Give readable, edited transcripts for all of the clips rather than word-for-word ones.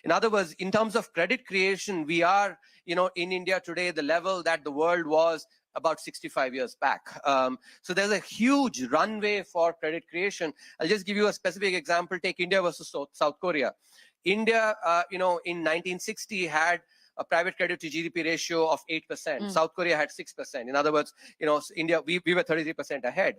In other words, in terms of credit creation, we are, in India today, the level that the world was about 65 years back. So there's a huge runway for credit creation. I'll just give you a specific example. Take India versus South Korea. India, in 1960 had a private credit to GDP ratio of 8%. South Korea had 6%. In other words, India, we were 33% ahead.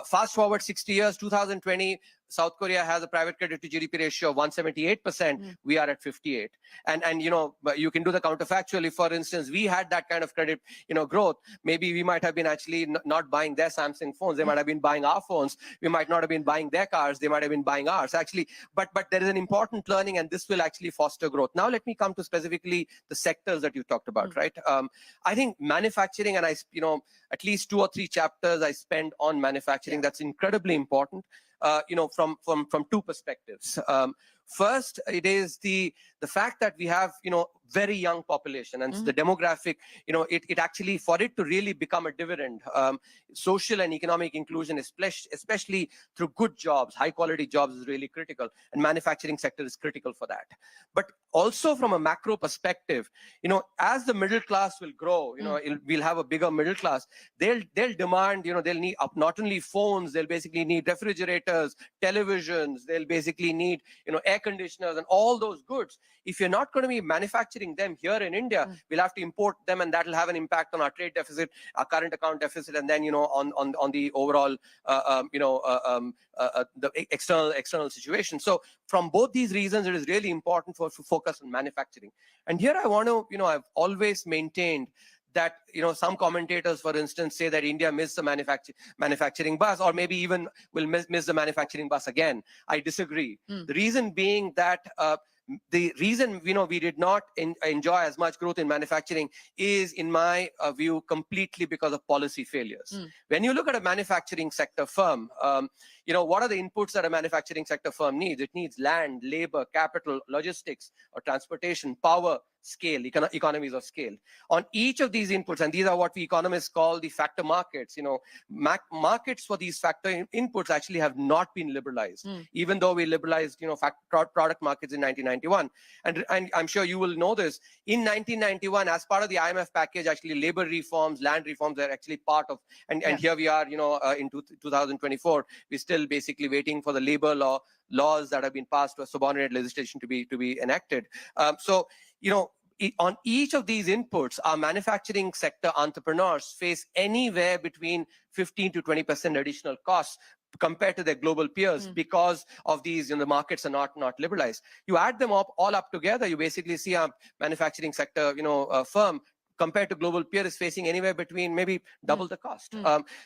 Fast forward 60 years, 2020, South Korea has a private credit to GDP ratio of 178%. We are at 58. And you can do the counterfactually. For instance, we had that kind of credit, growth. Maybe we might have been actually not buying their Samsung phones. They might have been buying our phones. We might not have been buying their cars. They might have been buying ours. Actually, but there is an important learning, and this will actually foster growth. Now, let me come to specifically the sectors that you talked about, right? I think manufacturing, and at least 2 or 3 chapters I spent on manufacturing. That's incredibly important. From 2 perspectives. First, it is the fact that we have, very young population, and the demographic, it actually, for it to really become a dividend, social and economic inclusion, especially through good jobs, high quality jobs, is really critical, and manufacturing sector is critical for that. But also from a macro perspective, as the middle class will grow, we'll have a bigger middle class. They'll demand, they'll need not only phones, they'll basically need refrigerators, televisions, they'll basically need, air conditioners and all those goods. If you're not going to be manufacturing them here in India, we'll have to import them, and that will have an impact on our trade deficit, our current account deficit, and then on the overall the external situation. So from both these reasons, it is really important to focus on manufacturing. And here I want to, I've always maintained that some commentators, for instance, say that India missed the manufacturing bus, or maybe even will miss the manufacturing bus again. I disagree. The reason being that the reason we did not enjoy as much growth in manufacturing is, in my view, completely because of policy failures. When you look at a manufacturing sector firm, what are the inputs that a manufacturing sector firm needs? It needs land, labor, capital, logistics, or transportation, power, scale, economies of scale. On each of these inputs, and these are what we economists call the factor markets, markets for these factor inputs actually have not been liberalized, even though we liberalized, product markets in 1991. And I'm sure you will know this. In 1991, as part of the IMF package, actually labor reforms, land reforms are actually part of, and here we are, in 2024, we're still basically waiting for the labor laws that have been passed for subordinate legislation to be enacted. On each of these inputs, our manufacturing sector entrepreneurs face anywhere between 15 to 20% additional costs compared to their global peers because of these, the markets are not liberalized. You add them all up together, you basically see our manufacturing sector, firm compared to global peer is facing anywhere between maybe double the cost.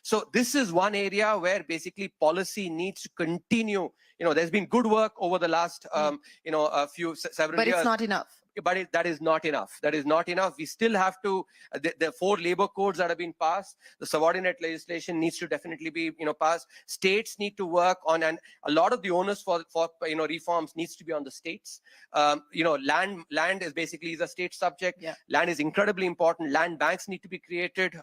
So this is one area where basically policy needs to continue. There's been good work over the last, several years. But it's not enough. But that is not enough. That is not enough. We still have to, the 4 labor codes that have been passed, the subordinate legislation needs to definitely be, passed. States need to work on, and a lot of the onus for reforms needs to be on the states. Land is basically the state subject. Land is incredibly important. Land banks need to be created.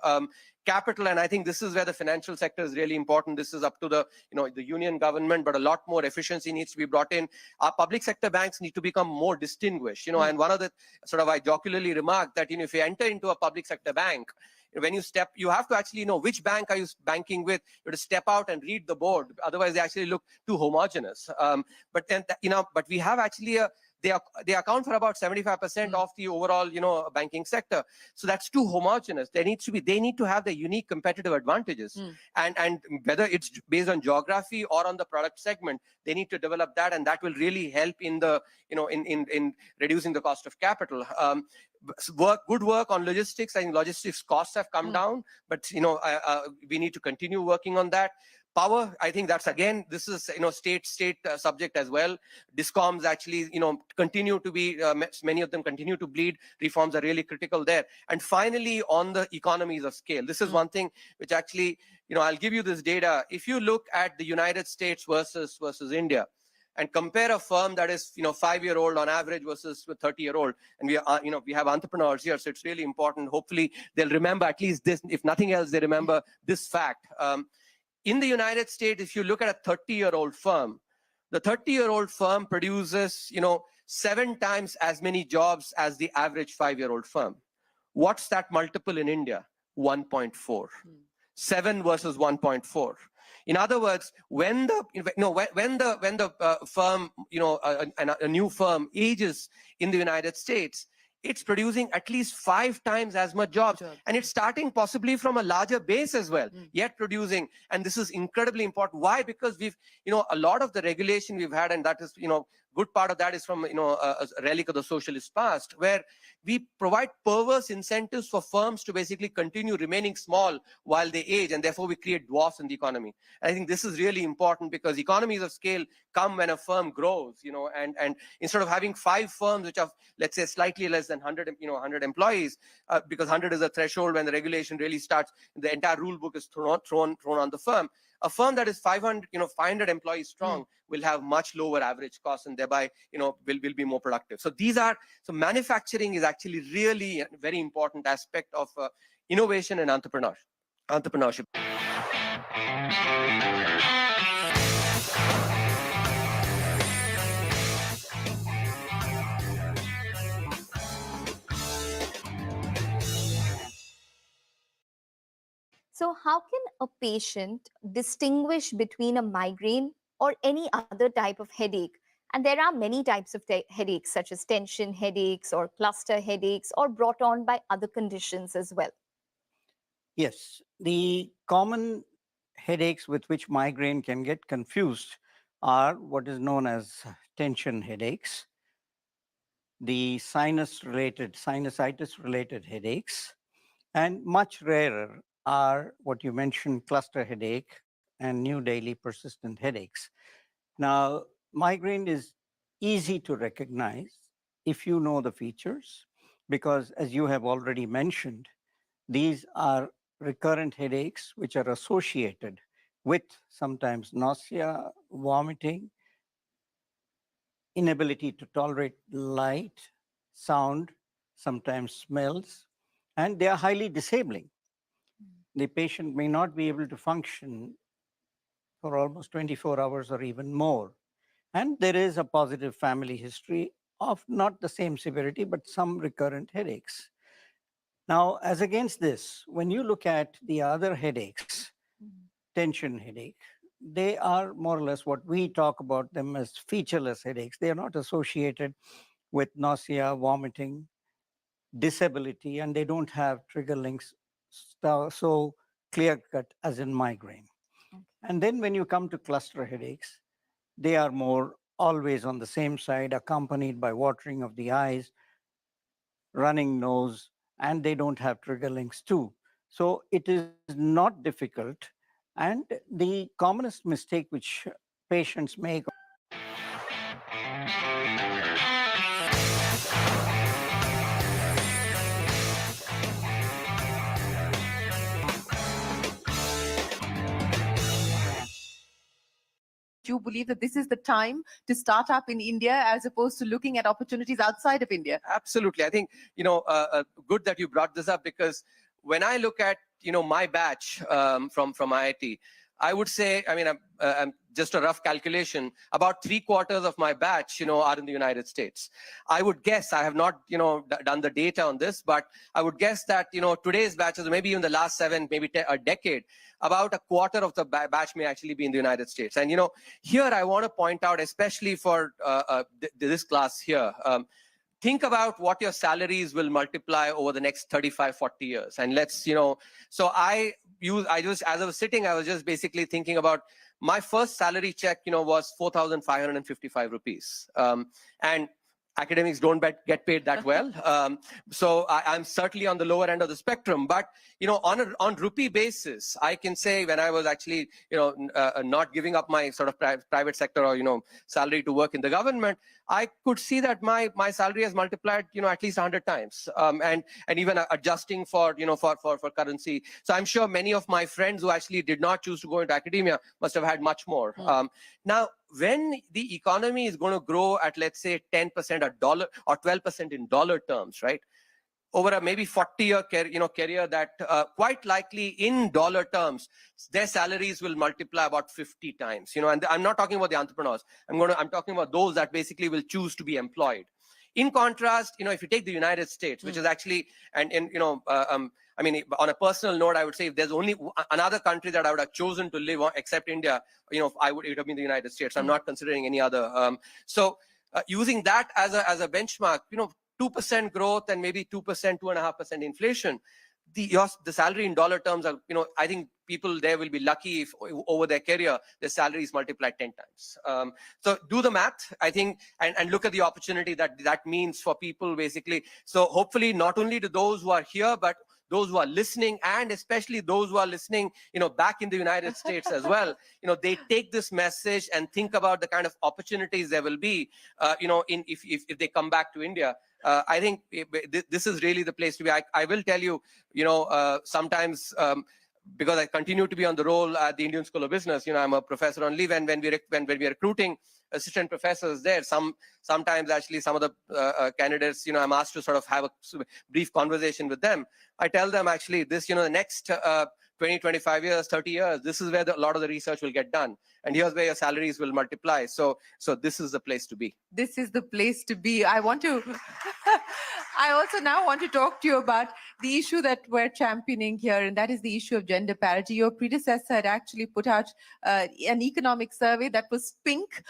Capital, and I think this is where the financial sector is really important. This is up to the, the union government, but a lot more efficiency needs to be brought in. Our public sector banks need to become more distinguished, and one of the I jocularly remarked that, if you enter into a public sector bank, when you have to actually know which bank are you banking with. You have to step out and read the board. Otherwise, they actually look too homogenous. But then, but we have actually they account for about 75% of the overall, banking sector. So that's too homogenous. They need to have the unique competitive advantages, and whether it's based on geography or on the product segment, they need to develop that, and that will really help in the, in reducing the cost of capital. Good work on logistics. I think logistics costs have come down, but we need to continue working on that. Power, I think that's, again, this is, state subject as well. Discoms actually, continue to be, many of them continue to bleed. Reforms are really critical there. And finally, on the economies of scale, this is one thing which actually, I'll give you this data. If you look at the United States versus India, and compare a firm that is, 5-year-old on average versus a 30-year-old, and we are, we have entrepreneurs here, so it's really important. Hopefully, they'll remember at least this. If nothing else, they remember this fact. In the United States, if you look at a 30-year-old firm, the 30-year-old firm produces, 7 times as many jobs as the average 5-year-old firm. What's that multiple in India? 1.4. 7 versus 1.4. In other words, when the firm, a new firm ages in the United States, it's producing at least 5 times as much jobs. And it's starting possibly from a larger base as well, yet producing. And this is incredibly important. Why? Because we've, a lot of the regulation we've had, and that is, good part of that is from, a relic of the socialist past, where we provide perverse incentives for firms to basically continue remaining small while they age, and therefore we create dwarfs in the economy. And I think this is really important because economies of scale come when a firm grows, and instead of having 5 firms which are, let's say, slightly less than 100 employees, because 100 is a threshold when the regulation really starts, the entire rule book is thrown on the firm. A firm that is 500 employees strong will have much lower average costs, and thereby, will be more productive. So so manufacturing is actually really a very important aspect of innovation and entrepreneurship. So how can a patient distinguish between a migraine or any other type of headache? And there are many types of headaches, such as tension headaches or cluster headaches, or brought on by other conditions as well. Yes, the common headaches with which migraine can get confused are what is known as tension headaches, the sinusitis-related headaches, and much rarer are what you mentioned, cluster headache and new daily persistent headaches. Now, migraine is easy to recognize if you know the features, because as you have already mentioned, these are recurrent headaches which are associated with sometimes nausea, vomiting, inability to tolerate light, sound, sometimes smells, and they are highly disabling. The patient may not be able to function for almost 24 hours or even more. And there is a positive family history of not the same severity, but some recurrent headaches. Now, as against this, when you look at the other headaches, tension headache, they are more or less what we talk about them as featureless headaches. They are not associated with nausea, vomiting, disability, and they don't have trigger links so clear-cut as in migraine. Okay. And then when you come to cluster headaches, they are more always on the same side, accompanied by watering of the eyes, running nose, and they don't have trigger links too. So it is not difficult. And the commonest mistake which patients make you believe that this is the time to start up in India as opposed to looking at opportunities outside of India? Absolutely. I think, good that you brought this up, because when I look at, my batch from IIT, I would say, I'm just a rough calculation, about 3/4 of my batch, are in the United States. I would guess, I have not, done the data on this, but I would guess that, today's batches, maybe even the last 7, maybe a decade, about 1/4 of the batch may actually be in the United States. And, here I want to point out, especially for this class here, think about what your salaries will multiply over the next 35, 40 years. And let's, so as I was sitting, I was just basically thinking about my first salary check, was 4,555 rupees. And academics don't get paid that well. So I'm certainly on the lower end of the spectrum. But, on rupee basis, I can say when I was actually, not giving up my sort of private sector or, salary to work in the government, I could see that my salary has multiplied, at least 100 times. And even adjusting for, for currency. So I'm sure many of my friends who actually did not choose to go into academia must have had much more. Now, when the economy is going to grow at, let's say, 10% or 12% in dollar terms, right? over a maybe 40-year career that quite likely in dollar terms, their salaries will multiply about 50 times. And I'm not talking about the entrepreneurs. I'm talking about those that basically will choose to be employed. In contrast, if you take the United States, which is actually, I mean, on a personal note, I would say if there's only another country that I would have chosen to live on except India, it would have been the United States. I'm not considering any other. So using that as a benchmark, 2% growth and maybe 2%, 2.5% inflation, the salary in dollar terms are, I think people there will be lucky if over their career, their salary is multiplied 10 times. So do the math, I think, and look at the opportunity that means for people basically. So hopefully not only to those who are here, but those who are listening, and especially those who are listening, back in the United States as well, they take this message and think about the kind of opportunities there will be, if they come back to India. I think this is really the place to be. I will tell you, sometimes because I continue to be on the roll at the Indian School of Business, I'm a professor on leave, and when we're recruiting assistant professors there, sometimes actually some of the candidates, I'm asked to sort of have a brief conversation with them. I tell them actually this, the next 20, 25 years, 30 years, this is where a lot of the research will get done. And here's where your salaries will multiply. So this is the place to be. This is the place to be. I also now want to talk to you about the issue that we're championing here, and that is the issue of gender parity. Your predecessor had actually put out an economic survey that was pink,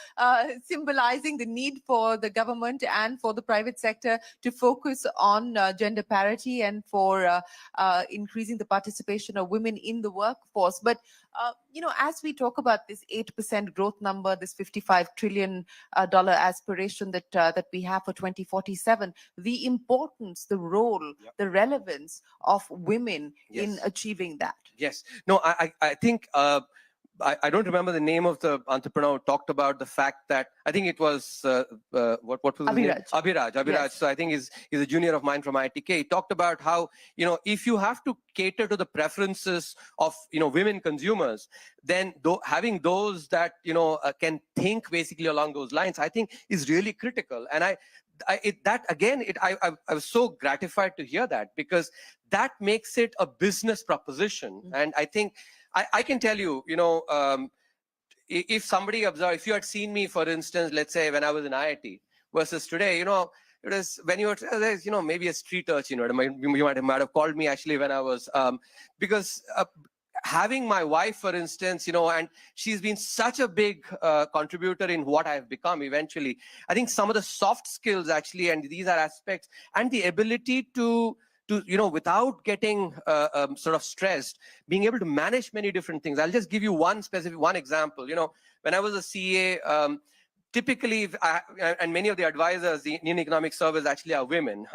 symbolizing the need for the government and for the private sector to focus on gender parity and for increasing the participation of women in the workforce. But as we talk about this 8% growth number, this $55 trillion aspiration that we have for 2047, the importance, the role, the relevance of women in achieving that. Yes. No, I think I don't remember the name of the entrepreneur who talked about the fact that I think it was what was his name? Abhiraj. Yes. So I think he's a junior of mine from ITK. He talked about how if you have to cater to the preferences of women consumers, then having those that can think basically along those lines, I think is really critical. And I was so gratified to hear that, because that makes it a business proposition. And I think I can tell you, if somebody observed, if you had seen me, for instance, let's say when I was in IIT versus today, it was when you were, maybe a street urchin, you might have called me actually when I was, because having my wife, for instance, and she's been such a big contributor in what I've become eventually. I think some of the soft skills actually, and these are aspects, and the ability to without getting sort of stressed, being able to manage many different things. I'll just give you one example. When I was a CA, typically, and many of the advisors, the Indian Economic Service actually are women.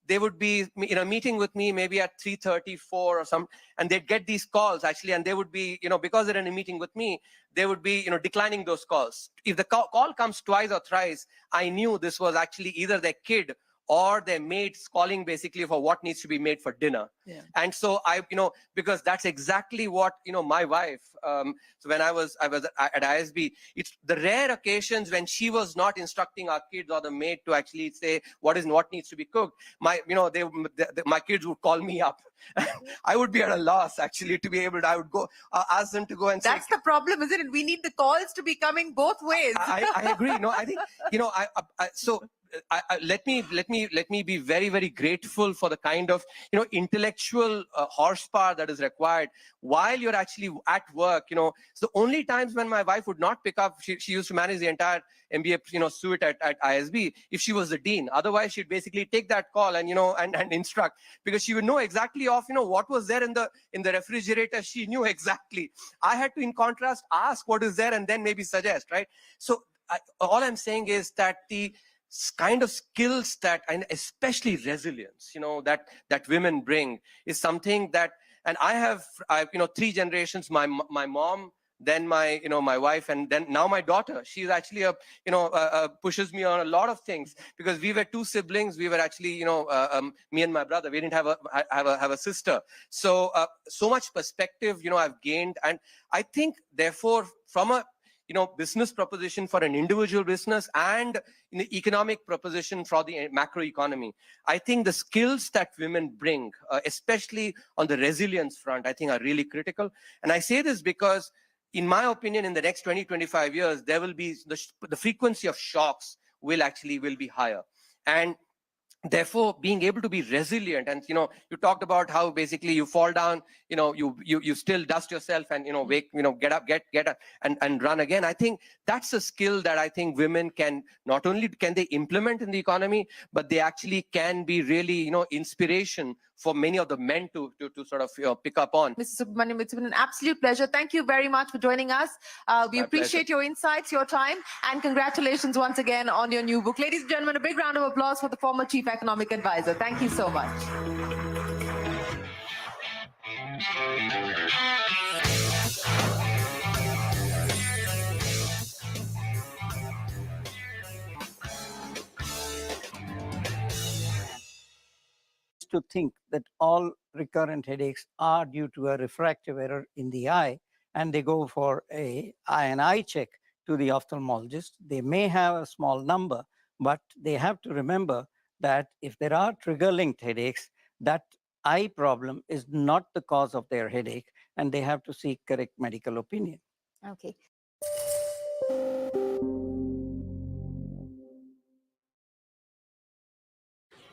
They would be in a meeting with me maybe at 3:30, 4 or something, and they'd get these calls actually, and they would be, because they're in a meeting with me, they would be, declining those calls. If the call comes twice or thrice, I knew this was actually either their kid or their mates calling basically for what needs to be made for dinner. Yeah. And so because that's exactly what, my wife, so when I was at ISB, it's the rare occasions when she was not instructing our kids or the maid to actually say what needs to be cooked. My kids would call me up. I would be at a loss actually to be able to, I would go, ask them to go and that's the problem, isn't it? We need the calls to be coming both ways. I agree. No, I think, let me be very, very grateful for the kind of intellectual horsepower that is required while you're actually at work. So the only times when my wife would not pick up, she used to manage the entire MBA suite at ISB if she was the dean. Otherwise, she'd basically take that call and and instruct, because she would know exactly what was there in the refrigerator. She knew exactly. I had to, in contrast, ask what is there and then maybe suggest, right? So all I'm saying is that the kind of skills and especially resilience, that women bring is something that, and I've 3 generations, my mom, then my wife, and then now my daughter. She's actually pushes me on a lot of things, because we were 2 siblings. We were actually, me and my brother, we didn't have a sister. So, so much perspective, I've gained. And I think therefore from a, business proposition for an individual business and economic proposition for the macro economy. I think the skills that women bring, especially on the resilience front, I think are really critical. And I say this because, in my opinion, in the next 20-25 years, there will be the frequency of shocks will be higher. And therefore, being able to be resilient, and you talked about how basically you fall down, you still dust yourself and wake, get up and run again. I think that's a skill that I think women can not only can they implement in the economy, but they actually can be really inspiration for many of the men to sort of pick up on. Mr. Subramaniam, it's been an absolute pleasure. Thank you very much for joining us. We appreciate your insights, your time, and congratulations once again on your new book. Ladies and gentlemen, a big round of applause for the former Chief Economic Advisor. Thank you so much. To think that all recurrent headaches are due to a refractive error in the eye, and they go for an eye check to the ophthalmologist. They may have a small number, but they have to remember that if there are trigger-linked headaches, that eye problem is not the cause of their headache, and they have to seek correct medical opinion. Okay.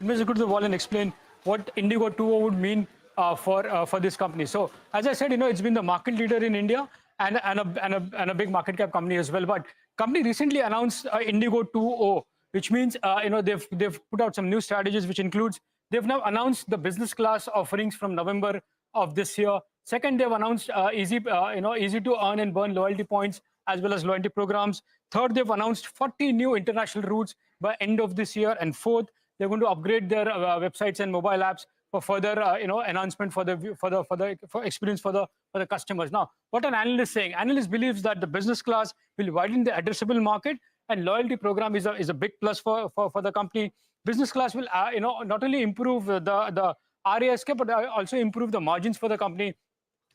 Mr. Dhaval and explain what Indigo 2.0 would mean for this company. So, as I said, it's been the market leader in India and a big market cap company as well. But company recently announced Indigo 2.0, which means they've put out some new strategies, which includes they've now announced the business class offerings from November of this year. Second, they've announced easy to earn and burn loyalty points as well as loyalty programs. Third, they've announced 40 new international routes by end of this year. And fourth, they're going to upgrade their websites and mobile apps for further, enhancement for experience for the customers. Now, what an analyst is saying? Analyst believes that the business class will widen the addressable market, and loyalty program is a big plus for the company. Business class will, not only improve the RASK, but also improve the margins for the company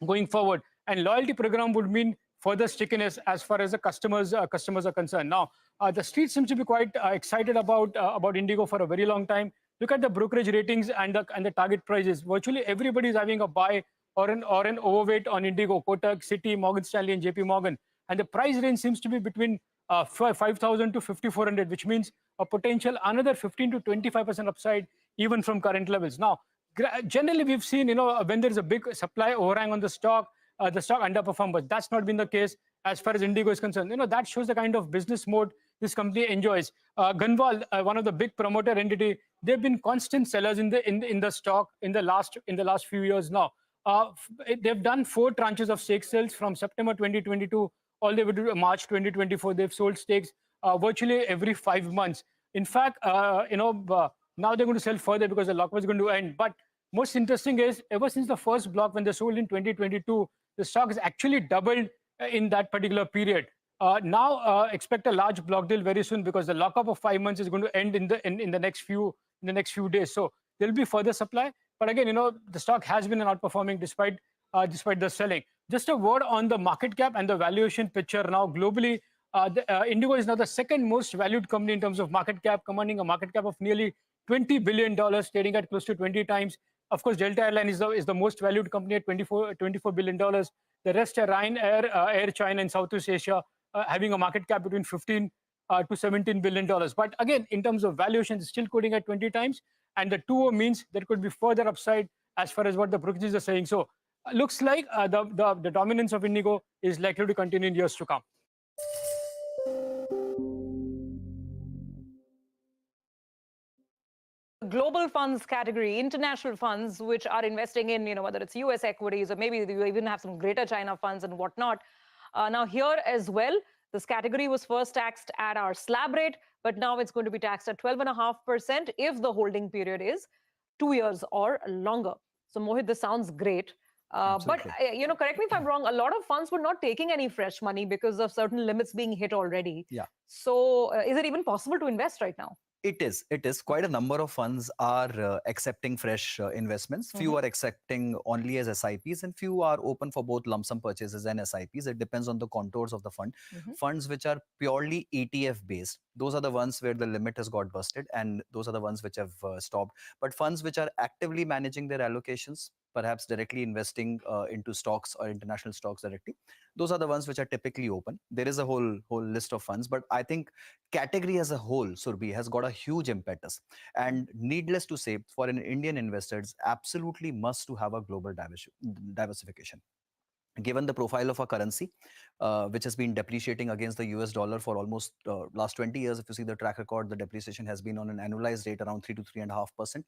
going forward. And loyalty program would mean further stickiness as far as the customers are concerned. Now, the street seems to be quite excited about Indigo for a very long time. Look at the brokerage ratings and the target prices. Virtually everybody is having a buy or an overweight on Indigo. Kotak, Citi, Morgan Stanley, and JP Morgan. And the price range seems to be between 5,000 to 5,400, which means a potential another 15 to 25% upside even from current levels. Now, generally we've seen, when there is a big supply overhang on the stock underperform, but that's not been the case as far as Indigo is concerned. That shows the kind of business mode this company enjoys. Ganwal, one of the big promoter entity, they've been constant sellers in the stock in the last few years now. They've done 4 tranches of stake sales from September 2022 all the way to March 2024. They've sold stakes virtually every 5 months. In fact, now they're going to sell further because the lockup is going to end. But most interesting is, ever since the first block when they sold in 2022, the stock has actually doubled in that particular period. Now expect a large block deal very soon, because the lockup of 5 months is going to end in the next few days. So there'll be further supply. But again, the stock has been outperforming despite the selling. Just a word on the market cap and the valuation picture now globally. Indigo is now the second most valued company in terms of market cap, commanding a market cap of nearly $20 billion, trading at close to 20 times. Of course, Delta Airlines is the most valued company at $24 billion. The rest are Ryanair, Air China, and Southeast Asia, having a market cap between 15 to $17 billion. But again, in terms of valuation, it's still quoting at 20 times. And the 2.0 means there could be further upside as far as what the brokerages are saying. So looks like the dominance of Indigo is likely to continue in years to come. Global funds category, international funds, which are investing in, whether it's US equities or maybe you even have some greater China funds and whatnot. Now here as well, this category was first taxed at our slab rate, but now it's going to be taxed at 12.5% if the holding period is 2 years or longer. So Mohit, this sounds great. But, correct me if I'm wrong, a lot of funds were not taking any fresh money because of certain limits being hit already. Yeah. So is it even possible to invest right now? It is. It is. Quite a number of funds are accepting fresh investments. Few are accepting only as SIPs, and few are open for both lump sum purchases and SIPs. It depends on the contours of the fund. Funds which are purely ETF based, those are the ones where the limit has got busted, and those are the ones which have stopped. But funds which are actively managing their allocations, perhaps directly investing into stocks or international stocks directly, those are the ones which are typically open. There is a whole list of funds, but I think category as a whole, Surbhi, has got a huge impetus. And needless to say, for an Indian investor, it's absolutely must to have a global diversification. Given the profile of our currency, which has been depreciating against the US dollar for almost last 20 years, if you see the track record, the depreciation has been on an annualized rate around 3 to 3.5%.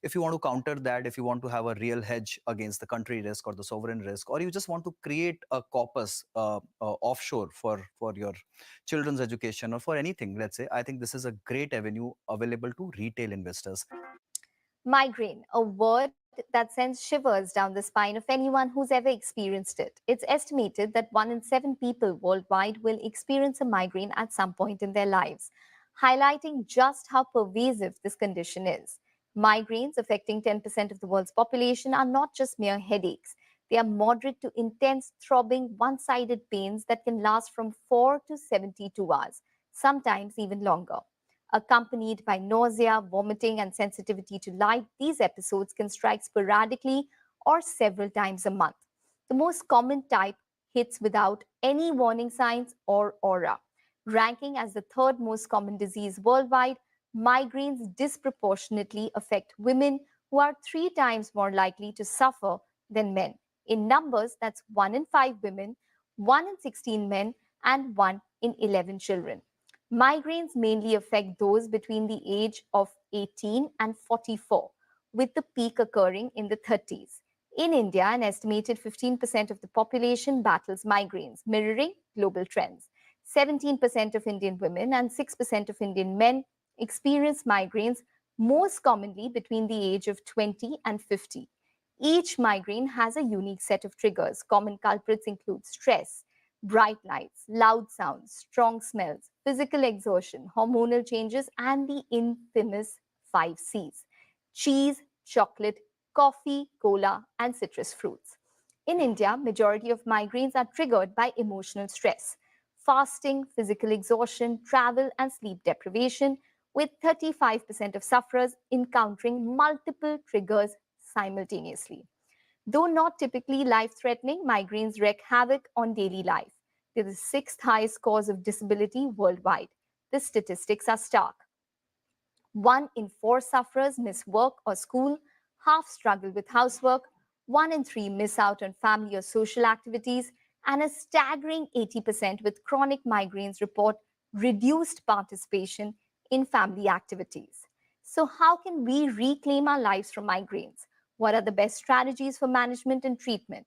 If you want to counter that, if you want to have a real hedge against the country risk or the sovereign risk, or you just want to create a corpus offshore for your children's education or for anything, let's say, I think this is a great avenue available to retail investors. Migraine, a word that sends shivers down the spine of anyone who's ever experienced it. It's estimated that 1 in 7 people worldwide will experience a migraine at some point in their lives, highlighting just how pervasive this condition is. Migraines affecting 10% of the world's population are not just mere headaches. They are moderate to intense, throbbing, one-sided pains that can last from 4 to 72 hours, sometimes even longer. Accompanied by nausea, vomiting, and sensitivity to light, these episodes can strike sporadically or several times a month. The most common type hits without any warning signs or aura. Ranking as the third most common disease worldwide, migraines disproportionately affect women, who are 3 times more likely to suffer than men. In numbers, that's 1 in 5 women, 1 in 16 men, and 1 in 11 children. Migraines mainly affect those between the age of 18 and 44, with the peak occurring in the 30s. In India, an estimated 15% of the population battles migraines, mirroring global trends. 17% of Indian women and 6% of Indian men experience migraines, most commonly between the age of 20 and 50. Each migraine has a unique set of triggers. Common culprits include stress, bright lights, loud sounds, strong smells, physical exertion, hormonal changes, and the infamous 5 C's: cheese, chocolate, coffee, cola, and citrus fruits. In India, majority of migraines are triggered by emotional stress, fasting, physical exhaustion, travel, and sleep deprivation, with 35% of sufferers encountering multiple triggers simultaneously. Though not typically life-threatening, migraines wreak havoc on daily life. They're the 6th highest cause of disability worldwide. The statistics are stark. 1 in 4 sufferers miss work or school, half struggle with housework, 1 in 3 miss out on family or social activities, and a staggering 80% with chronic migraines report reduced participation in family activities. So how can we reclaim our lives from migraines? What are the best strategies for management and treatment?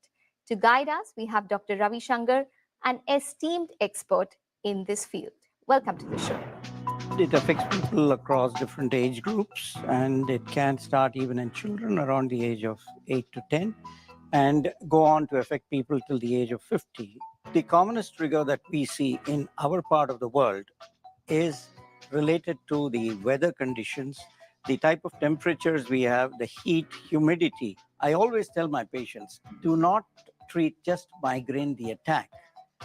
To guide us, we have Dr. Ravi Shankar, an esteemed expert in this field. Welcome to the show. It affects people across different age groups, and it can start even in children around the age of 8 to 10 and go on to affect people till the age of 50. The commonest trigger that we see in our part of the world is related to the weather conditions, the type of temperatures we have, the heat, humidity. I always tell my patients, do not treat just migraine the attack,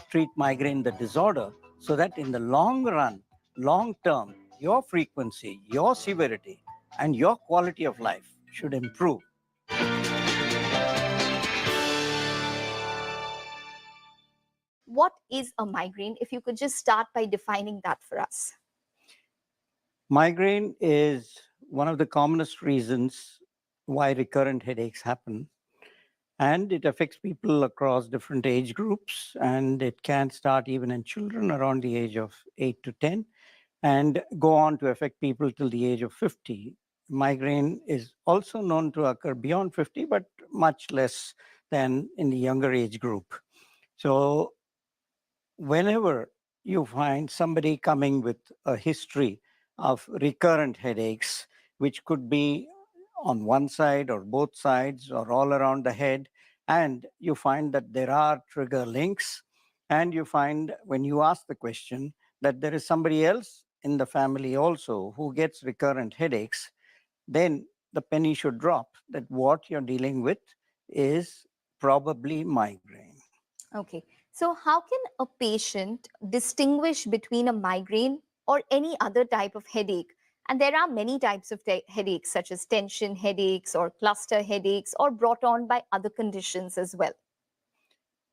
treat migraine the disorder, so that in the long run, long term, your frequency, your severity, and your quality of life should improve. What is a migraine? If you could just start by defining that for us. Migraine is one of the commonest reasons why recurrent headaches happen. And it affects people across different age groups, and it can start even in children around the age of 8 to 10 and go on to affect people till the age of 50. Migraine is also known to occur beyond 50, but much less than in the younger age group. So whenever you find somebody coming with a history of recurrent headaches, which could be on one side or both sides or all around the head, and you find that there are trigger links, and you find when you ask the question that there is somebody else in the family also who gets recurrent headaches, then the penny should drop that what you're dealing with is probably migraine. Okay. So how can a patient distinguish between a migraine or any other type of headache? And there are many types of headaches, such as tension headaches or cluster headaches, or brought on by other conditions as well.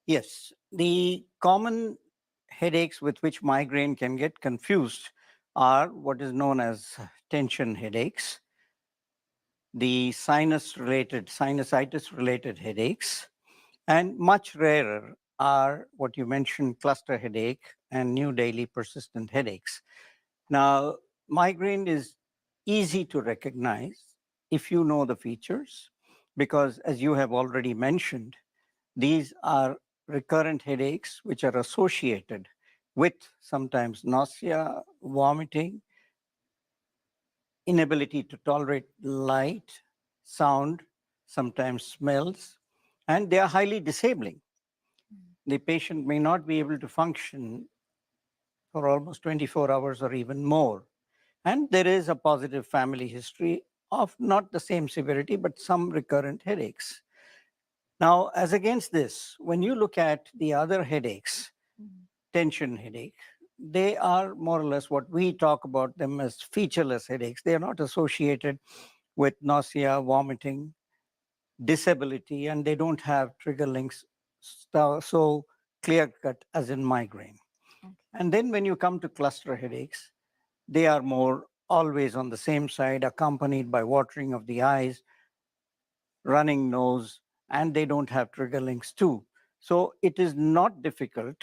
Yes, the common headaches with which migraine can get confused are what is known as tension headaches, the sinusitis related headaches, and much rarer are what you mentioned, cluster headache and new daily persistent headaches. Now, migraine is easy to recognize if you know the features, because as you have already mentioned, these are recurrent headaches which are associated with sometimes nausea, vomiting, inability to tolerate light, sound, sometimes smells, and they are highly disabling. The patient may not be able to function for almost 24 hours or even more. And there is a positive family history of not the same severity, but some recurrent headaches. Now, as against this, when you look at the other headaches, tension headache, they are more or less what we talk about them as featureless headaches. They are not associated with nausea, vomiting, disability, and they don't have trigger links so clear cut as in migraine. Okay. And then when you come to cluster headaches, they are more always on the same side, accompanied by watering of the eyes, running nose, and they don't have trigger links too. So it is not difficult.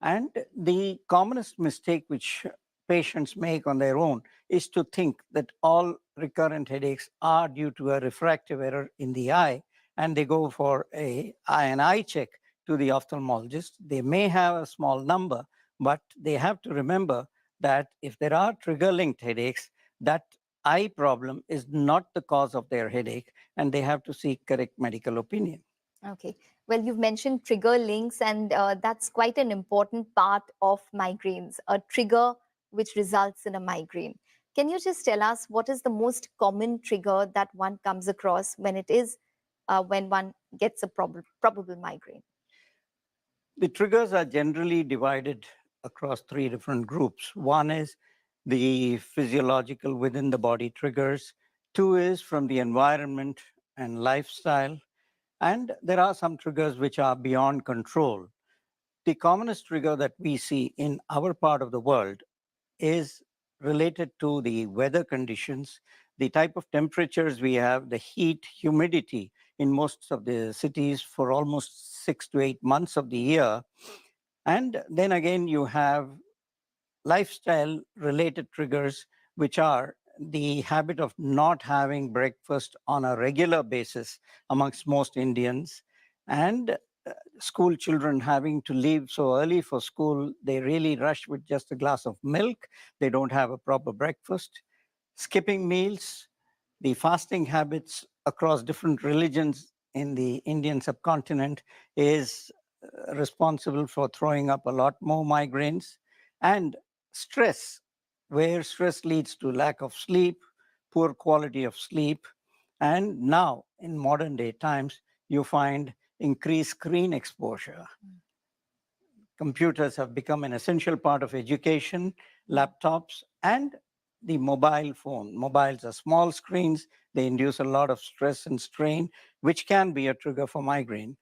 And the commonest mistake which patients make on their own is to think that all recurrent headaches are due to a refractive error in the eye, and they go for an eye check to the ophthalmologist. They may have a small number, but they have to remember that if there are trigger linked headaches, that eye problem is not the cause of their headache, and they have to seek correct medical opinion. Okay. Well, you've mentioned trigger links, and that's quite an important part of migraines, a trigger which results in a migraine. Can you just tell us what is the most common trigger that one comes across when when one gets a probable migraine? The triggers are generally divided across three different groups. One is the physiological within the body triggers. Two is from the environment and lifestyle. And there are some triggers which are beyond control. The commonest trigger that we see in our part of the world is related to the weather conditions, the type of temperatures we have, the heat, humidity in most of the cities for almost 6 to 8 months of the year. And then again, you have lifestyle related triggers, which are the habit of not having breakfast on a regular basis amongst most Indians, and school children having to leave so early for school. They really rush with just a glass of milk. They don't have a proper breakfast. Skipping meals, the fasting habits across different religions in the Indian subcontinent is responsible for throwing up a lot more migraines. And stress, where stress leads to lack of sleep, poor quality of sleep. And now, in modern day times, you find increased screen exposure. Computers have become an essential part of education, laptops, and the mobile phone. Mobiles are small screens. They induce a lot of stress and strain, which can be a trigger for migraine.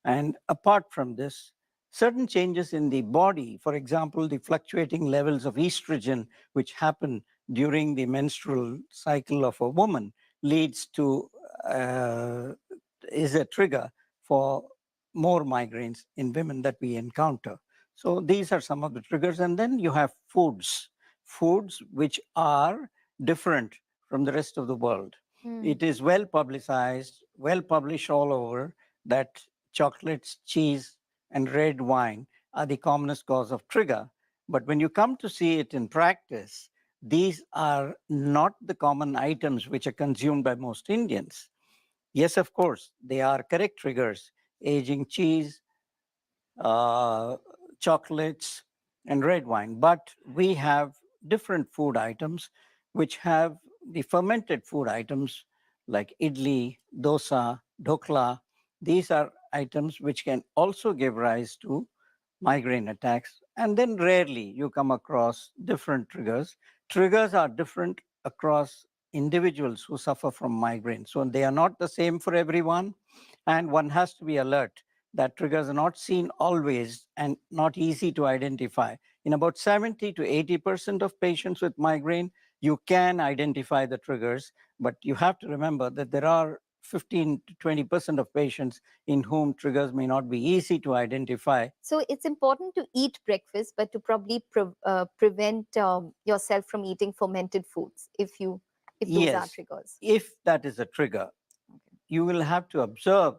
And apart from this, certain changes in the body, for example, the fluctuating levels of estrogen, which happen during the menstrual cycle of a woman, leads to, is a trigger for more migraines in women that we encounter. So these are some of the triggers. And then you have foods which are different from the rest of the world. It is well publicized, well published all over that chocolates, cheese, and red wine are the commonest cause of trigger. But when you come to see it in practice, these are not the common items which are consumed by most Indians. Yes, of course, they are correct triggers: aging cheese, chocolates, and red wine. But we have different food items which have the fermented food items like idli, dosa, dhokla. These are items which can also give rise to migraine attacks. And then rarely you come across different triggers. Triggers are different across individuals who suffer from migraine. So they are not the same for everyone. And one has to be alert that triggers are not seen always and not easy to identify. In about 70 to 80% of patients with migraine, you can identify the triggers, but you have to remember that there are 15 to 20% of patients in whom triggers may not be easy to identify. So it's important to eat breakfast, but to probably prevent yourself from eating fermented foods if those are Yes, triggers. if that is a trigger, you will have to observe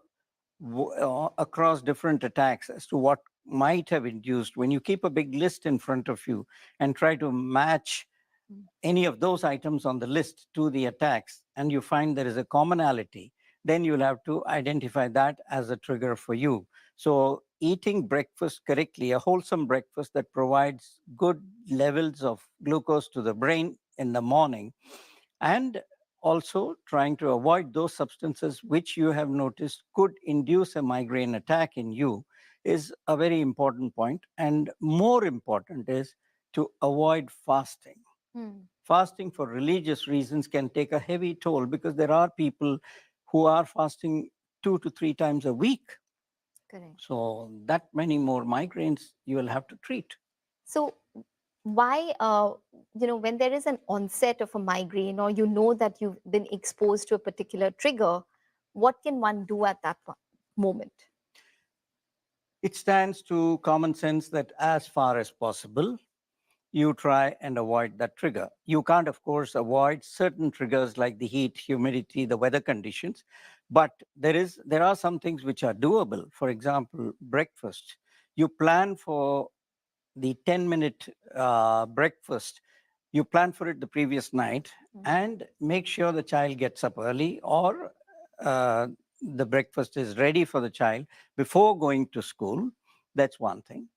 across different attacks as to what might have induced. When you keep a big list in front of you and try to match any of those items on the list to the attacks, and you find there is a commonality, then you'll have to identify that as a trigger for you. So eating breakfast correctly, a wholesome breakfast that provides good levels of glucose to the brain in the morning, and also trying to avoid those substances which you have noticed could induce a migraine attack in you is a very important point. And more important is to avoid fasting. Fasting for religious reasons can take a heavy toll because there are people who are fasting 2 to 3 times a week. Correct. So that many more migraines you will have to treat. So why, when there is an onset of a migraine, or you know that you've been exposed to a particular trigger, what can one do at that moment? It stands to common sense that as far as possible, you try and avoid that trigger. You can't, of course, avoid certain triggers like the heat, humidity, the weather conditions, but there are some things which are doable. For example, breakfast. You plan for the 10-minute breakfast. You plan for it the previous night and make sure the child gets up early, or the breakfast is ready for the child before going to school. That's one thing.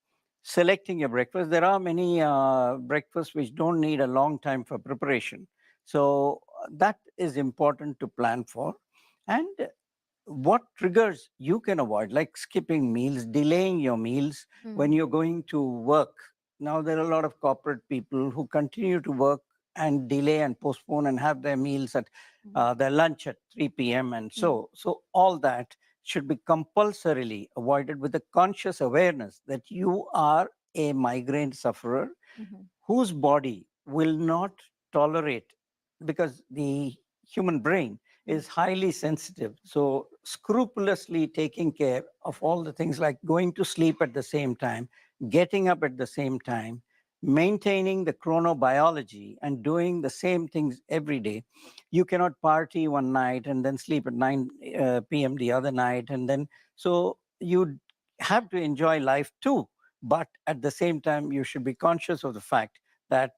Selecting your breakfast. There are many breakfasts which don't need a long time for preparation. So that is important to plan for. And what triggers you can avoid, like skipping meals, delaying your meals when you're going to work. Now, there are a lot of corporate people who continue to work and delay and postpone and have their meals at their lunch at 3 p.m. And so all that should be compulsorily avoided with a conscious awareness that you are a migraine sufferer whose body will not tolerate, because the human brain is highly sensitive. So scrupulously taking care of all the things like going to sleep at the same time, getting up at the same time, maintaining the chronobiology and doing the same things every day. You cannot party one night and then sleep at 9 p.m. the other night. And then, so you have to enjoy life too. But at the same time, you should be conscious of the fact that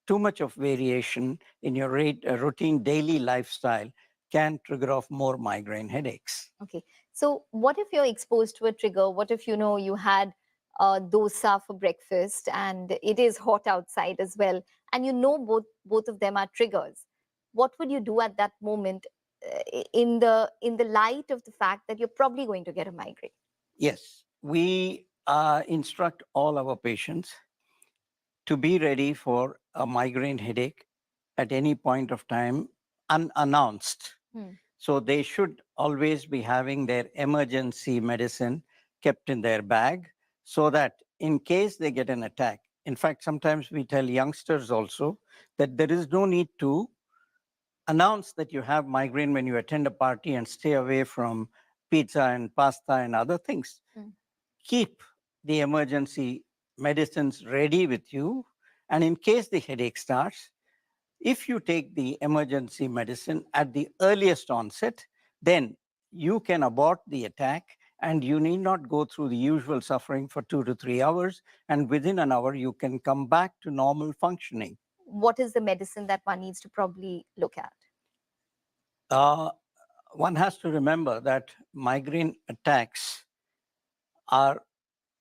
too much of variation in your routine daily lifestyle can trigger off more migraine headaches. Okay. So what if you're exposed to a trigger? What if you had dosa for breakfast and it is hot outside as well, and both of them are triggers? What would you do at that moment in the light of the fact that you're probably going to get a migraine? Yes, we instruct all our patients to be ready for a migraine headache at any point of time, unannounced. So they should always be having their emergency medicine kept in their bag so that in case they get an attack. In fact, sometimes we tell youngsters also that there is no need to announce that you have migraine when you attend a party and stay away from pizza and pasta and other things. Keep the emergency medicines ready with you. And in case the headache starts, if you take the emergency medicine at the earliest onset, then you can abort the attack and you need not go through the usual suffering for 2 to 3 hours. And within an hour, you can come back to normal functioning. What is the medicine that one needs to probably look at? One has to remember that migraine attacks are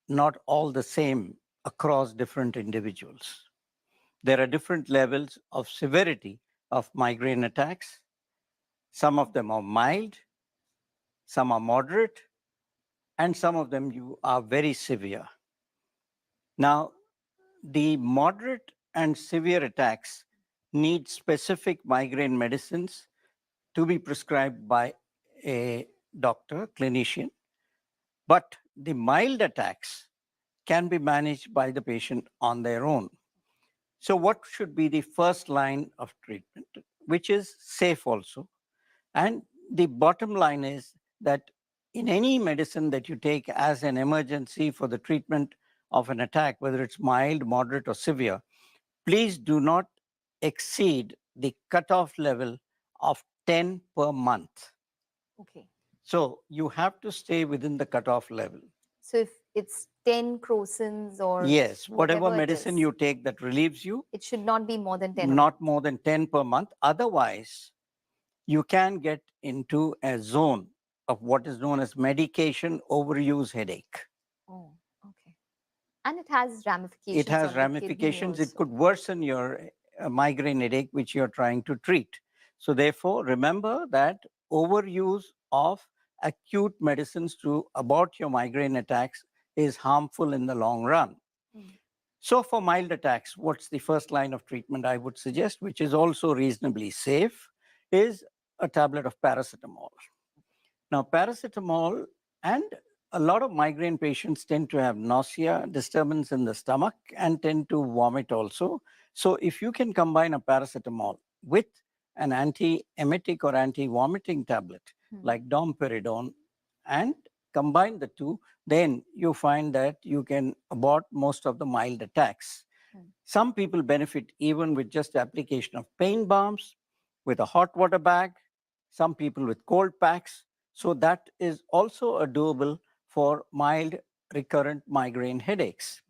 not all the same across different individuals. There are different levels of severity of migraine attacks. Some of them are mild, some are moderate, and some of them are very severe. Now, the moderate and severe attacks need specific migraine medicines to be prescribed by a doctor, clinician. But the mild attacks can be managed by the patient on their own. So what should be the first line of treatment, which is safe also? And the bottom line is that in any medicine that you take as an emergency for the treatment of an attack, whether it's mild, moderate, or severe, please do not exceed the cutoff level of 10 per month. Okay. So you have to stay within the cutoff level. So if it's 10 crocins or Yes, whatever it medicine is, you take that relieves you, it should not be more than 10. not more than 10 per month. Otherwise, you can get into a zone of what is known as medication overuse headache. Oh, okay. And it has ramifications. It has on the kidney ramifications. It also. could worsen your migraine headache, which you're trying to treat. So therefore, remember that overuse of acute medicines to abort your migraine attacks is harmful in the long run. So for mild attacks, what's the first line of treatment I would suggest, which is also reasonably safe, is a tablet of paracetamol. Now, paracetamol and a lot of migraine patients tend to have nausea, disturbance in the stomach, and tend to vomit also. So if you can combine a paracetamol with an anti-emetic or anti-vomiting tablet like domperidone and combine the two, then you find that you can abort most of the mild attacks. Some people benefit even with just application of pain balms, with a hot water bag, some people with cold packs. So that is also a doable for mild recurrent migraine headaches.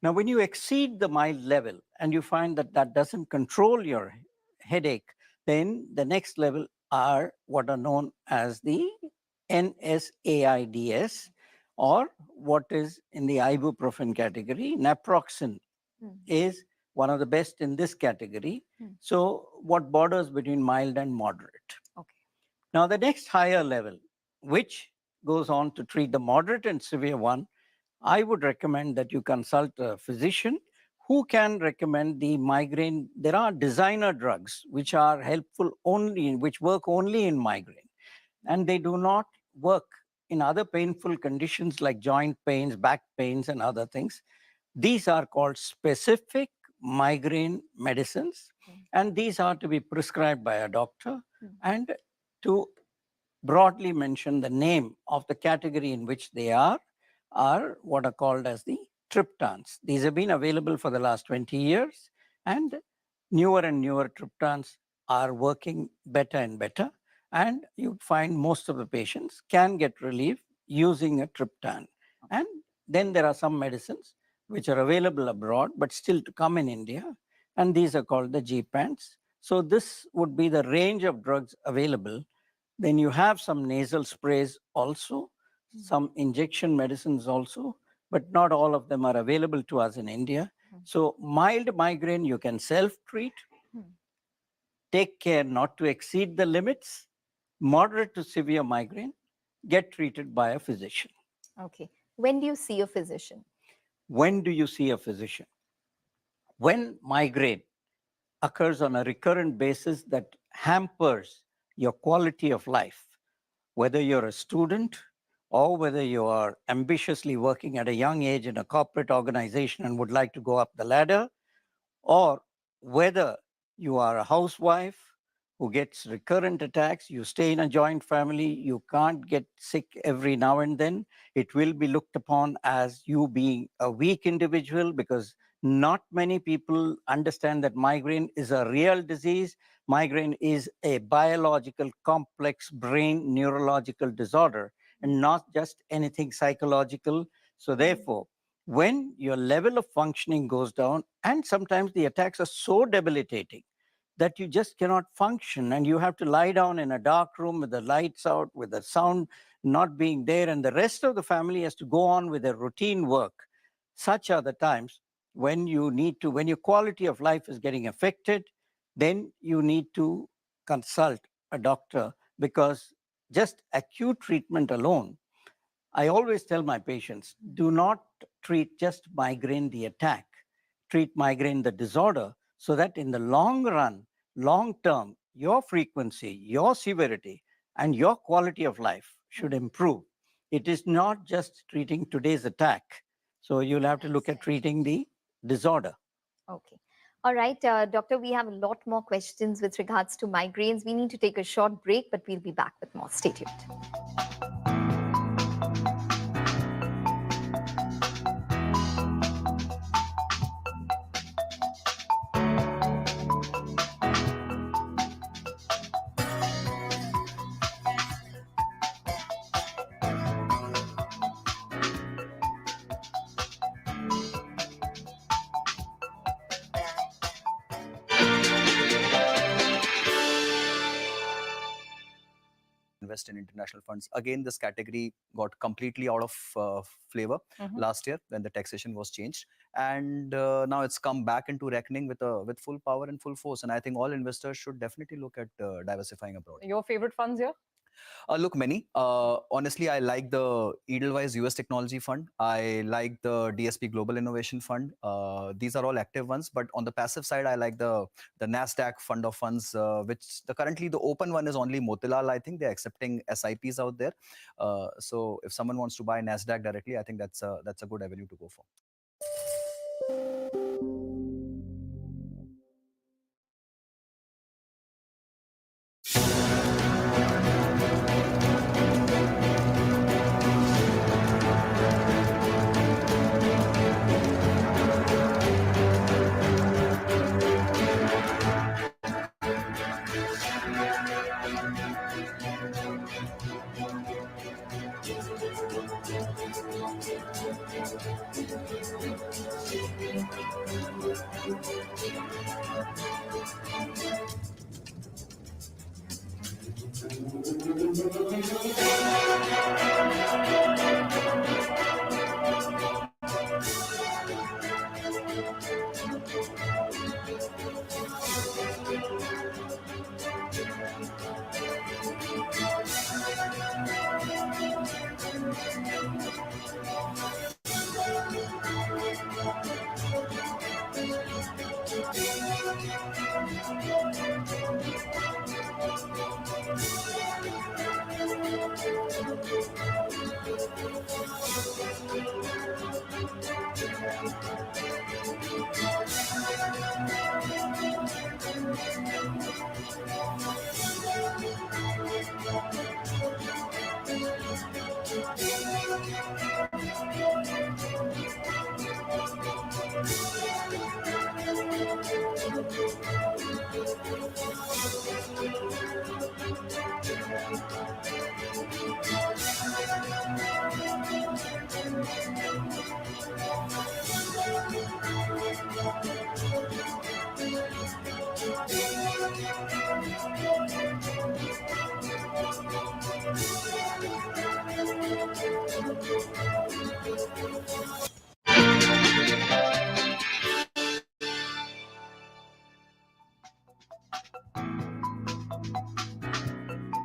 Now, when you exceed the mild level and you find that that doesn't control your headache, then the next level are what are known as the NSAIDs, or what is in the ibuprofen category. Naproxen is one of the best in this category. So what borders between mild and moderate. Okay. Now the next higher level, which goes on to treat the moderate and severe one, I would recommend that you consult a physician who can recommend the migraine. There are designer drugs which are helpful only, which work only in migraine, and they do not work in other painful conditions like joint pains, back pains, and other things. These are called specific migraine medicines, and these are to be prescribed by a doctor. And to broadly mention the name of the category in which they are what are called as the triptans. These have been available for the last 20 years, and newer triptans are working better and better. And you find most of the patients can get relief using a triptan. And then there are some medicines which are available abroad, but still to come in India. And these are called the GPANs. So this would be the range of drugs available. Then you have some nasal sprays also, some injection medicines also, but not all of them are available to us in India. So mild migraine, you can self-treat. Take care not to exceed the limits. Moderate to severe migraine, get treated by a physician. Okay. When do you see a physician? When do you see a physician? When migraine occurs on a recurrent basis that hampers your quality of life, whether you're a student or whether you are ambitiously working at a young age in a corporate organization and would like to go up the ladder, or whether you are a housewife who gets recurrent attacks, you stay in a joint family, you can't get sick every now and then, it will be looked upon as you being a weak individual, because not many people understand that migraine is a real disease. Migraine is a biological, complex brain neurological disorder and not just anything psychological. So therefore, when your level of functioning goes down, and sometimes the attacks are so debilitating that you just cannot function and you have to lie down in a dark room with the lights out, with the sound not being there, and the rest of the family has to go on with their routine work. Such are the times when your quality of life is getting affected, then you need to consult a doctor, because just acute treatment alone, I always tell my patients, do not treat just migraine the attack, treat migraine the disorder, so that in the long run, long term, your frequency, your severity, and your quality of life should improve. It is not just treating today's attack. So you'll have to look at treating the disorder. Okay. All right, doctor, we have a lot more questions with regards to migraines. We need to take a short break, but we'll be back with more. Stay tuned. Invest in international funds. Again, this category got completely out of flavor last year when the taxation was changed, and now it's come back into reckoning with full power and full force. And I think all investors should definitely look at diversifying abroad. Your favorite funds here? Look, many. Honestly, I like the Edelweiss US Technology Fund. I like the DSP Global Innovation Fund. These are all active ones. But on the passive side, I like the NASDAQ fund of funds, which currently the open one is only Motilal. I think they're accepting SIPs out there. So if someone wants to buy NASDAQ directly, I think that's a good avenue to go for.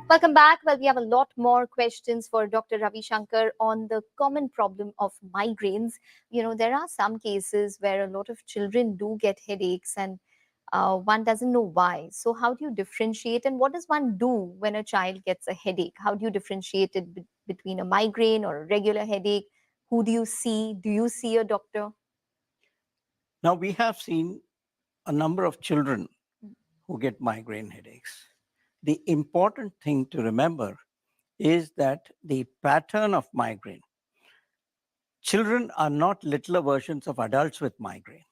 Welcome back. Well, we have a lot more questions for Dr. Ravi Shankar on the common problem of migraines. You know, there are some cases where a lot of children do get headaches and one doesn't know why. So how do you differentiate, and what does one do when a child gets a headache? How do you differentiate it between a migraine or a regular headache? Who do you see? Do you see a doctor? Now, we have seen a number of children who get migraine headaches. The important thing to remember is that the pattern of migraine, children are not littler versions of adults with migraine.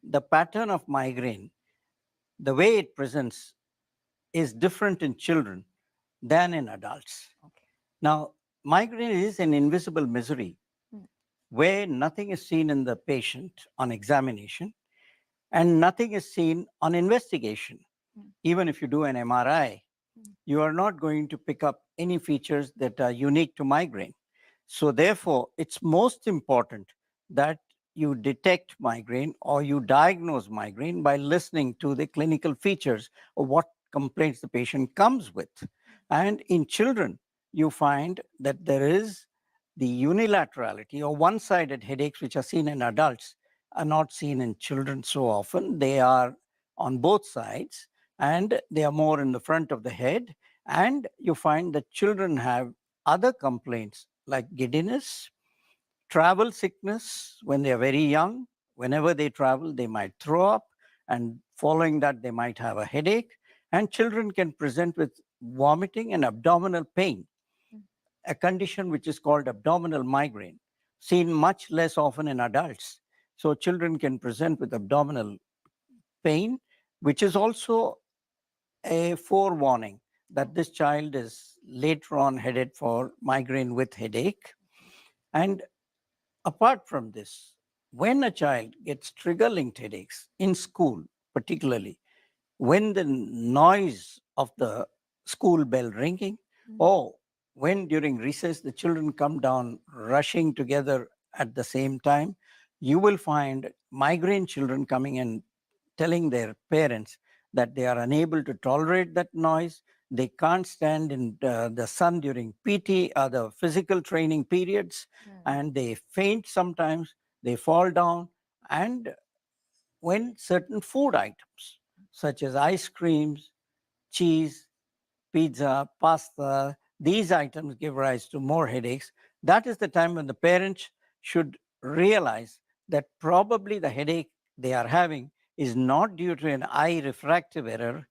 The pattern of migraine, the way it presents, is different in children than in adults. Okay. Now, migraine is an invisible misery where nothing is seen in the patient on examination and nothing is seen on investigation. Even if you do an MRI, you are not going to pick up any features that are unique to migraine. So therefore, it's most important that you detect migraine or you diagnose migraine by listening to the clinical features of what complaints the patient comes with. And in children, you find that there is the unilaterality or one-sided headaches, which are seen in adults, are not seen in children so often. They are on both sides and they are more in the front of the head. And you find that children have other complaints like giddiness, travel sickness when they are very young. Whenever they travel, they might throw up, and following that, they might have a headache. And children can present with vomiting and abdominal pain, a condition which is called abdominal migraine, seen much less often in adults. So children can present with abdominal pain, which is also a forewarning that this child is later on headed for migraine with headache. And apart from this, when a child gets trigger-linked headaches in school, particularly when the noise of the school bell ringing, or when during recess the children come down rushing together at the same time, you will find migraine children coming and telling their parents that they are unable to tolerate that noise. They can't stand in the sun during PT, the physical training periods, and they faint sometimes, they fall down. And when certain food items, such as ice creams, cheese, pizza, pasta, these items give rise to more headaches, that is the time when the parents should realize that probably the headache they are having is not due to an eye refractive error,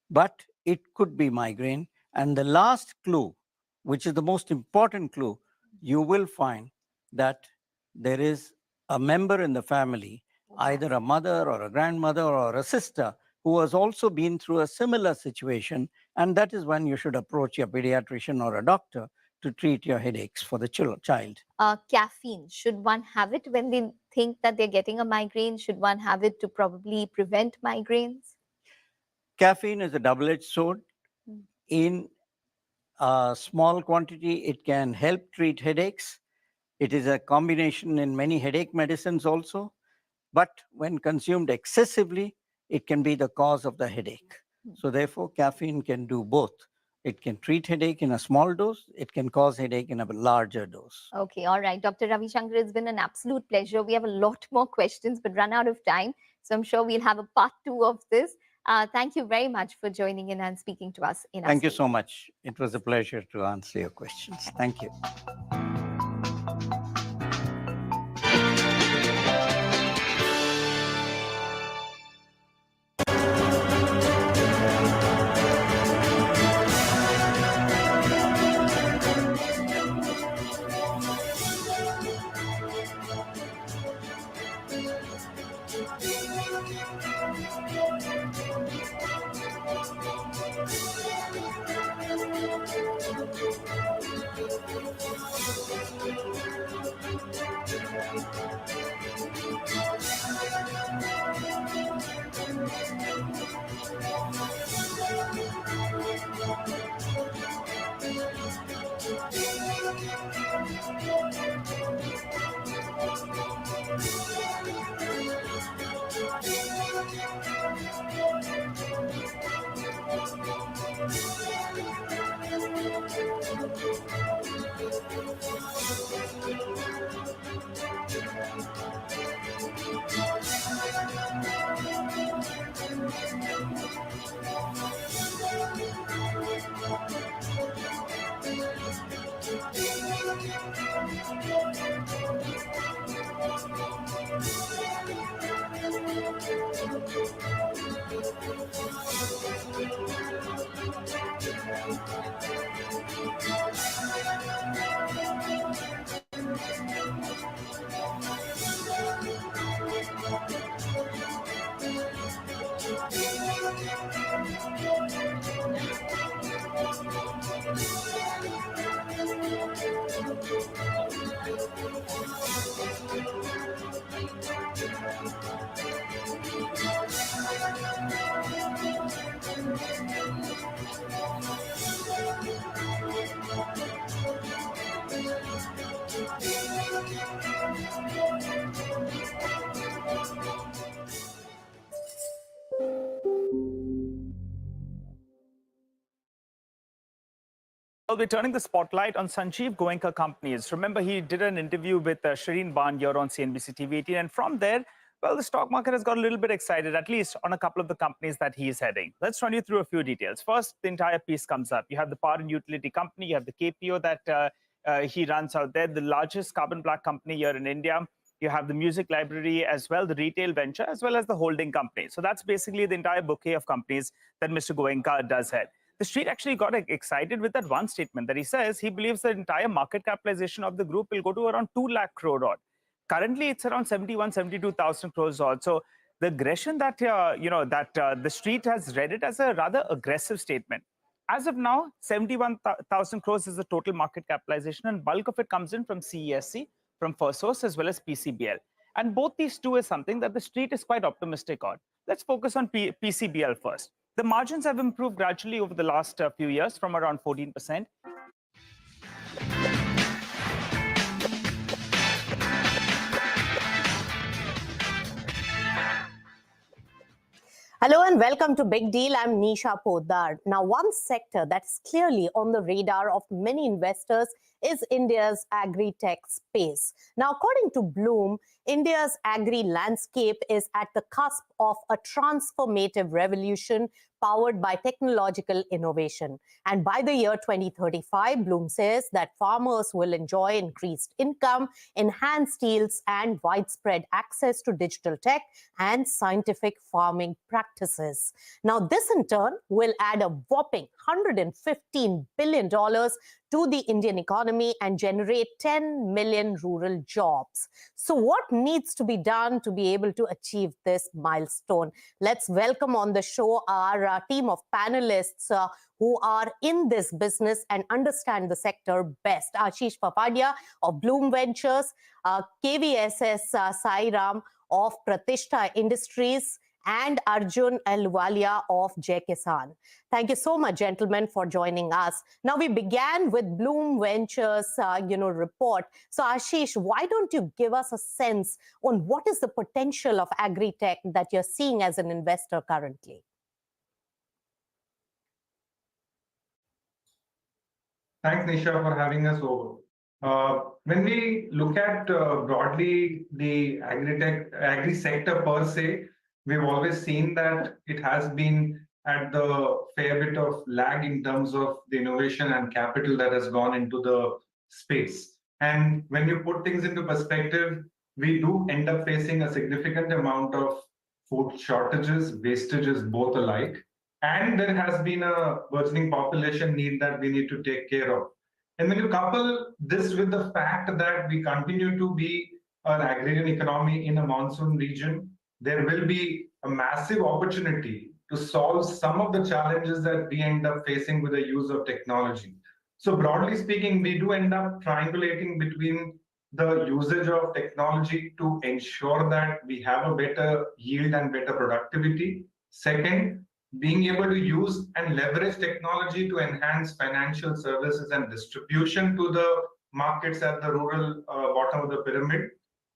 but it could be migraine. And the last clue, which is the most important clue, you will find that there is a member in the family, either a mother or a grandmother or a sister, who has also been through a similar situation. And that is when you should approach your pediatrician or a doctor to treat your headaches for the child. Caffeine, should one have it when they think that they're getting a migraine? Should one have it to probably prevent migraines? Caffeine is a double-edged sword. In a small quantity, it can help treat headaches. It is a combination in many headache medicines also. But when consumed excessively, it can be the cause of the headache. So therefore, caffeine can do both. It can treat headache in a small dose. It can cause headache in a larger dose. Okay, all right. Dr. Ravi Shankar, it's been an absolute pleasure. We have a lot more questions, but run out of time. So I'm sure we'll have a part 2 of this. Thank you very much for joining in and speaking to us. Thank you so much. It was a pleasure to answer your questions. Thank you. Well, we're turning the spotlight on Sanjeev Goenka companies. Remember, he did an interview with Shireen Bhan here on CNBC TV18. And from there, well, the stock market has got a little bit excited, at least on a couple of the companies that he is heading. Let's run you through a few details. First, the entire piece comes up. You have the power and utility company. You have the KPO that he runs out there, the largest carbon black company here in India. You have the music library as well, the retail venture, as well as the holding company. So that's basically the entire bouquet of companies that Mr. Goenka does head. The street actually got excited with that one statement that he says he believes the entire market capitalization of the group will go to around 2 lakh crore odd. Currently, it's around 72,000 crores odd. So the aggression that, the street has read it as a rather aggressive statement. As of now, 71,000 crores is the total market capitalization, and bulk of it comes in from CESC, from Firstsource, as well as PCBL. And both these two is something that the street is quite optimistic on. Let's focus on PCBL first. The margins have improved gradually over the last few years from around 14%. Hello and welcome to Big Deal. I'm Nisha Poddar. Now, one sector that's clearly on the radar of many investors is India's agri-tech space. Now, according to Bloom, India's agri landscape is at the cusp of a transformative revolution powered by technological innovation. And by the year 2035, Bloom says that farmers will enjoy increased income, enhanced yields, and widespread access to digital tech and scientific farming practices. Now, this in turn will add a whopping $115 billion to the Indian economy and generate 10 million rural jobs. So what needs to be done to be able to achieve this milestone? Let's welcome on the show our team of panelists who are in this business and understand the sector best. Ashish Papadia of Bloom Ventures, KVSS Sairam of Pratishtha Industries, and Arjun Ahluwalia of Jai Kisan. Thank you so much, gentlemen, for joining us. Now, we began with Bloom Ventures, report. So, Ashish, why don't you give us a sense on what is the potential of agri-tech that you're seeing as an investor currently? Thanks, Nisha, for having us over. When we look at broadly the agri sector per se, we've always seen that it has been at the fair bit of lag in terms of the innovation and capital that has gone into the space. And when you put things into perspective, we do end up facing a significant amount of food shortages, wastages, both alike. And there has been a burgeoning population need that we need to take care of. And when you couple this with the fact that we continue to be an agrarian economy in a monsoon region, there will be a massive opportunity to solve some of the challenges that we end up facing with the use of technology. So broadly speaking, we do end up triangulating between the usage of technology to ensure that we have a better yield and better productivity. Second, being able to use and leverage technology to enhance financial services and distribution to the markets at the rural bottom of the pyramid.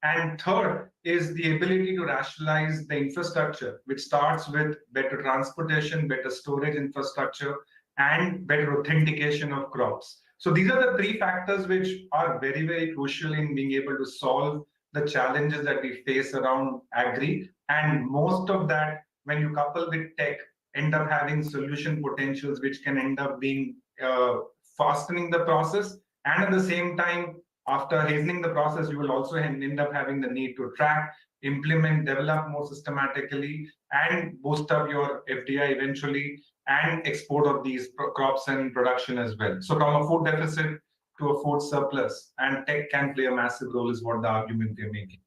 And third is the ability to rationalize the infrastructure, which starts with better transportation, better storage infrastructure, and better authentication of crops. So these are the three factors which are very, very crucial in being able to solve the challenges that we face around agri. And most of that, when you couple with tech, end up having solution potentials which can end up being fastening the process. And at the same time, after hastening the process, you will also end up having the need to track, implement, develop more systematically, and boost up your FDI eventually, and export of these crops and production as well. So from a food deficit to a food surplus, and tech can play a massive role is what the argument they're making.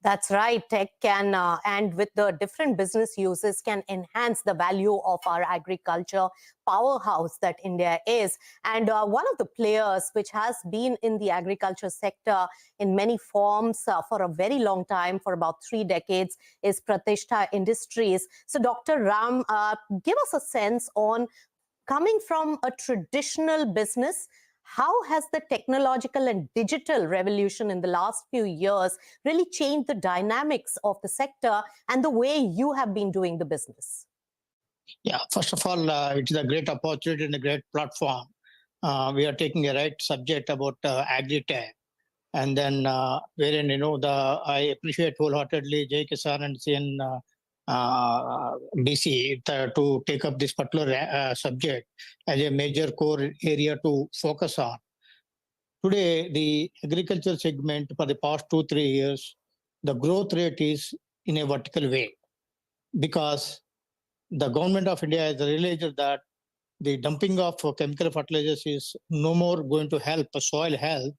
That's right. Tech can, and with the different business uses, can enhance the value of our agriculture powerhouse that India is. And one of the players which has been in the agriculture sector in many forms for a very long time, for about 3 decades, is Pratishtha Industries. So Dr. Ram, give us a sense on coming from a traditional business, how has the technological and digital revolution in the last few years really changed the dynamics of the sector and the way you have been doing the business? Yeah, first of all, it is a great opportunity and a great platform we are taking a right subject about agri-tech. And then wherein, I appreciate wholeheartedly Jai Kisan and CNBC to take up this particular subject as a major core area to focus on. Today, the agriculture segment for the past 2-3 years, the growth rate is in a vertical way because the government of India has realized that the dumping of chemical fertilizers is no more going to help soil health.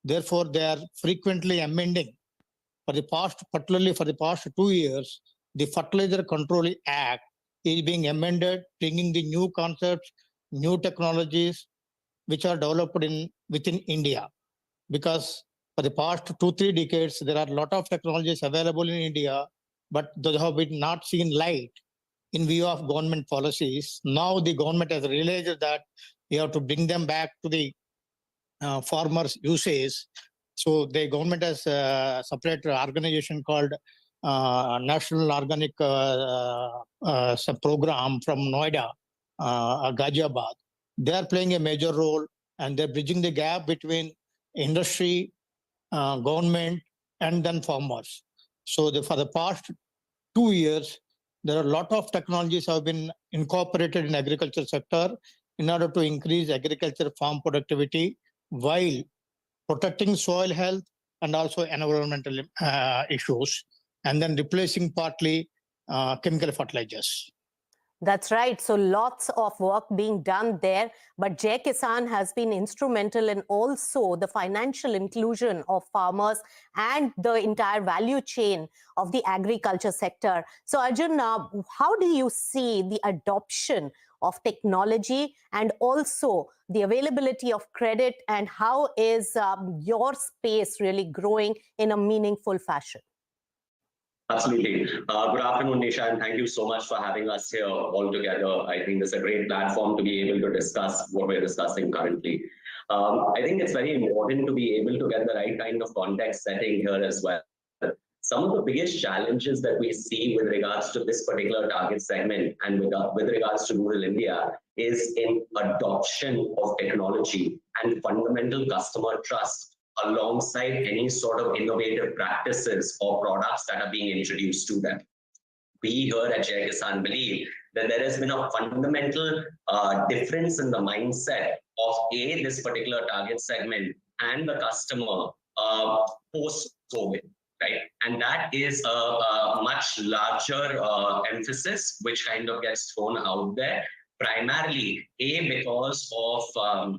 Therefore, they are frequently amending. Particularly for the past 2 years, the Fertilizer Control Act is being amended, bringing the new concepts, new technologies, which are developed within India. Because for the past 2-3 decades, there are a lot of technologies available in India, but those have been not seen light in view of government policies. Now the government has realized that you have to bring them back to the farmers' usage. So the government has a separate organization called National Organic Program from Noida, Ghaziabad. They are playing a major role and they're bridging the gap between industry, government, and then farmers. So for the past 2 years, there are a lot of technologies have been incorporated in agriculture sector in order to increase agriculture farm productivity while protecting soil health and also environmental issues, and then replacing partly chemical fertilizers. That's right. So lots of work being done there. But Jai Kisan has been instrumental in also the financial inclusion of farmers and the entire value chain of the agriculture sector. So Arjun, how do you see the adoption of technology and also the availability of credit, and how is your space really growing in a meaningful fashion? Absolutely. Good afternoon, Nisha, and thank you so much for having us here all together. I think this is a great platform to be able to discuss what we're discussing currently. I think it's very important to be able to get the right kind of context setting here as well. Some of the biggest challenges that we see with regards to this particular target segment and with regards to rural India is in adoption of technology and fundamental customer trust alongside any sort of innovative practices or products that are being introduced to them. We here at Jai Kisan believe that there has been a fundamental difference in the mindset of this particular target segment and the customer post-COVID, right? And that is a much larger emphasis which kind of gets thrown out there, primarily because of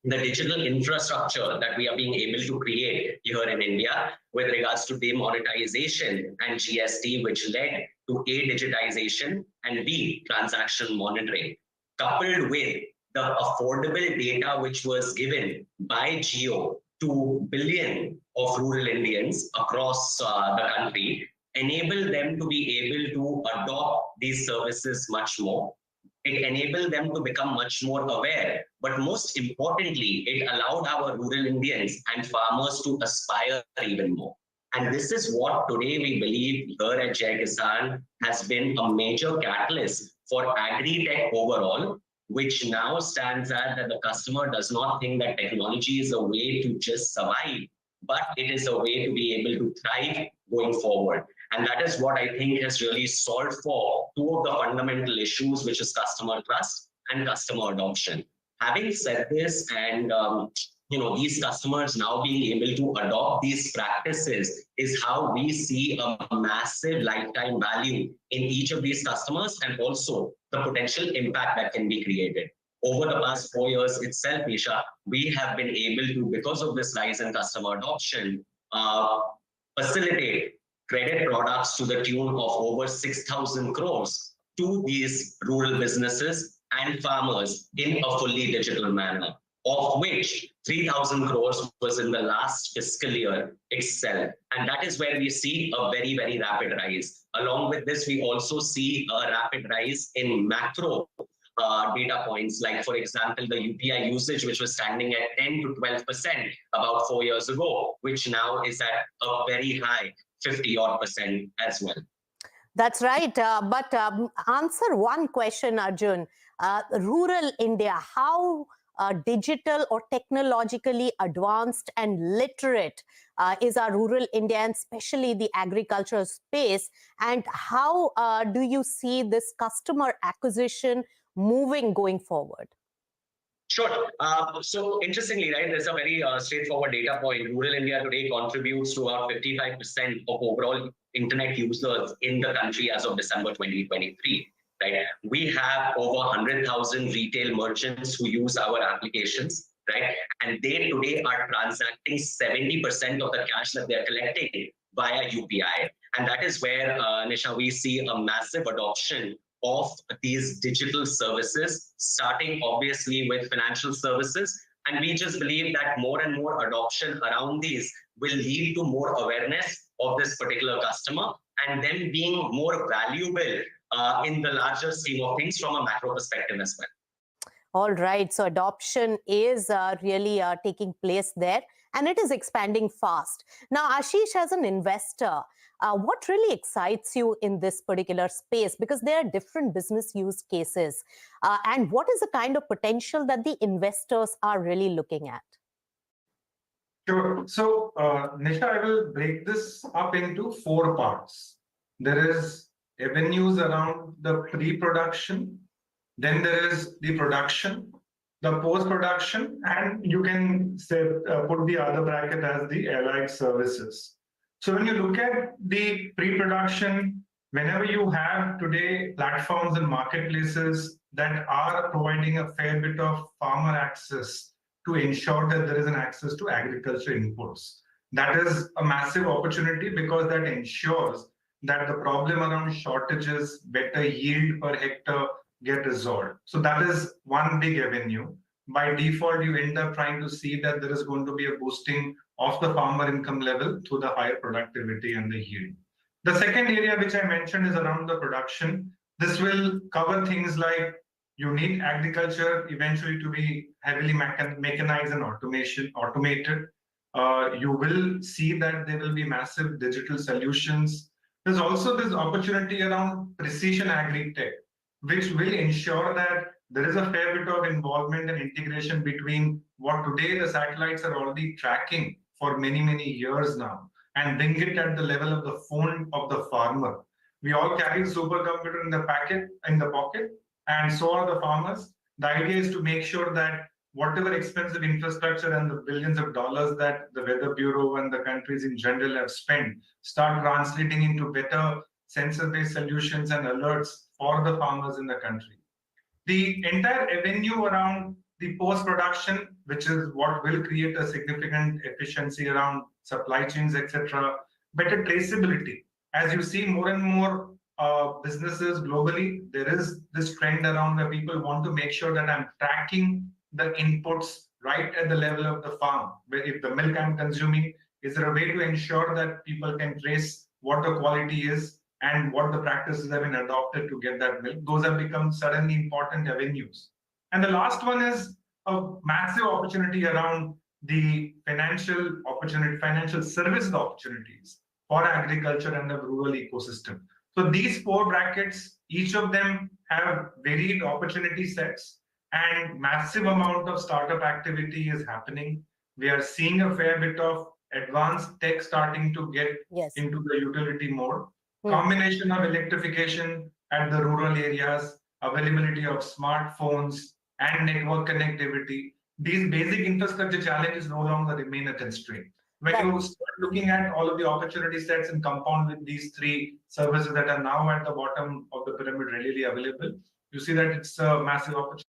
the digital infrastructure that we are being able to create here in India with regards to demonetization and GST, which led to A, digitization, and B, transaction monitoring, coupled with the affordable data which was given by Jio to billion of rural Indians across the country, enable them to be able to adopt these services much more. It enabled them to become much more aware, but most importantly, it allowed our rural Indians and farmers to aspire even more. And this is what today we believe here at Jai Kisan has been a major catalyst for agri-tech overall, which now stands at that the customer does not think that technology is a way to just survive, but it is a way to be able to thrive going forward. And that is what I think has really solved for two of the fundamental issues, which is customer trust and customer adoption. Having said this, and these customers now being able to adopt these practices is how we see a massive lifetime value in each of these customers and also the potential impact that can be created. Over the past 4 years itself, Nisha, we have been able to, because of this rise in customer adoption, facilitate credit products to the tune of over 6,000 crores to these rural businesses and farmers in a fully digital manner, of which 3,000 crores was in the last fiscal year itself. And that is where we see a very, very rapid rise. Along with this, we also see a rapid rise in macro data points, like, for example, the UPI usage, which was standing at 10 to 12% about 4 years ago, which now is at a very high 50-odd% as well. That's right. But answer one question, Arjun. Rural India, how digital or technologically advanced and literate is our rural India, and especially the agricultural space? And how do you see this customer acquisition moving going forward? Sure. So interestingly, right, there's a very straightforward data point. Rural India today contributes to about 55% of overall internet users in the country as of December 2023. Right? We have over 100,000 retail merchants who use our applications, right? And they today are transacting 70% of the cash that they're collecting via UPI. And that is where, Nisha, we see a massive adoption of these digital services, starting obviously with financial services. And we just believe that more and more adoption around these will lead to more awareness of this particular customer and them being more valuable in the larger scheme of things from a macro perspective as well. All right, so adoption is really taking place there, and it is expanding fast. Now, Ashish, as an investor, what really excites you in this particular space? Because there are different business use cases. And what is the kind of potential that the investors are really looking at? Sure. So, Nisha, I will break this up into 4 parts. There is avenues around the pre-production, then there is the production, the post-production, and you can say put the other bracket as the allied services. So when you look at the pre-production, whenever you have today platforms and marketplaces that are providing a fair bit of farmer access to ensure that there is an access to agriculture inputs, that is a massive opportunity, because that ensures that the problem around shortages, better yield per hectare get resolved. So that is one big avenue. By default, you end up trying to see that there is going to be a boosting of the farmer income level through the higher productivity and the yield. The second area which I mentioned is around the production. This will cover things like you need agriculture eventually to be heavily mechanized and automated. You will see that there will be massive digital solutions. There's also this opportunity around precision agri-tech, which will ensure that there is a fair bit of involvement and integration between what today the satellites are already tracking for many, many years now, and bring it at the level of the phone of the farmer. We all carry a supercomputer in the pocket, and so are the farmers. The idea is to make sure that whatever expensive infrastructure and the billions of dollars that the Weather Bureau and the countries in general have spent start translating into better sensor-based solutions and alerts for the farmers in the country. The entire avenue around the post-production, which is what will create a significant efficiency around supply chains, etc., better traceability. As you see more and more businesses globally, there is this trend around where people want to make sure that I'm tracking the inputs right at the level of the farm. If the milk I'm consuming, is there a way to ensure that people can trace what the quality is and what the practices have been adopted to get that milk? Those have become suddenly important avenues. And the last one is a massive opportunity around the financial services opportunities for agriculture and the rural ecosystem. So these 4 brackets, each of them have varied opportunity sets, and massive amount of startup activity is happening. We are seeing a fair bit of advanced tech starting to get into the utility mode. Combination of electrification at the rural areas, availability of smartphones and network connectivity. These basic infrastructure challenges no longer remain a constraint. When you start looking at all of the opportunity sets and compound with these 3 services that are now at the bottom of the pyramid readily available, you see that it's a massive opportunity.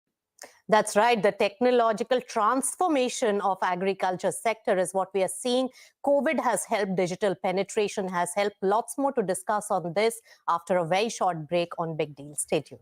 That's right. The technological transformation of agriculture sector is what we are seeing. COVID has helped, digital penetration has helped. Lots more to discuss on this after a very short break on Big Deal. Stay tuned.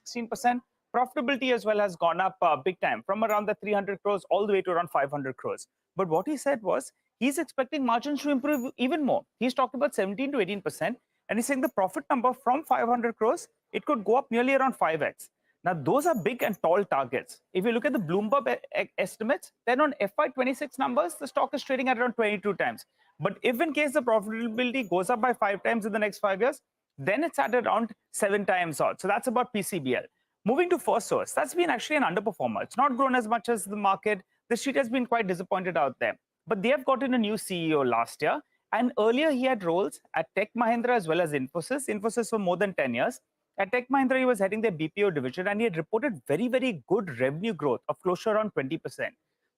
16%. Profitability as well has gone up big time, from around the 300 crores all the way to around 500 crores. But what he said was he's expecting margins to improve even more. He's talked about 17 to 18%, and he's saying the profit number from 500 crores, it could go up nearly around 5x. Now, those are big and tall targets. If you look at the Bloomberg estimates, then on FY26 numbers, the stock is trading at around 22 times. But if in case the profitability goes up by 5 times in the next 5 years, then it's at around 7 times odd. So that's about PCBL. Moving to FirstSource, that's been actually an underperformer. It's not grown as much as the market. The street has been quite disappointed out there. But they have gotten a new CEO last year. And earlier he had roles at Tech Mahindra as well as Infosys. Infosys for more than 10 years. At Tech Mahindra, he was heading their BPO division, and he had reported very, very good revenue growth of close to around 20%.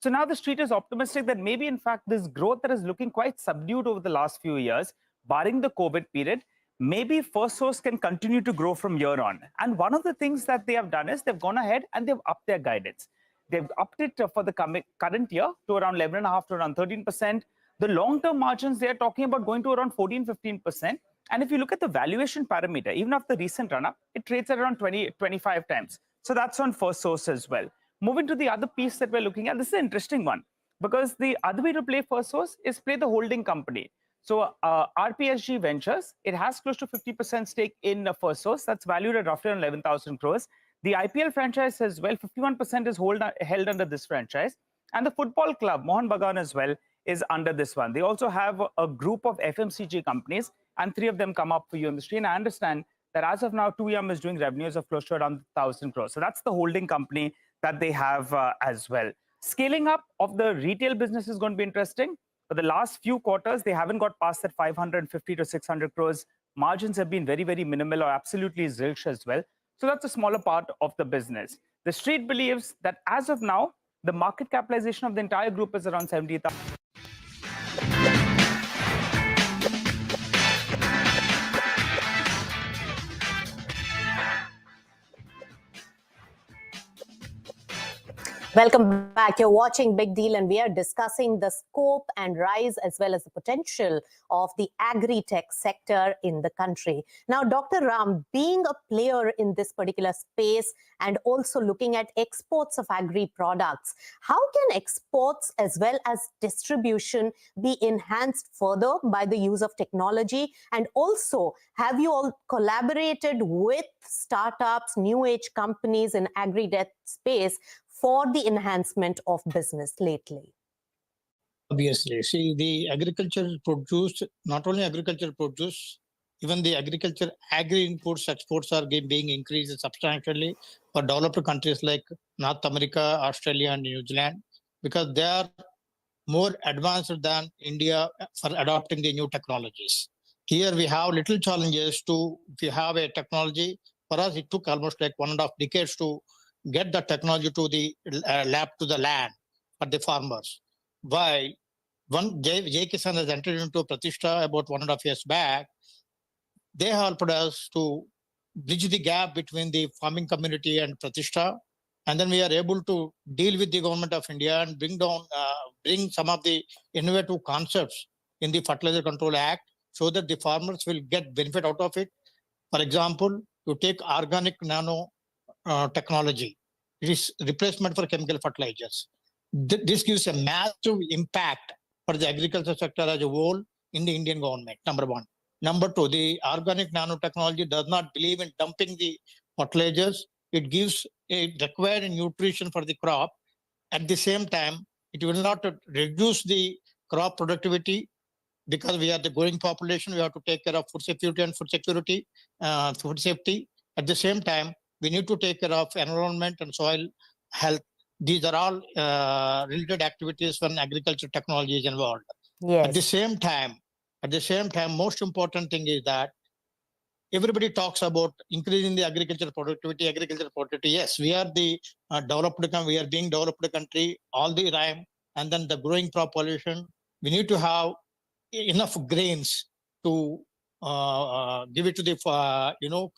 So now the street is optimistic that maybe, in fact, this growth that is looking quite subdued over the last few years, barring the COVID period, maybe FirstSource can continue to grow from here on. And one of the things that they have done is they've gone ahead and they've upped their guidance. They've upped it for the current year to around 11.5% to around 13%. The long-term margins, they are talking about going to around 14-15%. And if you look at the valuation parameter, even after the recent run-up, it trades at around 20-25 times. So that's on FirstSource as well. Moving to the other piece that we're looking at, this is an interesting one, because the other way to play FirstSource is play the holding company. So RPSG Ventures, it has close to 50% stake in FirstSource. That's valued at roughly 11,000 crores. The IPL franchise as well, 51% is held under this franchise. And the football club, Mohun Bagan as well, is under this one. They also have a group of FMCG companies, and 3 of them come up for you on the street. And I understand that as of now, 2M is doing revenues of close to around 1,000 crores. So that's the holding company that they have as well. Scaling up of the retail business is going to be interesting. For the last few quarters, they haven't got past that 550 to 600 crores. Margins have been very, very minimal or absolutely zilch as well. So that's a smaller part of the business. The street believes that as of now, the market capitalization of the entire group is around 70,000. Welcome back. You're watching Big Deal, and we are discussing the scope and rise as well as the potential of the agri-tech sector in the country. Now, Dr. Ram, being a player in this particular space and also looking at exports of agri products, how can exports as well as distribution be enhanced further by the use of technology? And also, have you all collaborated with startups, new age companies in agri-tech space for the enhancement of business lately? Obviously, see, the agriculture produce, not only agriculture produce, even the agriculture agri inputs exports are being increased substantially for developed countries like North America, Australia, and New Zealand, because they are more advanced than India for adopting the new technologies. Here we have little challenges to, if you have a technology, for us it took almost like 1.5 decades to get the technology to the lab, to the land for the farmers. While J. Kisan has entered into Pratishtha about 1.5 years back, they helped us to bridge the gap between the farming community and Pratishtha. And then we are able to deal with the government of India and bring some of the innovative concepts in the Fertilizer Control Act so that the farmers will get benefit out of it. For example, to take organic nano technology, it is replacement for chemical fertilizers. This gives a massive impact for the agriculture sector as a whole in the Indian government, number one. Number two, the organic nanotechnology does not believe in dumping the fertilizers. It gives a required nutrition for the crop. At the same time, it will not reduce the crop productivity, because we are the growing population. We have to take care of food security and food safety. At the same time, we need to take care of environment and soil health. These are all related activities when agriculture technology is involved. Yes. At the same time, most important thing is that everybody talks about increasing the agricultural productivity. Yes, we are the we are being developed country all the time, and then the growing population. We need to have enough grains to give it to the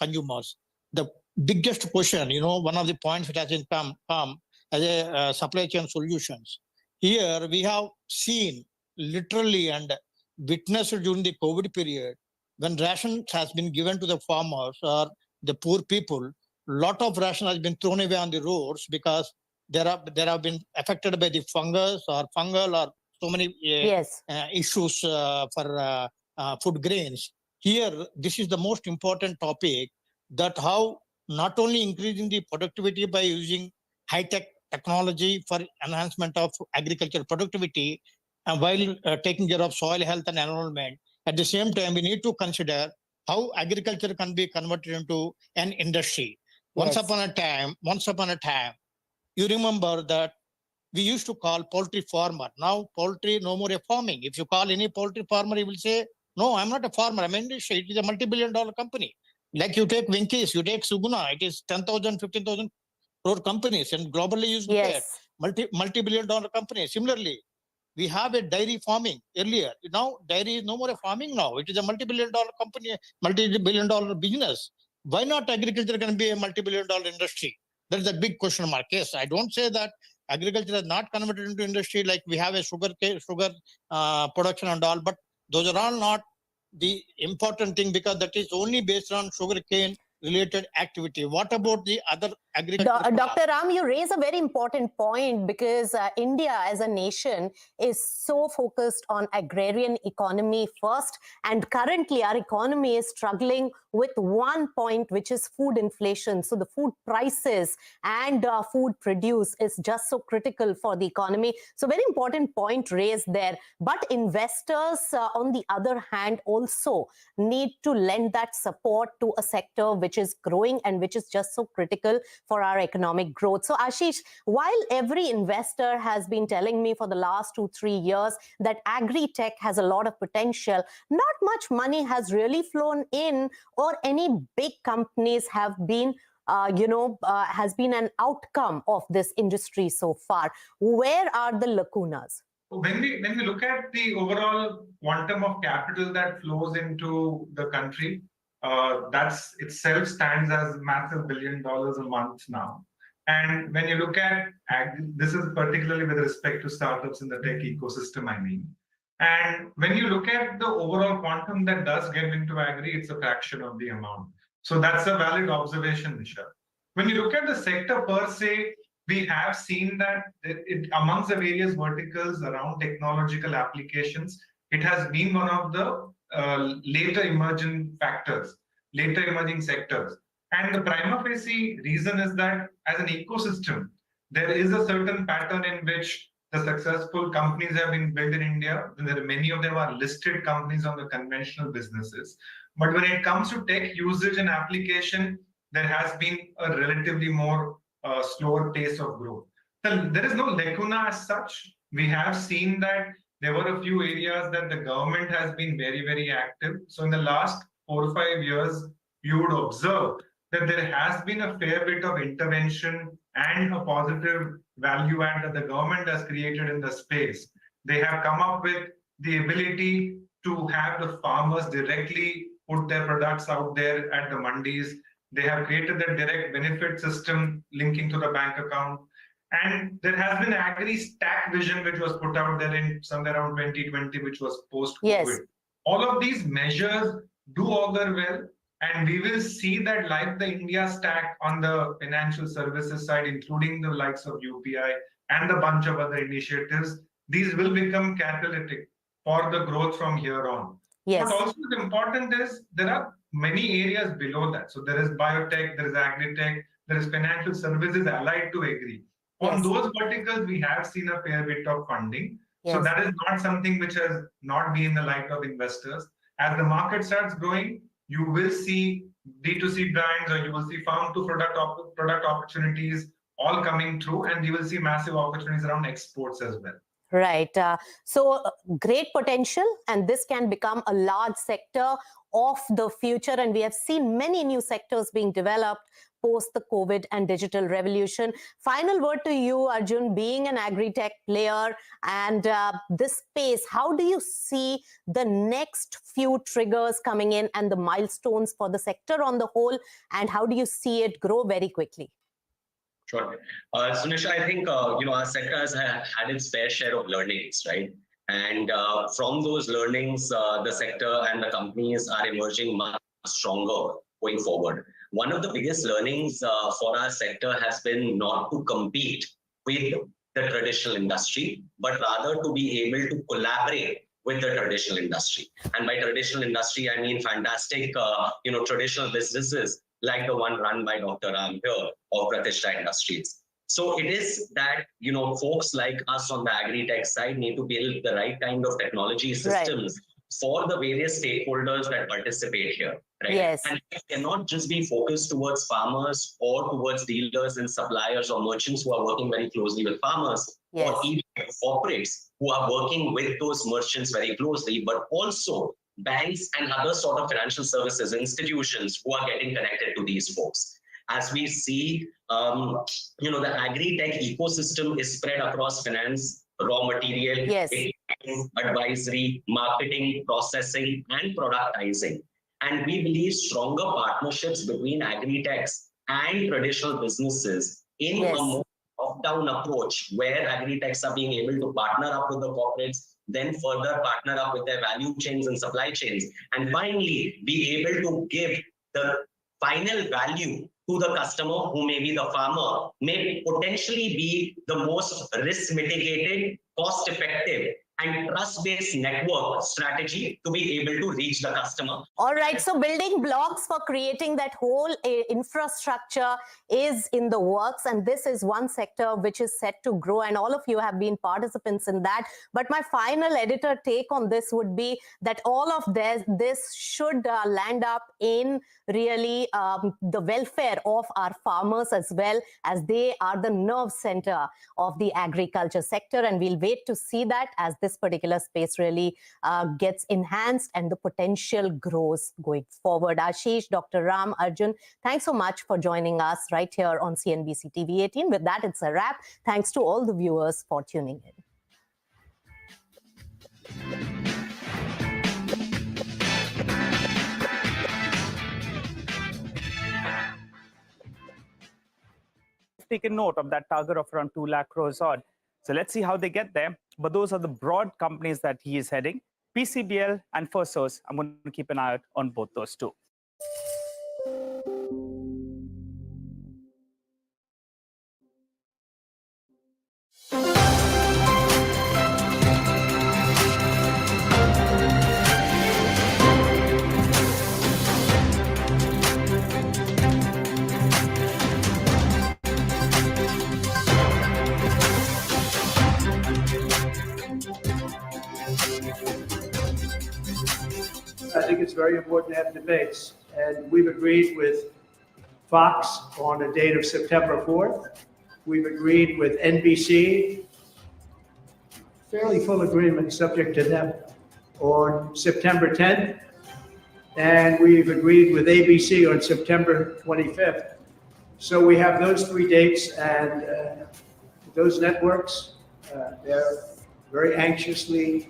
consumers. The biggest question, one of the points that has come as a supply chain solutions. Here we have seen literally and witnessed during the COVID period, when ration has been given to the farmers or the poor people, lot of ration has been thrown away on the roads because there have been affected by the fungus or fungal or so many issues for food grains. Here, this is the most important topic, that how not only increasing the productivity by using high-tech technology for enhancement of agricultural productivity, And while taking care of soil health and environment, at the same time, we need to consider how agriculture can be converted into an industry. Once upon a time, you remember that we used to call poultry farmer. Now poultry no more a farming. If you call any poultry farmer, he will say, no, I'm not a farmer, I'm an industry. It is a multi-billion-dollar company. Like you take Winkies, you take Suguna, it is 10,000, 15,000 crore companies, and globally used to get multi-billion-dollar companies. Similarly, we have a dairy farming earlier. Now dairy is no more a farming now. It is a multi-billion-dollar company, multi-billion-dollar business. Why not agriculture can be a multi-billion-dollar industry? That is a big question mark. Yes, I don't say that agriculture is not converted into industry like we have a sugar production and all, but those are all not the important thing because that is only based on sugarcane related activity. What about the other agriculture? Dr. Ram, you raise a very important point because India as a nation is so focused on agrarian economy first, and currently our economy is struggling with one point, which is food inflation. So the food prices and food produce is just so critical for the economy. So very important point raised there. But investors, on the other hand, also need to lend that support to a sector which is growing and which is just so critical for our economic growth. So Ashish, while every investor has been telling me for the last 2-3 years that agri-tech has a lot of potential, not much money has really flown in, or any big companies have been has been an outcome of this industry so far. Where are the lacunas? When we look at the overall quantum of capital that flows into the country, that's itself stands as massive $1 billion a month now. And when you look at this is particularly with respect to startups in the tech ecosystem, I mean. And when you look at the overall quantum that does get into agri, it's a fraction of the amount. So that's a valid observation, Nisha. When you look at the sector per se, we have seen that amongst the various verticals around technological applications, it has been one of the later emerging sectors. And the prima facie reason is that as an ecosystem, there is a certain pattern in which the successful companies have been built in India. Many of them are listed companies on the conventional businesses. But when it comes to tech usage and application, there has been a relatively more slower pace of growth. So there is no lacuna as such. We have seen that there were a few areas that the government has been very, very active. So in the last 4 or 5 years, you would observe that there has been a fair bit of intervention and a positive value add that the government has created in the space. They have come up with the ability to have the farmers directly put their products out there at the mandis. They have created the direct benefit system linking to the bank account. And there has been agri-stack vision, which was put out there in somewhere around 2020, which was post-COVID. Yes. All of these measures do augur well. And we will see that like the India stack on the financial services side, including the likes of UPI and a bunch of other initiatives, these will become catalytic for the growth from here on. Yes. What also is important is there are many areas below that. So there is biotech, there is agri-tech, there is financial services allied to agri. Yes. On those verticals, we have seen a fair bit of funding. Yes. So that is not something which has not been in the light of investors. As the market starts growing, you will see D2C brands or you will see farm to product opportunities all coming through, and you will see massive opportunities around exports as well. Right. So great potential, and this can become a large sector of the future. And we have seen many new sectors being developed post the COVID and digital revolution. Final word to you, Arjun, being an agri-tech player and this space, how do you see the next few triggers coming in and the milestones for the sector on the whole, and how do you see it grow very quickly? Sure. Sunisha, I think, our sector has had its fair share of learnings, right? And from those learnings, the sector and the companies are emerging much stronger going forward. One of the biggest learnings for our sector has been not to compete with the traditional industry, but rather to be able to collaborate with the traditional industry. And by traditional industry, I mean fantastic, traditional businesses like the one run by Dr. Ram here of Pratishta Industries. So it is that, folks like us on the agri-tech side need to build the right kind of technology systems for the various stakeholders that participate here. Right? Yes. And it cannot just be focused towards farmers or towards dealers and suppliers or merchants who are working very closely with farmers, or even corporates who are working with those merchants very closely, but also banks and other sort of financial services institutions who are getting connected to these folks. As we see, the agri-tech ecosystem is spread across finance, raw material, advisory, marketing, processing, and productizing. And we believe stronger partnerships between agri-techs and traditional businesses in a more top-down approach, where agri-techs are being able to partner up with the corporates, then further partner up with their value chains and supply chains, and finally be able to give the final value to the customer, who may be the farmer, may potentially be the most risk mitigated, cost effective, and trust-based network strategy to be able to reach the customer. All right, so building blocks for creating that whole infrastructure is in the works, and this is one sector which is set to grow, and all of you have been participants in that. But my final editor take on this would be that all of this should land up in really the welfare of our farmers, as well as they are the nerve center of the agriculture sector, and we'll wait to see that as this particular space really gets enhanced and the potential grows going forward. Ashish, Dr. Ram, Arjun, thanks so much for joining us right here on CNBC TV18. With that, it's a wrap. Thanks to all the viewers for tuning in. Taken note of that target of around 2 lakh crores odd. So let's see how they get there. But those are the broad companies that he is heading. PCBL and Firstsource, I'm going to keep an eye out on both those two. I think it's very important to have debates, and we've agreed with Fox on a date of September 4th. We've agreed with NBC, fairly full agreement subject to them, on September 10th. And we've agreed with ABC on September 25th. So we have those 3 dates, and those networks, they're very anxiously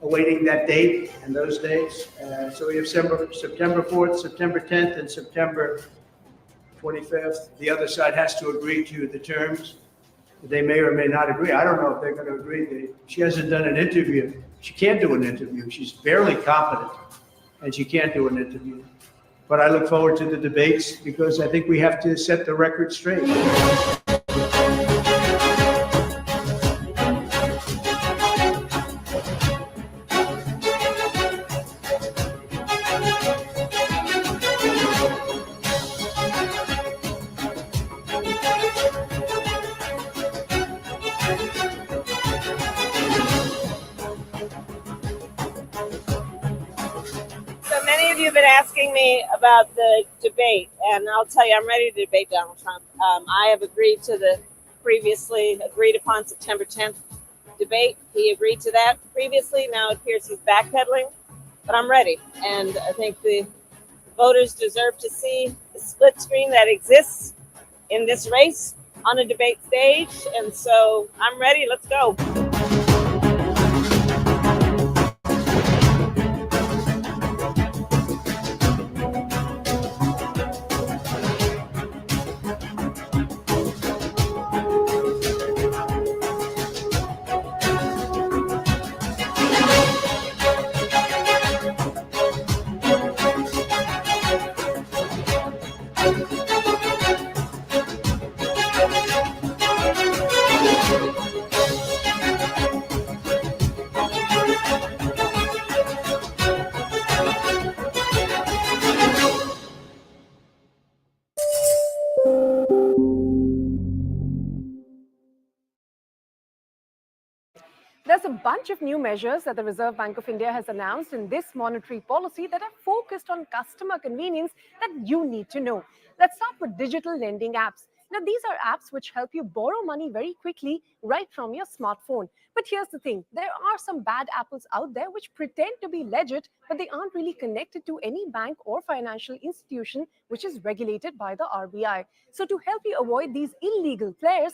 awaiting that date and those dates. So we have September 4th, September 10th, and September 25th. The other side has to agree to the terms. They may or may not agree. I don't know if they're going to agree. She hasn't done an interview. She can't do an interview. She's barely competent, and she can't do an interview. But I look forward to the debates, because I think we have to set the record straight. You've been asking me about the debate, and I'll tell you, I'm ready to debate Donald Trump. I have agreed to the previously agreed upon September 10th debate. He agreed to that previously. Now it appears he's backpedaling, but I'm ready. And I think the voters deserve to see the split screen that exists in this race on a debate stage. And so I'm ready. Let's go. There's a bunch of new measures that the Reserve Bank of India has announced in this monetary policy that are focused on customer convenience that you need to know. Let's start with digital lending apps. Now, these are apps which help you borrow money very quickly right from your smartphone. But here's the thing, there are some bad apples out there which pretend to be legit, but they aren't really connected to any bank or financial institution which is regulated by the RBI. So to help you avoid these illegal players,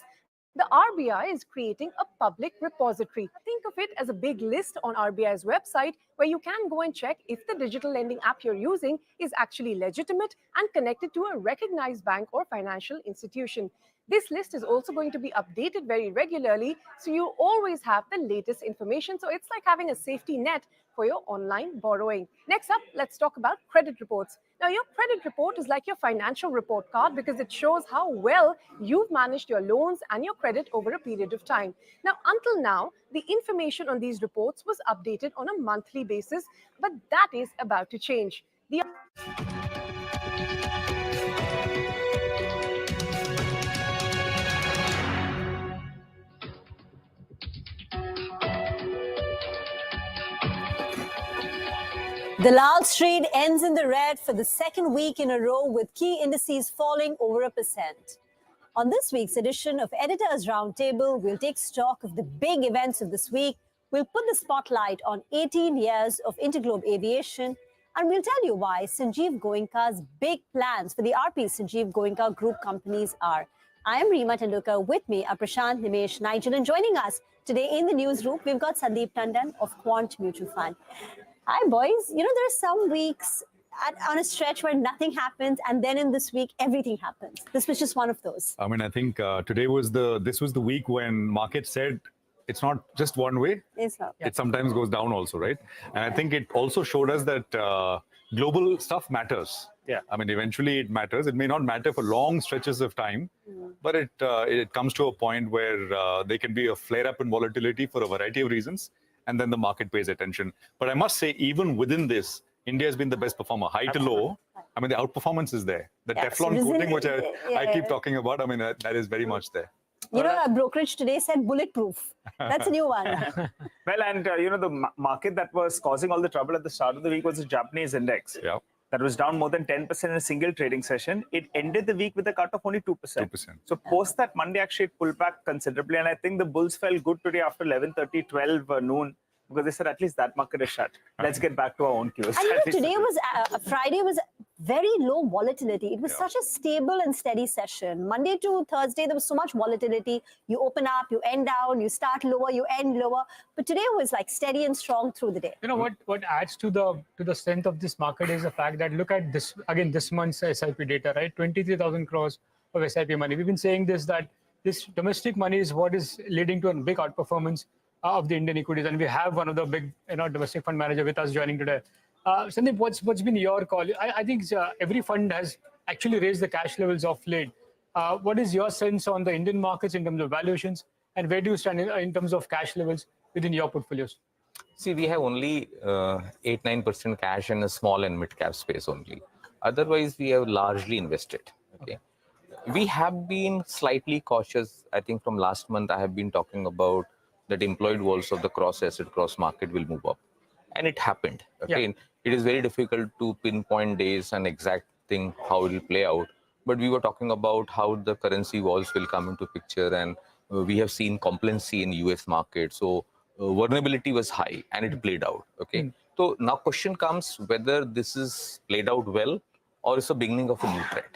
the RBI is creating a public repository. Think of it as a big list on RBI's website where you can go and check if the digital lending app you're using is actually legitimate and connected to a recognized bank or financial institution. This list is also going to be updated very regularly, so you always have the latest information. So it's like having a safety net for your online borrowing. Next up, let's talk about credit reports. Now, your credit report is like your financial report card because it shows how well you've managed your loans and your credit over a period of time. Now, until now, the information on these reports was updated on a monthly basis, but that is about to change. Dalal Street ends in the red for the second week in a row with key indices falling over 1%. On this week's edition of Editors Roundtable, we'll take stock of the big events of this week. We'll put the spotlight on 18 years of Interglobe Aviation, and we'll tell you why Sanjeev Goenka's big plans for the RP Sanjeev Goenka Group companies are. I am Reema Tendulkar. With me are Prashant, Nimesh, Nigel, and joining us today in the newsroom, we've got Sandeep Tandon of Quant Mutual Fund. Hi, boys. You know, there are some weeks on a stretch where nothing happens, and then in this week, everything happens. This was just one of those. I mean, I think this was the week when market said it's not just one way. It's not. It sometimes goes down also, right? And I think it also showed us that global stuff matters. Yeah. I mean, eventually it matters. It may not matter for long stretches of time, but it comes to a point where there can be a flare-up in volatility for a variety of reasons, and then the market pays attention. But I must say, even within this, India has been the best performer, high to low. I mean, the outperformance is there. The Teflon coating, which I keep talking about, I mean, that is very much there. You know, our brokerage today said bulletproof. That's a new one. Well, and you know, the market that was causing all the trouble at the start of the week was the Japanese index. Yeah. That was down more than 10% in a single trading session. It ended the week with a cut of only 2%. 2%. So post that Monday, actually, it pulled back considerably. And I think the bulls felt good today after 11:30, 12 noon, because they said at least that market is shut. Let's get back to our own cues. And you know, today was Friday was very low volatility. It was such a stable and steady session. Monday to Thursday, there was so much volatility. You open up, you end down, you start lower, you end lower. But today was like steady and strong through the day. You know what adds to the strength of this market is the fact that look at this again, this month's SIP data, right? 23,000 crores of SIP money. We've been saying this, that this domestic money is what is leading to a big outperformance of the Indian equities, and we have one of the big domestic fund manager with us joining today. Sandeep, what's been your call? I think every fund has actually raised the cash levels of late. What is your sense on the Indian markets in terms of valuations, and where do you stand in terms of cash levels within your portfolios? See, we have only 8-9% cash in a small and mid cap space only. Otherwise, we have largely invested. Okay. We have been slightly cautious. I think from last month, I have been talking about that employed walls of the cross asset, cross market will move up. And it happened. Okay. Yeah. It is very difficult to pinpoint days and exact thing how it will play out. But we were talking about how the currency walls will come into picture, and we have seen complacency in US market. So vulnerability was high and it played out. Okay. So now question comes whether this is played out well or it's the beginning of a new trend.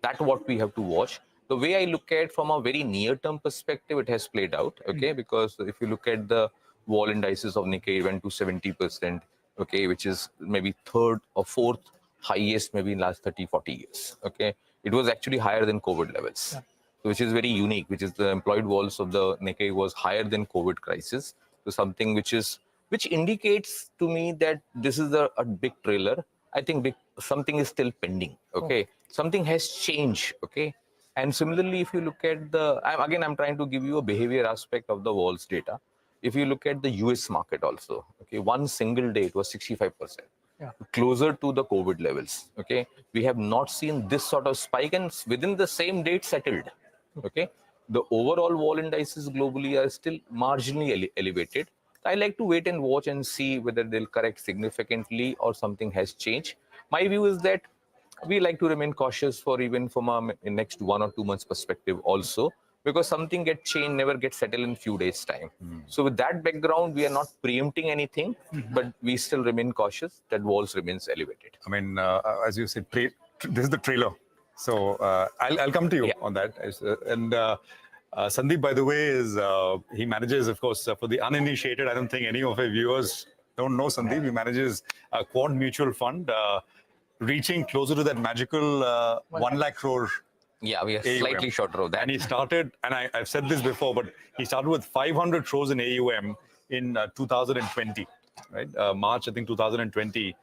That's what we have to watch. The way I look at from a very near-term perspective, it has played out, okay? Because if you look at the wall indices of Nikkei, it went to 70%, okay, which is maybe third or fourth highest maybe in last 30, 40 years, okay? It was actually higher than COVID levels, which is very unique, which is the employed walls of the Nikkei was higher than COVID crisis. So something which indicates to me that this is a big trailer. I think something is still pending, okay? Something has changed, okay? And similarly, if you look at I'm trying to give you a behavior aspect of the walls data. If you look at the US market also, okay, one single day, it was 65%, closer to the COVID levels, okay? We have not seen this sort of spike, and within the same day, it settled, okay? The overall wall indices globally are still marginally elevated, I like to wait and watch and see whether they'll correct significantly or something has changed. My view is that we like to remain cautious for even from a next 1 or 2 months perspective also, because something gets changed, never gets settled in few days time. So with that background, we are not preempting anything, but we still remain cautious that walls remains elevated. I mean, as you said, this is the trailer. So I'll come to you on that. Sandeep, by the way, he manages, of course, for the uninitiated. I don't think any of our viewers don't know Sandeep. He manages a quant mutual fund, reaching closer to that magical 1 lakh crore. Yeah, we are AUM. slightly shorter of that. And he started, and I've said this before, but he started with 500 crores in AUM in 2020, right? March, I think, 2020.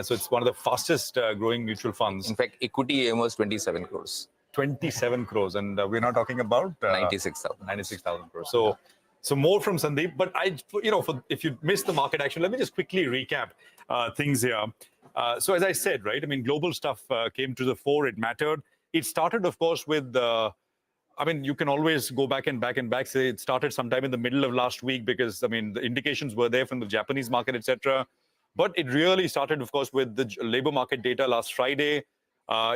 So it's one of the fastest growing mutual funds. In fact, equity AUM was 27 crores. 27 crores, and we're not talking about 96,000 crores. So more from Sandeep. But if you missed the market action, let me just quickly recap things here. So as I said, right, I mean, global stuff came to the fore. It mattered. It started, of course, with. I mean, you can always go back and back. Say it started sometime in the middle of last week because I mean the indications were there from the Japanese market, etc. But it really started, of course, with the labor market data last Friday.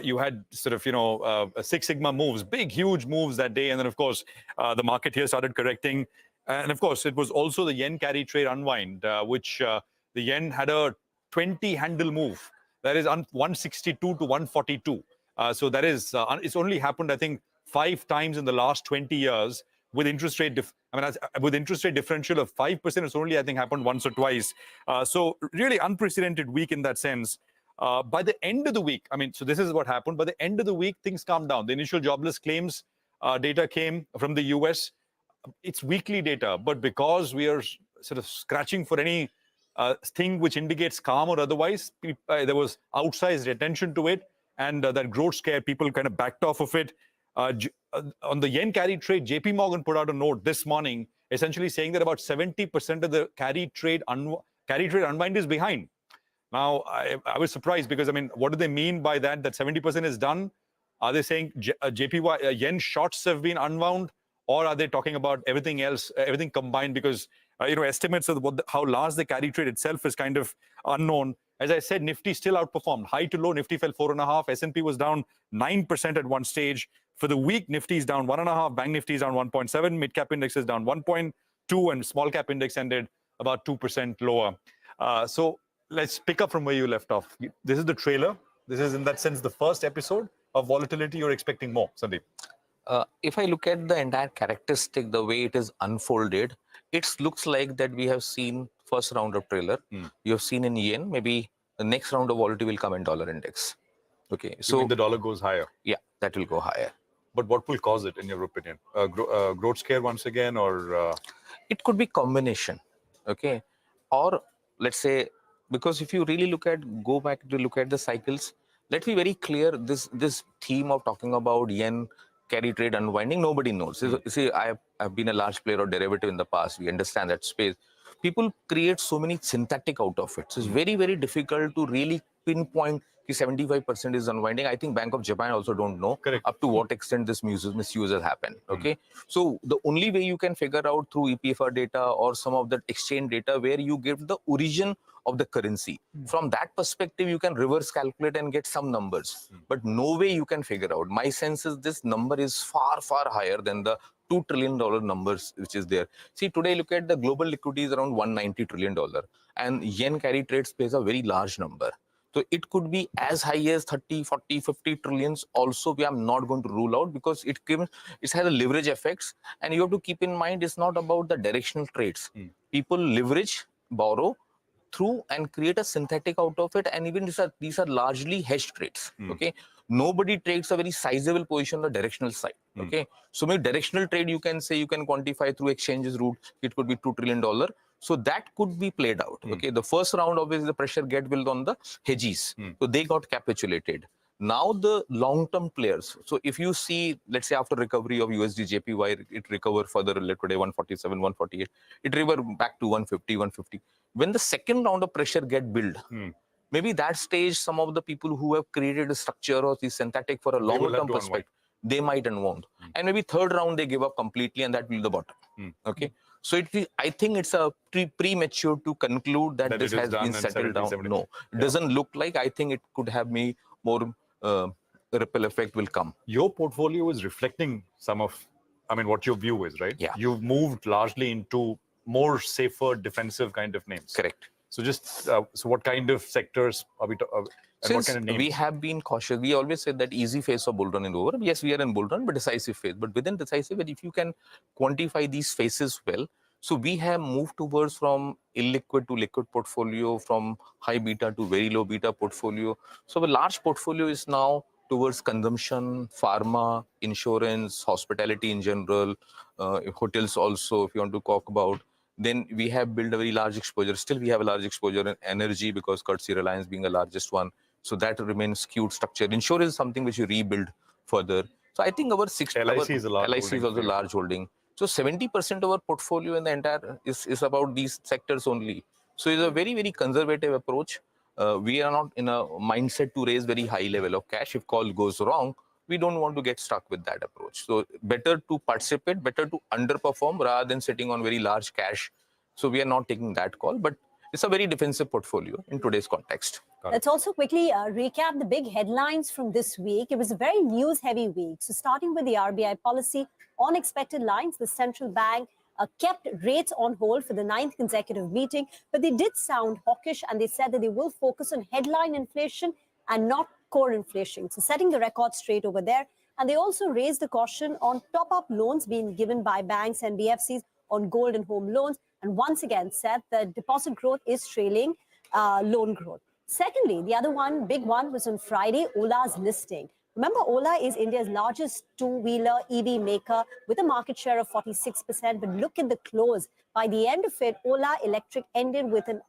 You had sort of, Six Sigma moves, big, huge moves that day. And then, of course, the market here started correcting. And, of course, it was also the yen carry trade unwind, which the yen had a 20-handle move. That is 162 to 142. So that is, it's only happened, I think, 5 times in the last 20 years with interest rate, with interest rate differential of 5%. It's only, I think, happened once or twice. So really unprecedented week in that sense. By the end of the week, I mean, so this is what happened. By the end of the week, things calmed down. The initial jobless claims data came from the US. It's weekly data, but because we are sort of scratching for any thing which indicates calm or otherwise, there was outsized attention to it, and that growth scare, people kind of backed off of it. On the yen carry trade, JP Morgan put out a note this morning, essentially saying that about 70% of the carry trade unwind is behind. Now, I was surprised because, I mean, what do they mean by that? That 70% is done? Are they saying JPY yen shorts have been unwound, or are they talking about everything else, everything combined? Because estimates of how large the carry trade itself is kind of unknown. As I said, Nifty still outperformed. High to low, Nifty fell 4.5. S&P was down 9% at one stage. For the week, Nifty is down 1.5. Bank Nifty is down 1.7. Mid cap index is down 1.2, and small cap index ended about 2% lower. So let's pick up from where you left off. This is the trailer. This is, in that sense, the first episode of volatility. You're expecting more, Sandeep. If I look at the entire characteristic, the way it is unfolded, it looks like that we have seen first round of trailer. You have seen in yen, maybe the next round of volatility will come in dollar index. Okay, so the dollar goes higher. Yeah, that will go higher. But what will cause it, in your opinion? Growth scare once again, or it could be combination. Okay, or let's say, because if you really go back to look at the cycles, let's be very clear. This theme of talking about yen carry trade unwinding, nobody knows. See, I've been a large player of derivative in the past. We understand that space. People create so many synthetic out of it. So it's very, very difficult to really pinpoint 75% is unwinding. I think Bank of Japan also don't know up to what extent this misuse has happened. Okay, so the only way you can figure out through EPFR data or some of the exchange data where you give the origin of the currency. From that perspective, you can reverse calculate and get some numbers, but no way you can figure out. My sense is this number is far, far higher than the $2 trillion numbers which is there. See, today look at the global liquidity is around $190 trillion, and yen carry trade plays a very large number. So it could be as high as 30, 40, 50 trillions. Also, we are not going to rule out because it has a leverage effects. And you have to keep in mind, it's not about the directional trades. People leverage, borrow through and create a synthetic out of it. And even these are largely hedged trades. Okay, nobody trades a very sizable position on the directional side. Okay, so maybe directional trade, you can say, you can quantify through exchanges route. It could be $2 trillion. So that could be played out. Okay, the first round, obviously, the pressure get built on the hedges. So they got capitulated. Now the long-term players. So if you see, let's say after recovery of USD JPY, it recovered further today 147, 148. It recovered back to 150, 150. When the second round of pressure get built, maybe that stage, some of the people who have created a structure or the synthetic for a long-term perspective, they might unwound. And maybe third round, they give up completely, and that will be the bottom. Okay. So I think it's a premature to conclude that, That this it is has done been and settled down. 70. No, it doesn't look like. I think it could have me more ripple effect will come. Your portfolio is reflecting some of, I mean, what your view is, right? Yeah. You've moved largely into more safer, defensive kind of names. Correct. So just, so what kind of sectors are we, and Since what kind of names? we have been cautious, we always said that easy phase of bull run is over. Yes, we are in bull run, but decisive phase. But within decisive, if you can quantify these phases well, so we have moved towards from illiquid to liquid portfolio, from high beta to very low beta portfolio. So a large portfolio is now towards consumption, pharma, insurance, hospitality in general, hotels also, if you want to talk about. Then we have built a very large exposure. Still, we have a large exposure in energy because courtesy Reliance being the largest one. So that remains skewed structure. Insurance is something which you rebuild further. So I think our LIC is a large LIC holding is also for you. large holding. So 70% of our portfolio in the entire is about these sectors only. So it's a very, very conservative approach. We are not in a mindset to raise very high level of cash. If call goes wrong, we don't want to get stuck with that approach. So better to participate, better to underperform rather than sitting on very large cash. So we are not taking that call, but it's a very defensive portfolio in today's context. Let's also quickly recap the big headlines from this week. It was a very news-heavy week. So starting with the RBI policy, on expected lines, the central bank kept rates on hold for the 9th consecutive meeting, but they did sound hawkish and they said that they will focus on headline inflation and not core inflation. So setting the record straight over there. And they also raised the caution on top-up loans being given by banks and BFCs on gold and home loans, and once again said that deposit growth is trailing loan growth. Secondly, the other one, big one, was on Friday, Ola's listing. Remember, Ola is India's largest two-wheeler EV maker with a market share of 46%. But look at the close. By the end of it, Ola Electric ended with an,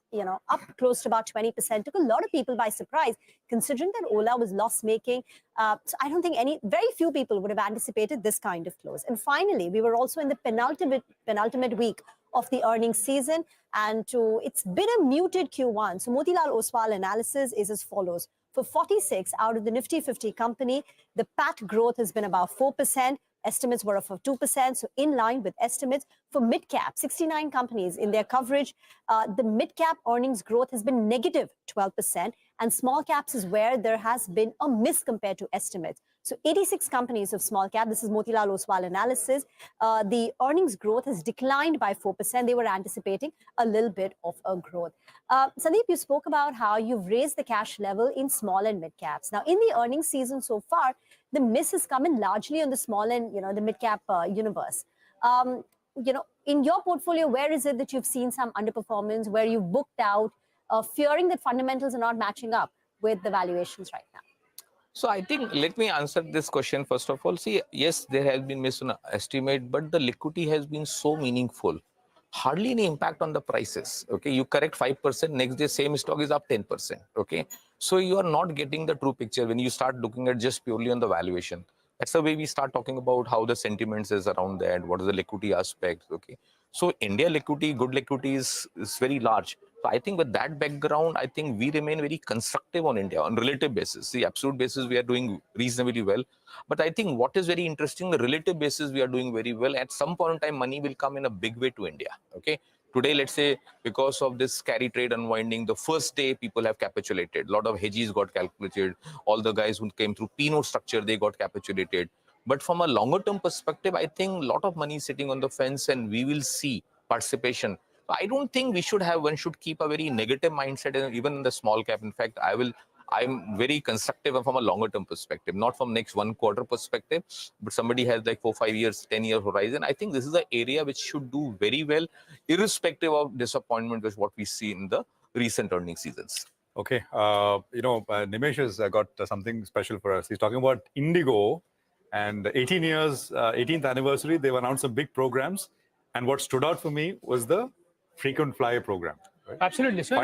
up close to about 20%. Took a lot of people by surprise, considering that Ola was loss-making. So I don't think very few people would have anticipated this kind of close. And finally, we were also in the penultimate week of the earnings season, and it's been a muted Q1. So Motilal Oswal analysis is as follows. For 46 out of the Nifty 50 company, the PAT growth has been about 4%. Estimates were of 2%, so in line with estimates. For mid-cap, 69 companies in their coverage, the mid-cap earnings growth has been negative 12%, and small caps is where there has been a miss compared to estimates. So 86 companies of small cap, this is Motilal Oswal analysis, the earnings growth has declined by 4%. They were anticipating a little bit of a growth. Sandeep, you spoke about how you've raised the cash level in small and mid caps. Now, in the earnings season so far, the miss has come in largely on the small and the mid cap universe. In your portfolio, where is it that you've seen some underperformance, where you've booked out, fearing that fundamentals are not matching up with the valuations right now? So I think, let me answer this question first of all. See, yes, there has been misestimate, but the liquidity has been so meaningful. Hardly any impact on the prices. Okay, you correct 5%, next day same stock is up 10%. Okay, so you are not getting the true picture when you start looking at just purely on the valuation. That's the way we start talking about how the sentiments is around that, what is the liquidity aspect. Okay, so India liquidity, good liquidity is very large. So I think with that background, I think we remain very constructive on India on relative basis. The absolute basis, we are doing reasonably well. But I think what is very interesting, the relative basis, we are doing very well. At some point in time, money will come in a big way to India. Okay. Today, let's say, because of this carry trade unwinding, the first day people have capitulated. A lot of hedges got calculated. All the guys who came through P-note structure, they got capitulated. But from a longer term perspective, I think a lot of money is sitting on the fence and we will see participation. I don't think one should keep a very negative mindset, even in the small cap. In fact, I'm very constructive from a longer term perspective, not from next 1 quarter perspective, but somebody has like 4-5 years, 10-year horizon. I think this is an area which should do very well, irrespective of disappointment with what we see in the recent earnings seasons. Okay, Nimesh has got something special for us. He's talking about Indigo and 18th anniversary. They've announced some big programs. And what stood out for me was the frequent flyer program. Right? Absolutely. So,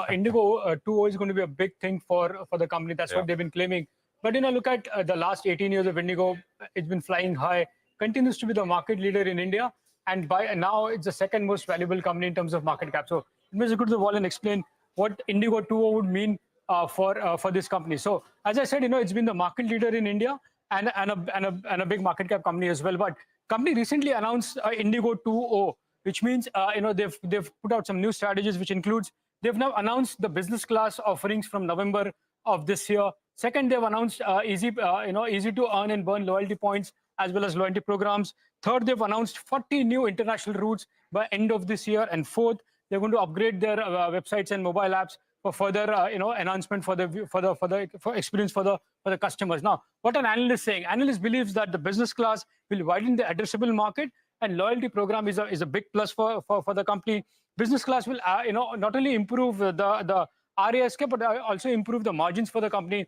Indigo 2.0 is going to be a big thing for the company. That's what they've been claiming. But, look at the last 18 years of Indigo. It's been flying high, continues to be the market leader in India. And by now, it's the second most valuable company in terms of market cap. So, Mr. Go to the wall and explain what Indigo 2.0 would mean for this company. So, as I said, it's been the market leader in India and a big market cap company as well. But company recently announced Indigo 2.0. which means they've put out some new strategies, which includes they've now announced the business class offerings from November of this year. Second, they've announced easy to earn and burn loyalty points as well as loyalty programs. Third, they've announced 40 new international routes by end of this year. And fourth, they're going to upgrade their websites and mobile apps for further enhancement for experience for the customers. Now, what an analyst is saying? Analyst believes that the business class will widen the addressable market, and loyalty program is a big plus for the company. Business class will not only improve the RASK, but also improve the margins for the company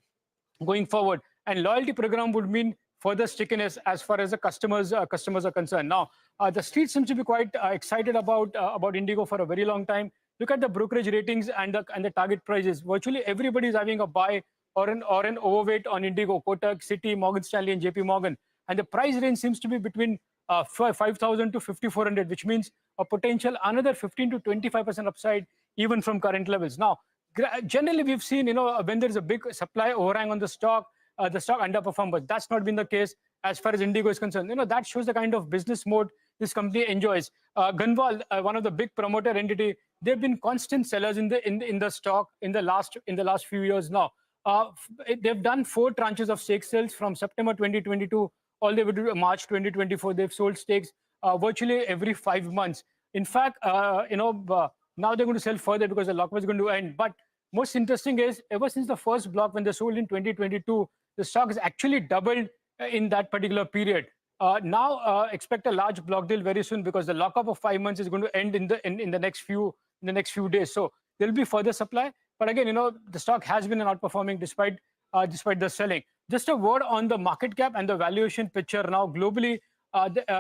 going forward. And loyalty program would mean further stickiness as far as the customers are concerned. Now, the street seems to be quite excited about Indigo for a very long time. Look at the brokerage ratings and the target prices. Virtually everybody is having a buy or an overweight on Indigo. Kotak, Citi, Morgan Stanley, and JP Morgan. And the price range seems to be between 5,000 to 5,400, which means a potential another 15 to 25% upside even from current levels. Now, generally we've seen, when there's a big supply overhang on the stock underperform, but that's not been the case as far as Indigo is concerned. That shows the kind of business mode this company enjoys. Gunval, one of the big promoter entity, they've been constant sellers in the stock in the last few years now. They've done 4 tranches of stake sales from September 2022 all the way to March 2024. They've sold stakes virtually every 5 months. In fact, now they're going to sell further because the lockup is going to end. But most interesting is, ever since the first block, when they sold in 2022, the stock has actually doubled in that particular period. Now expect a large block deal very soon, because the lockup of 5 months is going to end in the next few days. So there'll be further supply. But again, the stock has been outperforming despite the selling. Just a word on the market cap and the valuation picture now globally.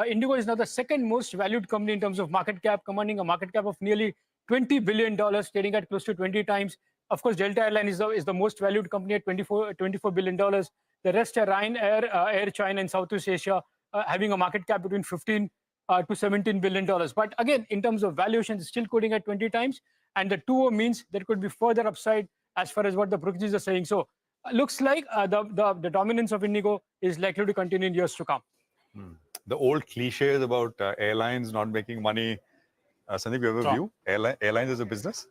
Indigo is now the second most valued company in terms of market cap, commanding a market cap of nearly $20 billion, trading at close to 20 times. Of course, Delta Airlines is the most valued company at $24 billion. The rest are Ryanair, Air China, and Southeast Asia, having a market cap between $15 to $17 billion. But again, in terms of valuation, it's still quoting at 20 times. And the 2O means there could be further upside as far as what the brokerages are saying. So looks like the dominance of Indigo is likely to continue in years to come. The old cliches about airlines not making money. Sandeep, you have a view? Airlines as a business?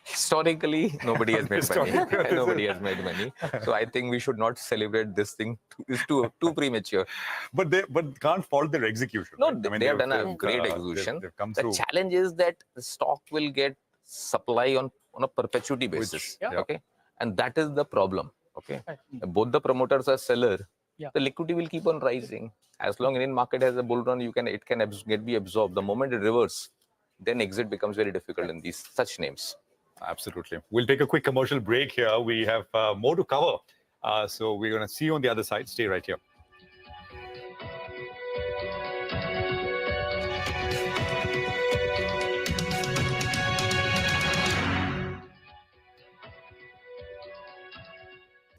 Historically, nobody has made money. Nobody has made money. So I think we should not celebrate this thing. It's too premature. But can't fault their execution. No, right? I mean, they have done a great execution. They've come the through. challenge is that the stock will get supply on a perpetuity basis. Okay, and that is the problem. Okay, both the promoters are seller. The liquidity will keep on rising. As long as Indian market has a bull run, it can be absorbed. The moment it reverses, then exit becomes very difficult in these such names. Absolutely. We'll take a quick commercial break here. We have more to cover. So we're going to see you on the other side. Stay right here.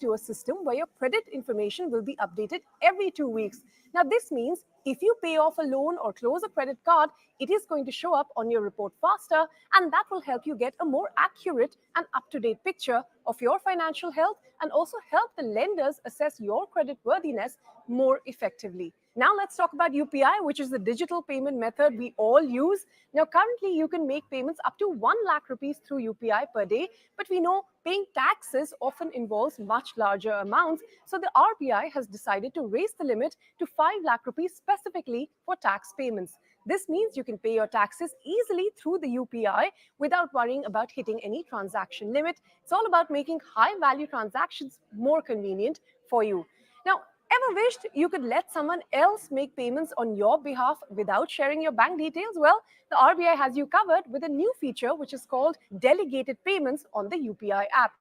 To a system where your credit information will be updated every 2 weeks. Now, this means if you pay off a loan or close a credit card, it is going to show up on your report faster, and that will help you get a more accurate and up-to-date picture of your financial health, and also help the lenders assess your credit worthiness more effectively. Now let's talk about UPI, which is the digital payment method we all use. Now currently you can make payments up to 1 lakh rupees through UPI per day, but we know paying taxes often involves much larger amounts. So the RBI has decided to raise the limit to 5 lakh rupees specifically for tax payments. This means you can pay your taxes easily through the UPI without worrying about hitting any transaction limit. It's all about making high-value transactions more convenient for you. Now, ever wished you could let someone else make payments on your behalf without sharing your bank details? Well, the RBI has you covered with a new feature which is called delegated payments on the UPI app.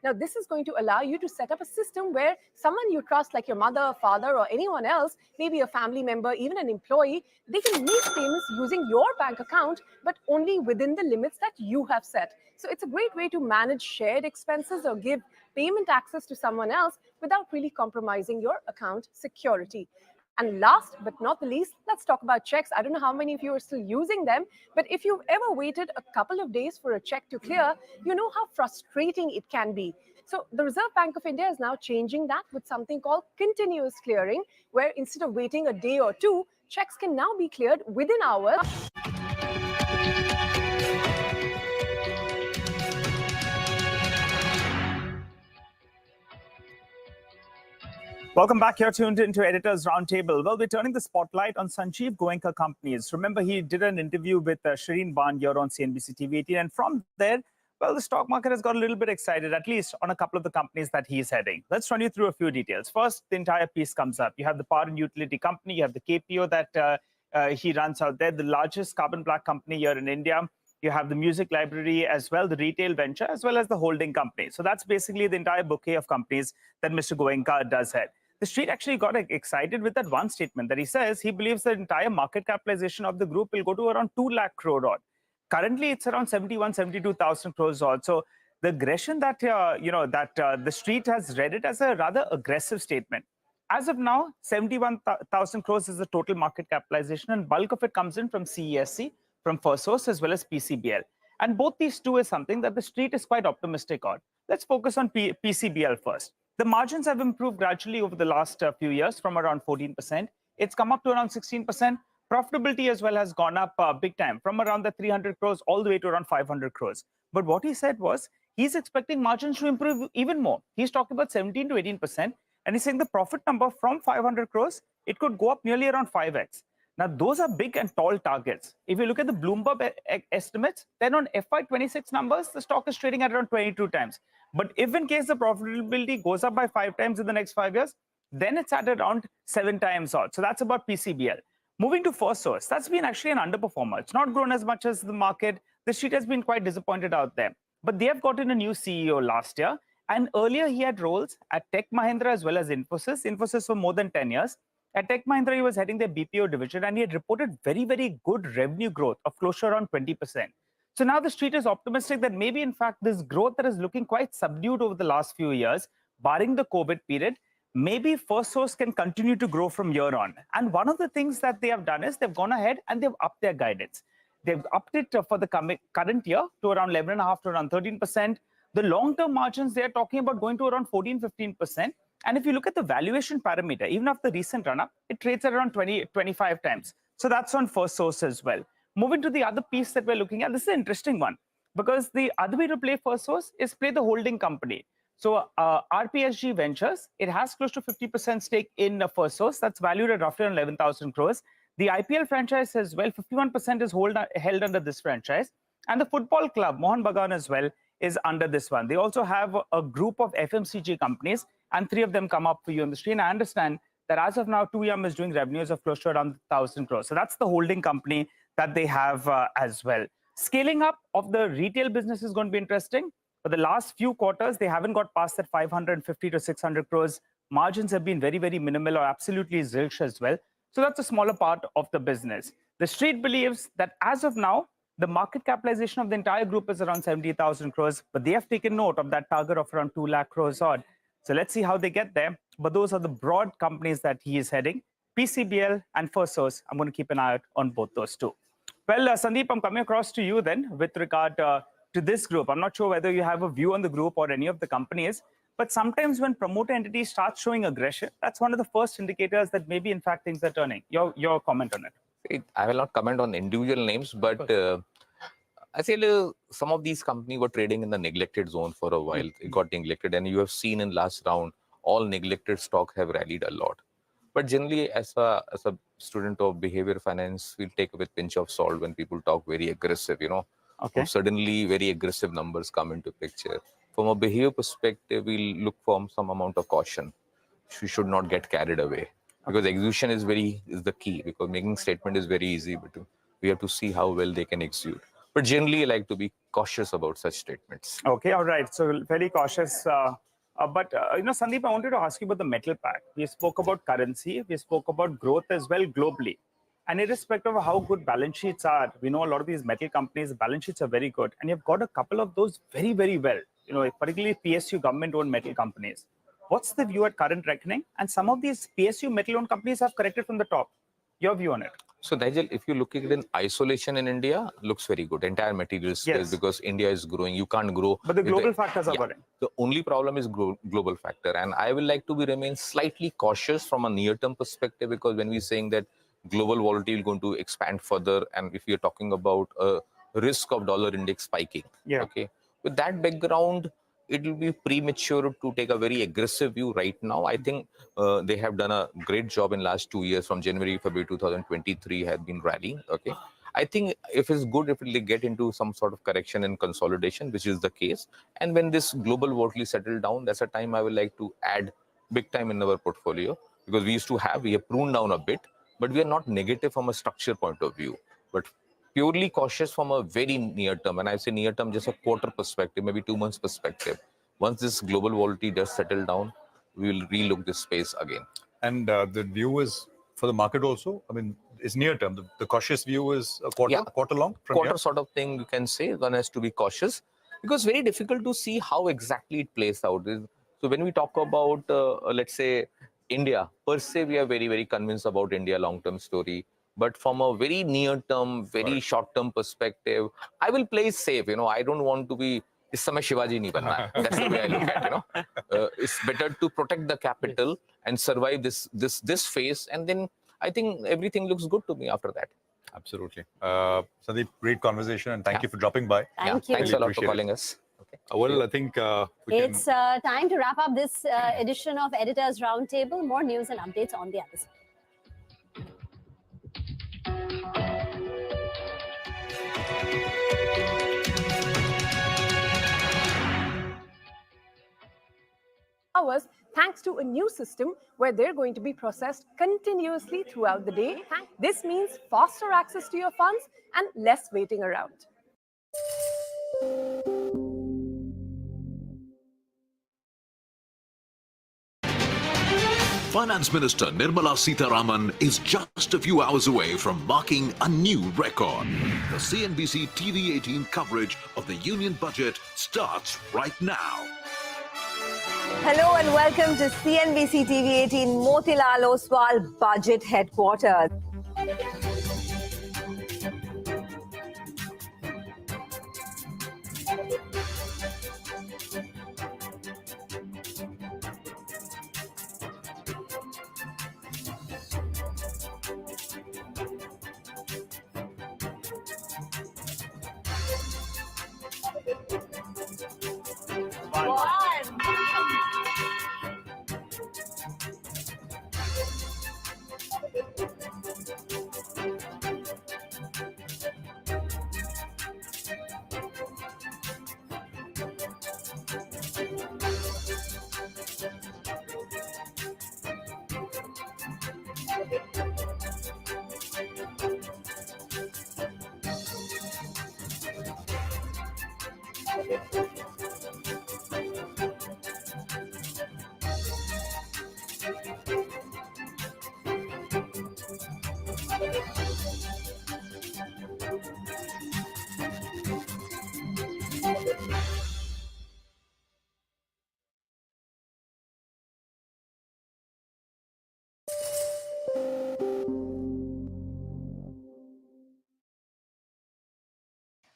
Now, this is going to allow you to set up a system where someone you trust, like your mother, father, or anyone else, maybe a family member, even an employee, they can make payments using your bank account, but only within the limits that you have set. So it's a great way to manage shared expenses or give payment access to someone else without really compromising your account security. And last but not the least, let's talk about checks. I don't know how many of you are still using them, but if you've ever waited a couple of days for a check to clear, you know how frustrating it can be. So the Reserve Bank of India is now changing that with something called continuous clearing, where instead of waiting a day or two, checks can now be cleared within hours. Welcome back. You're tuned into Editor's Roundtable. Well, we're turning the spotlight on Sanjeev Goenka companies. Remember, he did an interview with Shireen Band here on CNBC TV18. And from there, well, the stock market has got a little bit excited, at least on a couple of the companies that he's heading. Let's run you through a few details. First, the entire piece comes up. You have the power and utility company. You have the KPO that he runs out there, the largest carbon black company here in India. You have the music library as well, the retail venture, as well as the holding company. So that's basically the entire bouquet of companies that Mr. Goenka does head. The street actually got excited with that one statement that he says he believes the entire market capitalization of the group will go to around 2 lakh crore odd. Currently, it's around 72,000 crores odd. So the aggression that, the street has read it as a rather aggressive statement. As of now, 71,000 crores is the total market capitalization, and bulk of it comes in from CESC, from Firstsource, as well as PCBL. And both these two is something that the street is quite optimistic on. Let's focus on PCBL first. The margins have improved gradually over the last few years from around 14%. It's come up to around 16%. Profitability as well has gone up big time from around the 300 crores all the way to around 500 crores. But what he said was he's expecting margins to improve even more. He's talking about 17 to 18%. And he's saying the profit number from 500 crores, it could go up nearly around 5x. Now, those are big and tall targets. If you look at the Bloomberg estimates, then on FY26 numbers, the stock is trading at around 22 times. But if in case the profitability goes up by 5 times in the next 5 years, then it's at around 7 times odd. So that's about PCBL. Moving to Firstsource, that's been actually an underperformer. It's not grown as much as the market. The street has been quite disappointed out there. But they have gotten a new CEO last year. And earlier he had roles at Tech Mahindra as well as Infosys. Infosys for more than 10 years. At Tech Mahindra, he was heading their BPO division, and he had reported very, very good revenue growth of close to around 20%. So now the street is optimistic that maybe, in fact, this growth that is looking quite subdued over the last few years, barring the COVID period, maybe Firstsource can continue to grow from here on. And one of the things that they have done is they've gone ahead and they've upped their guidance. They've upped it for the current year to around 11.5 to around 13%. The long-term margins, they're talking about going to around 14, 15%. And if you look at the valuation parameter, even after the recent run-up, it trades at around 20, 25 times. So that's on Firstsource as well. Moving to the other piece that we're looking at, this is an interesting one, because the other way to play Firstsource is play the holding company. So RPSG Ventures, it has close to 50% stake in Firstsource. That's valued at roughly 11,000 crores. The IPL franchise as well, 51% is held under this franchise. And the football club, Mohun Bagan as well, is under this one. They also have a group of FMCG companies, and 3 of them come up for you on the screen. I understand that as of now, 2Yum is doing revenues of close to around 1,000 crores. So that's the holding company that they have as well. Scaling up of the retail business is going to be interesting. For the last few quarters, they haven't got past that 550 to 600 crores. Margins have been very, very minimal or absolutely zilch as well. So that's a smaller part of the business. The street believes that as of now, the market capitalization of the entire group is around 70,000 crores, but they have taken note of that target of around 2 lakh crores odd. So let's see how they get there. But those are the broad companies that he is heading. PCBL and Firstsource, I'm going to keep an eye out on both those two. Well, Sandeep, I'm coming across to you then with regard to this group. I'm not sure whether you have a view on the group or any of the companies, but sometimes when promoter entities start showing aggression, that's one of the first indicators that maybe, in fact, things are turning. Your comment on it. I will not comment on individual names, but I say some of these companies were trading in the neglected zone for a while. It got neglected, and you have seen in last round, all neglected stock have rallied a lot. But generally, as a student of behavior finance, we'll take it with pinch of salt when people talk very aggressive, Okay. Suddenly, very aggressive numbers come into picture. From a behavior perspective, we'll look for some amount of caution. We should not get carried away. Because execution is the key, because making statement is very easy, but we have to see how well they can execute. But generally, I like to be cautious about such statements. Okay, all right. So very cautious. But Sandeep, I wanted to ask you about the metal pack. We spoke about currency. We spoke about growth as well globally. And irrespective of how good balance sheets are, we know a lot of these metal companies, balance sheets are very good. And you've got a couple of those very, very well, particularly PSU government-owned metal companies. What's the view at current reckoning? And some of these PSU metal-owned companies have corrected from the top. Your view on it? So, Nigel, if you look at it in isolation in India, looks very good. Entire material space Yes. because India is growing. You can't grow. But the with global factors are worrying. The only problem is global factor. And I will like to remain slightly cautious from a near-term perspective because when we're saying that global volatility is going to expand further, and if you're talking about a risk of dollar index spiking, okay, with that background, it will be premature to take a very aggressive view right now. I think they have done a great job in last 2 years from January, February 2023 have been rallying. Okay. I think if it's good, if they get into some sort of correction and consolidation, which is the case. And when this global volatility settle down, that's a time I would like to add big time in our portfolio because we have pruned down a bit, but we are not negative from a structure point of view, but purely cautious from a very near term. And I say near term, just a quarter perspective, maybe 2 months perspective. Once this global volatility does settle down, we will relook this space again. And the view is for the market also, I mean, it's near term. The cautious view is a quarter long? Quarter sort of thing you can say. One has to be cautious because very difficult to see how exactly it plays out. So when we talk about, let's say, India, per se, we are very, very convinced about India long-term story. But from a very near-term, very short-term perspective, I will play safe. I don't want to be, is समय शिवाजी नहीं बनना है. That's the way I look at it. It's better to protect the capital and survive this phase. And then I think everything looks good to me after that. Absolutely. Sandeep, great conversation and thank you for dropping by. Thank you. Thanks a lot for calling us. Okay. Well, I think It's time to wrap up this edition of Editors Roundtable. More news and updates on the other side. Hours thanks to a new system where they're going to be processed continuously throughout the day. This means faster access to your funds and less waiting around. Finance Minister Nirmala Sitharaman is just a few hours away from marking a new record. The CNBC TV18 coverage of the Union Budget starts right now. Hello and welcome to CNBC TV18 Motilal Oswal Budget Headquarters.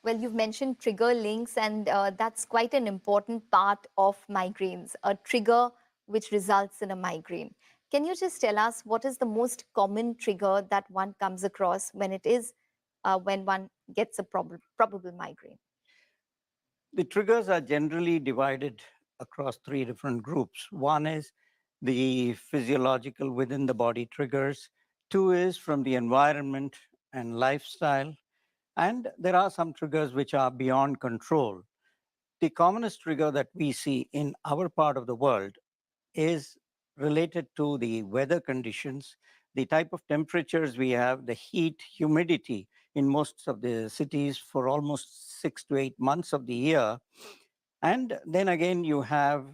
Well, you've mentioned trigger links, and that's quite an important part of migraines, a trigger which results in a migraine. Can you just tell us what is the most common trigger that one comes across when when one gets a probable migraine? The triggers are generally divided across three different groups. One is the physiological within the body triggers. Two is from the environment and lifestyle. And there are some triggers which are beyond control. The commonest trigger that we see in our part of the world is related to the weather conditions, the type of temperatures we have, the heat, humidity in most of the cities for almost 6 to 8 months of the year. And then again, you have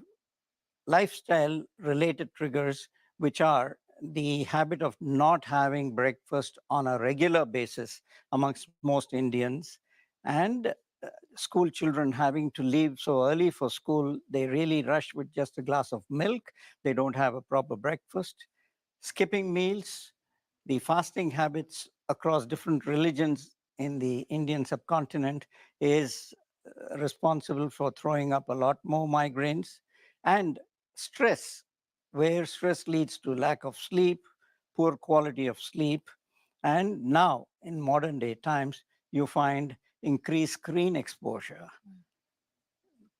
lifestyle related triggers, which are the habit of not having breakfast on a regular basis amongst most Indians, and school children having to leave so early for school, they really rush with just a glass of milk. They don't have a proper breakfast. Skipping meals, the fasting habits across different religions in the Indian subcontinent is responsible for throwing up a lot more migraines, and stress, where stress leads to lack of sleep, poor quality of sleep. And now in modern day times, you find increased screen exposure.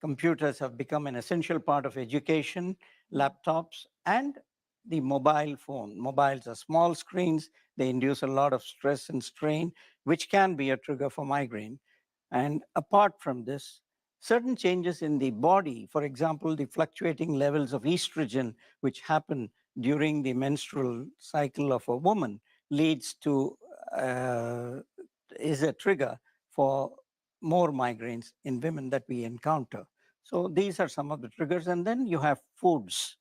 Computers have become an essential part of education, laptops, and the mobile phone. Mobiles are small screens. They induce a lot of stress and strain, which can be a trigger for migraine. And apart from this, certain changes in the body, for example, the fluctuating levels of estrogen, which happen during the menstrual cycle of a woman, leads to, is a trigger for more migraines in women that we encounter. So these are some of the triggers. And then you have foods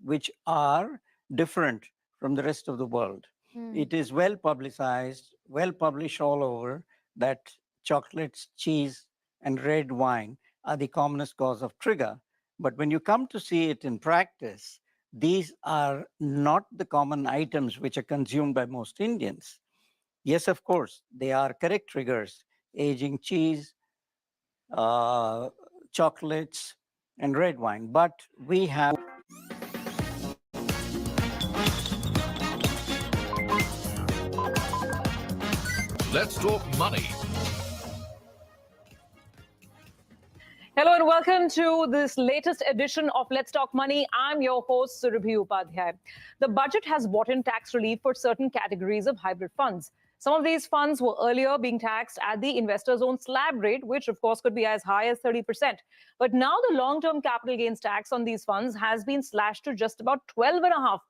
which are different from the rest of the world. It is well publicized, well published all over that chocolates, cheese, and red wine are the commonest cause of trigger. But when you come to see it in practice, these are not the common items which are consumed by most Indians. Yes, of course, they are correct triggers: aging cheese, chocolates, and red wine. But we have Let's talk money. Hello and welcome to this latest edition of Let's Talk Money. I'm your host, Surabhi Upadhyay. The budget has brought in tax relief for certain categories of hybrid funds. Some of these funds were earlier being taxed at the investor's own slab rate, which of course could be as high as 30%. But now the long-term capital gains tax on these funds has been slashed to just about 12.5%.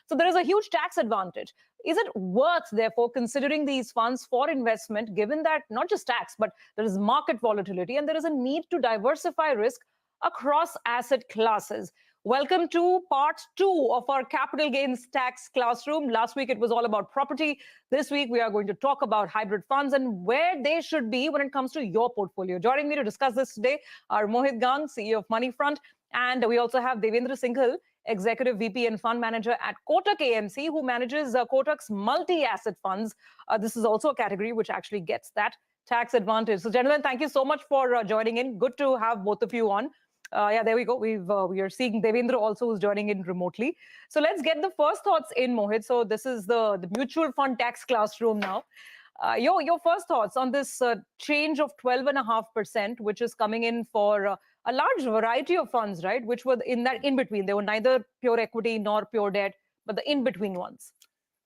So there is a huge tax advantage. Is it worth, therefore, considering these funds for investment, given that not just tax, but there is market volatility and there is a need to diversify risk across asset classes? Welcome to part 2 of our capital gains tax classroom. Last week, it was all about property. This week, we are going to talk about hybrid funds and where they should be when it comes to your portfolio. Joining me to discuss this today are Mohit Gang, CEO of Moneyfront, and we also have Devendra Singhal, Executive VP and Fund Manager at Kotak AMC, who manages Kotak's multi-asset funds. This is also a category which actually gets that tax advantage. So, gentlemen, thank you so much for joining in. Good to have both of you on. Yeah, there we go. We are seeing Devendra also, who's joining in remotely. So let's get the first thoughts in, Mohit. So this is the mutual fund tax classroom now. Your first thoughts on this change of 12.5%, which is coming in for a large variety of funds, right? Which were in that in between. They were neither pure equity nor pure debt, but the in between ones.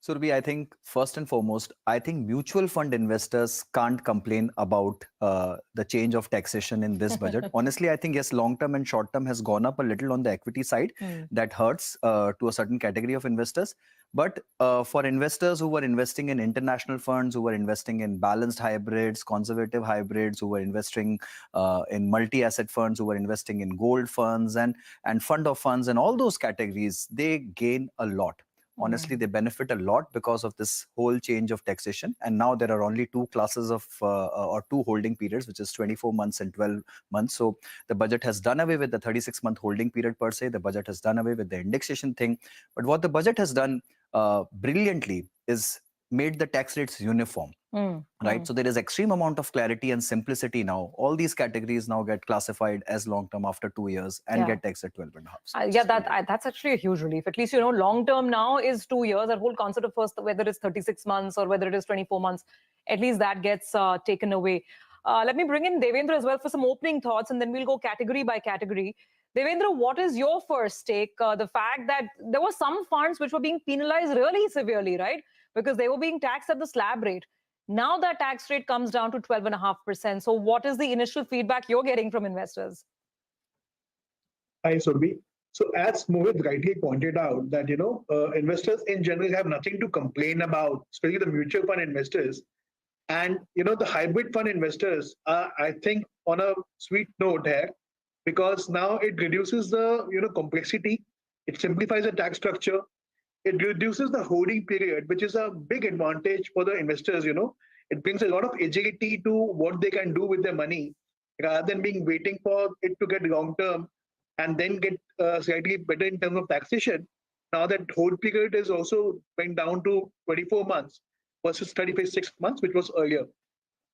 Surabhi, I think first and foremost, I think mutual fund investors can't complain about the change of taxation in this budget. Honestly, I think yes, long term and short term has gone up a little on the equity side. That hurts to a certain category of investors. But for investors who were investing in international funds, who were investing in balanced hybrids, conservative hybrids, who were investing in multi-asset funds, who were investing in gold funds and fund of funds and all those categories, they gain a lot. Honestly, they benefit a lot because of this whole change of taxation. And now there are only two classes of or two holding periods, which is 24 months and 12 months. So the budget has done away with the 36-month holding period per se. The budget has done away with the indexation thing. But what the budget has done brilliantly is made the tax rates uniform. Right. So there is extreme amount of clarity and simplicity now. All these categories now get classified as long term after 2 years and get taxed at 12.5. Yeah, that's actually a huge relief. At least, long term now is 2 years. That whole concept of first, whether it's 36 months or whether it is 24 months, at least that gets taken away. Let me bring in Devendra as well for some opening thoughts, and then we'll go category by category. Devendra, what is your first take? The fact that there were some funds which were being penalized really severely, right? Because they were being taxed at the slab rate. Now that tax rate comes down to 12.5%. So what is the initial feedback you're getting from investors? Hi, Surabhi. So as Mohit rightly pointed out that, investors in general have nothing to complain about, especially the mutual fund investors. And, the hybrid fund investors are, I think, on a sweet note here, because now it reduces the, complexity. It simplifies the tax structure. It reduces the holding period, which is a big advantage for the investors. It brings a lot of agility to what they can do with their money, rather than waiting for it to get long term and then get slightly better in terms of taxation. Now that hold period is also went down to 24 months. versus 36 months, which was earlier.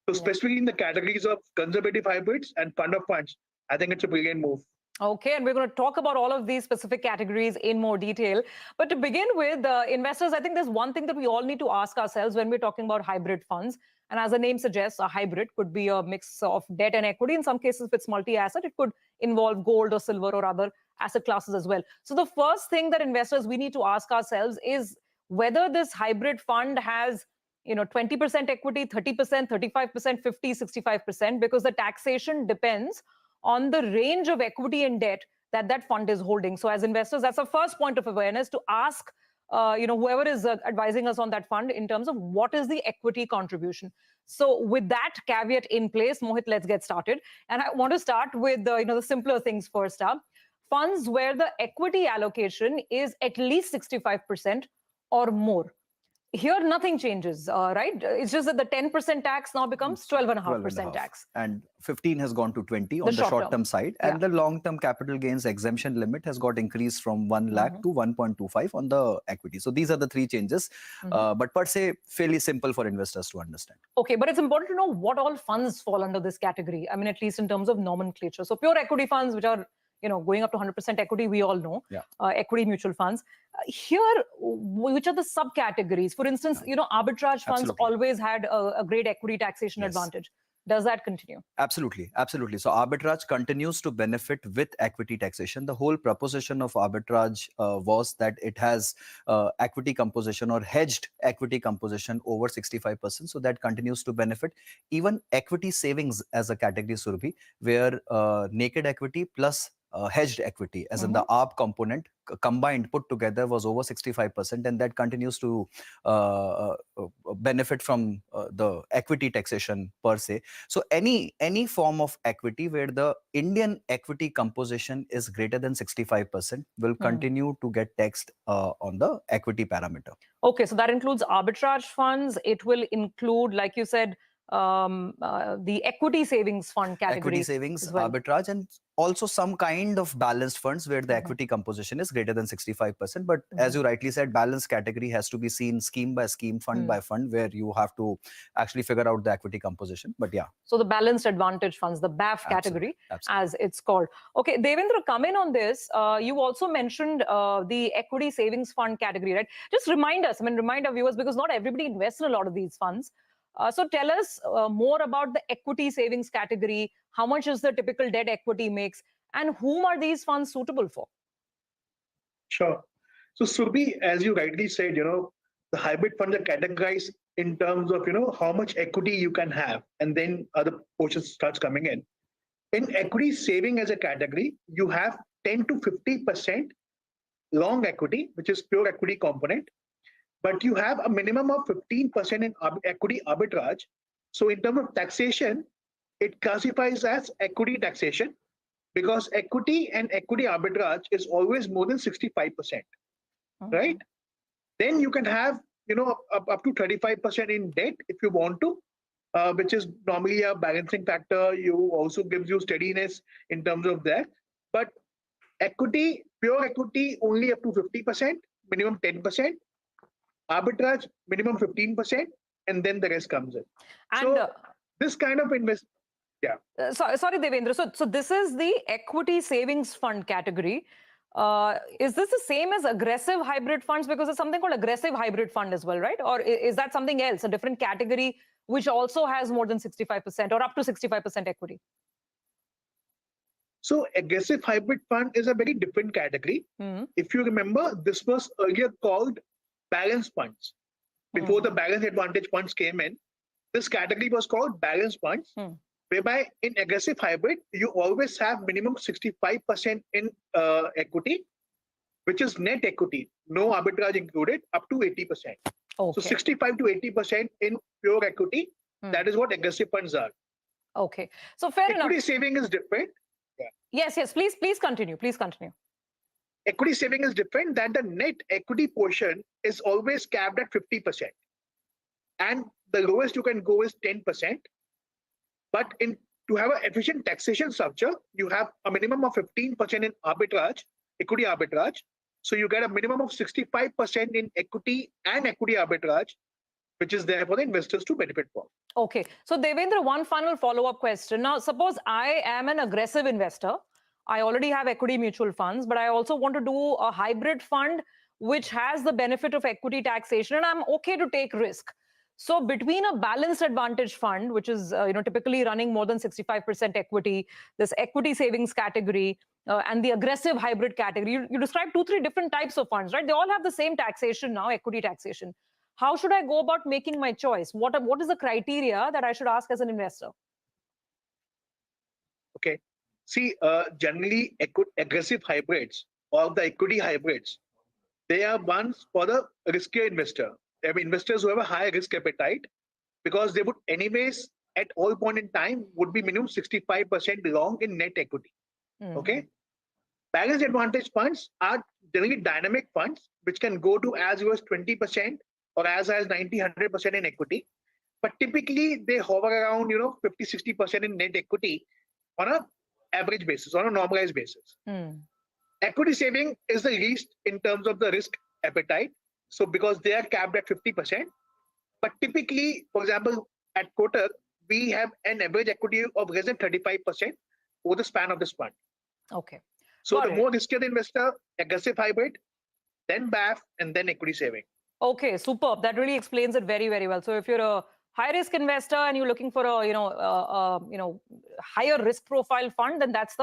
So specifically in the categories of conservative hybrids and fund of funds, I think it's a brilliant move. Okay, and we're going to talk about all of these specific categories in more detail. But to begin with, investors, I think there's one thing that we all need to ask ourselves when we're talking about hybrid funds. And as the name suggests, a hybrid could be a mix of debt and equity. In some cases, if it's multi-asset, it could involve gold or silver or other asset classes as well. So the first thing that investors, we need to ask ourselves is whether this hybrid fund has 20% equity, 30%, 35%, 50, 65%, because the taxation depends on the range of equity and debt that fund is holding. So as investors, that's the first point of awareness, to ask whoever is advising us on that fund in terms of what is the equity contribution. So with that caveat in place, Mohit, let's get started. And I want to start with the simpler things first up. Funds where the equity allocation is at least 65% or more. Here, nothing changes, right? It's just that the 10% tax now becomes 12.5% tax. And 15 has gone to 20 on The the short short-term term. side. And the long-term capital gains exemption limit has got increased from 1 lakh to 1.25 on the equity. So these are the three changes, but per se, fairly simple for investors to understand. Okay, but it's important to know what all funds fall under this category. I mean, at least in terms of nomenclature. So pure equity funds, which are going up to 100% equity, we all know. Equity mutual funds. Here, which are the subcategories? For instance, arbitrage funds always had a great equity taxation advantage. Does that continue? Absolutely, absolutely. So arbitrage continues to benefit with equity taxation. The whole proposition of arbitrage was that it has equity composition or hedged equity composition over 65%. So that continues to benefit. Even equity savings as a category, Surabhi, where naked equity plus hedged equity, as in the ARB component combined put together, was over 65%, and that continues to benefit from the equity taxation per se. So any form of equity where the Indian equity composition is greater than 65% will continue to get taxed on the equity parameter. Okay, so that includes arbitrage funds. It will include, like you said, the equity savings fund category. Equity savings, arbitrage, and also some kind of balanced funds where the equity composition is greater than 65%. But as you rightly said, balanced category has to be seen scheme by scheme, fund by fund, where you have to actually figure out the equity composition. But yeah. So the balanced advantage funds, the BAF category, as it's called. Okay, Devendra, come in on this. You also mentioned the equity savings fund category, right? Just remind us, remind our viewers, because not everybody invests in a lot of these funds. So tell us more about the equity savings category. How much is the typical debt equity mix, and whom are these funds suitable for? Sure. So Surabhi, as you rightly said, the hybrid funds are categorized in terms of, how much equity you can have, and then other portions starts coming in. In equity saving as a category, you have 10 to 50% long equity, which is pure equity component. But you have a minimum of 15% in equity arbitrage. So in terms of taxation, it classifies as equity taxation because equity and equity arbitrage is always more than 65%, right? Then you can have, up to 35% in debt if you want to, which is normally a balancing factor. You also gives you steadiness in terms of that. But equity, pure equity, only up to 50%, minimum 10%. Arbitrage minimum 15%, and then the rest comes in. And so this kind of investment, sorry, Devendra. So this is the equity savings fund category. Is this the same as aggressive hybrid funds? Because there's something called aggressive hybrid fund as well, right? Or is that something else, a different category which also has more than 65% or up to 65% equity? So aggressive hybrid fund is a very different category. If you remember, this was earlier called balance funds. Before the balance advantage funds came in, this category was called balance funds, whereby in aggressive hybrid, you always have minimum 65% in equity, which is net equity, no arbitrage included, up to 80%. So 65 to 80% in pure equity, that is what aggressive funds are. Okay, so fair enough. Equity saving is different. Yes, please continue, Equity saving is different, that the net equity portion is always capped at 50%. And the lowest you can go is 10%. But to have an efficient taxation structure, you have a minimum of 15% in arbitrage, equity arbitrage. So you get a minimum of 65% in equity and equity arbitrage. which is there for the investors to benefit from. Okay. So Devendra, one final follow-up question. Now, suppose I am an aggressive investor. I already have equity mutual funds, but I also want to do a hybrid fund which has the benefit of equity taxation, and I'm okay to take risk. So between a balanced advantage fund, which is typically running more than 65% equity, this equity savings category, and the aggressive hybrid category, you described 2-3 different types of funds, right? They all have the same taxation now, equity taxation. How should I go about making my choice? What is the criteria that I should ask as an investor? Okay. See, generally aggressive hybrids or the equity hybrids, they are ones for the riskier investor. They have investors who have a higher risk appetite because they would anyways at all point in time would be minimum 65% long in net equity. Okay. Balanced advantage funds are generally dynamic funds which can go to as low as 20% or as high as 90-100% in equity. But typically they hover around 50-60% in net equity on a average basis, on a normalized basis. Equity saving is the least in terms of the risk appetite. So because they are capped at 50%, but typically, for example, at Kotak, we have an average equity of less than 35% over the span of this fund. Okay. So the more riskier the investor, aggressive hybrid, then BAF, and then equity saving. Okay, superb. That really explains it very, very well. So if you're a high-risk investor and you're looking for a higher risk profile fund, then that's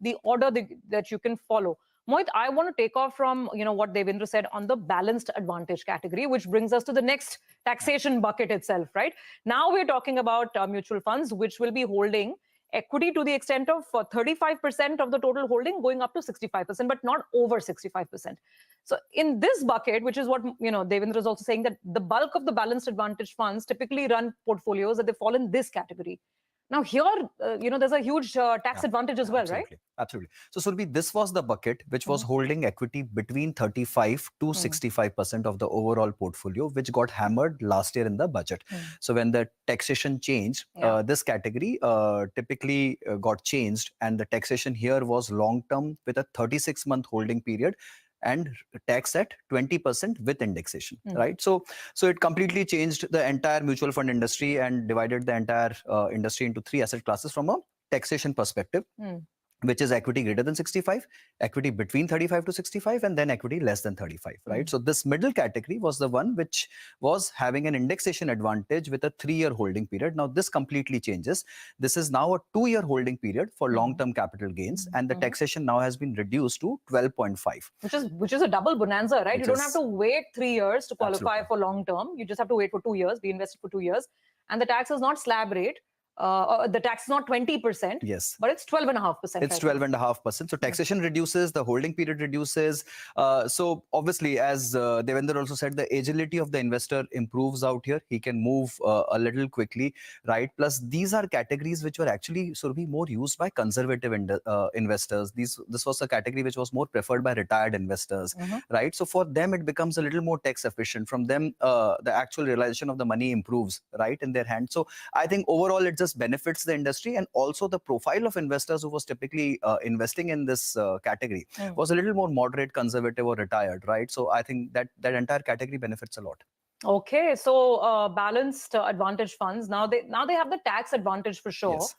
the order that you can follow. Mohit, I want to take off from what Devendra said on the balanced advantage category, which brings us to the next taxation bucket itself, right? Now we're talking about mutual funds, which will be holding equity to the extent of 35% of the total holding, going up to 65%, but not over 65%. So in this bucket, which is what Devendra is also saying, that the bulk of the balanced advantage funds typically run portfolios that they fall in this category. Now here, there's a huge tax advantage as well, absolutely, right? Absolutely. So Surabhi, this was the bucket which was holding equity between 35 to 65% of the overall portfolio, which got hammered last year in the budget. So when the taxation changed, this category typically got changed, and the taxation here was long-term with a 36-month holding period and tax at 20% with indexation, right? So it completely changed the entire mutual fund industry and divided the entire industry into 3 asset classes from a taxation perspective, which is equity greater than 65, equity between 35 to 65, and then equity less than 35, right? So this middle category was the one which was having an indexation advantage with a 3-year holding period. Now this completely changes. This is now a 2-year holding period for long-term capital gains, and the taxation now has been reduced to 12.5. Which is a double bonanza, right? You don't have to wait 3 years to qualify for long-term. You just have to wait for 2 years, be invested for 2 years. And the tax is not slab rate. The tax is not 20%, yes, but it's 12.5%. It's 12.5%. So taxation reduces, the holding period reduces. So obviously, as Devendra also said, the agility of the investor improves out here. He can move a little quickly, right? Plus, these are categories which were actually sort of more used by conservative investors. This was a category which was more preferred by retired investors, right? So for them, it becomes a little more tax efficient. From them, the actual realization of the money improves, right, in their hand. So I think overall, it just benefits the industry, and also the profile of investors who was typically investing in this category was a little more moderate, conservative, or retired, right? So I think that entire category benefits a lot. Okay, so balanced advantage funds, now they have the tax advantage for sure. Yes.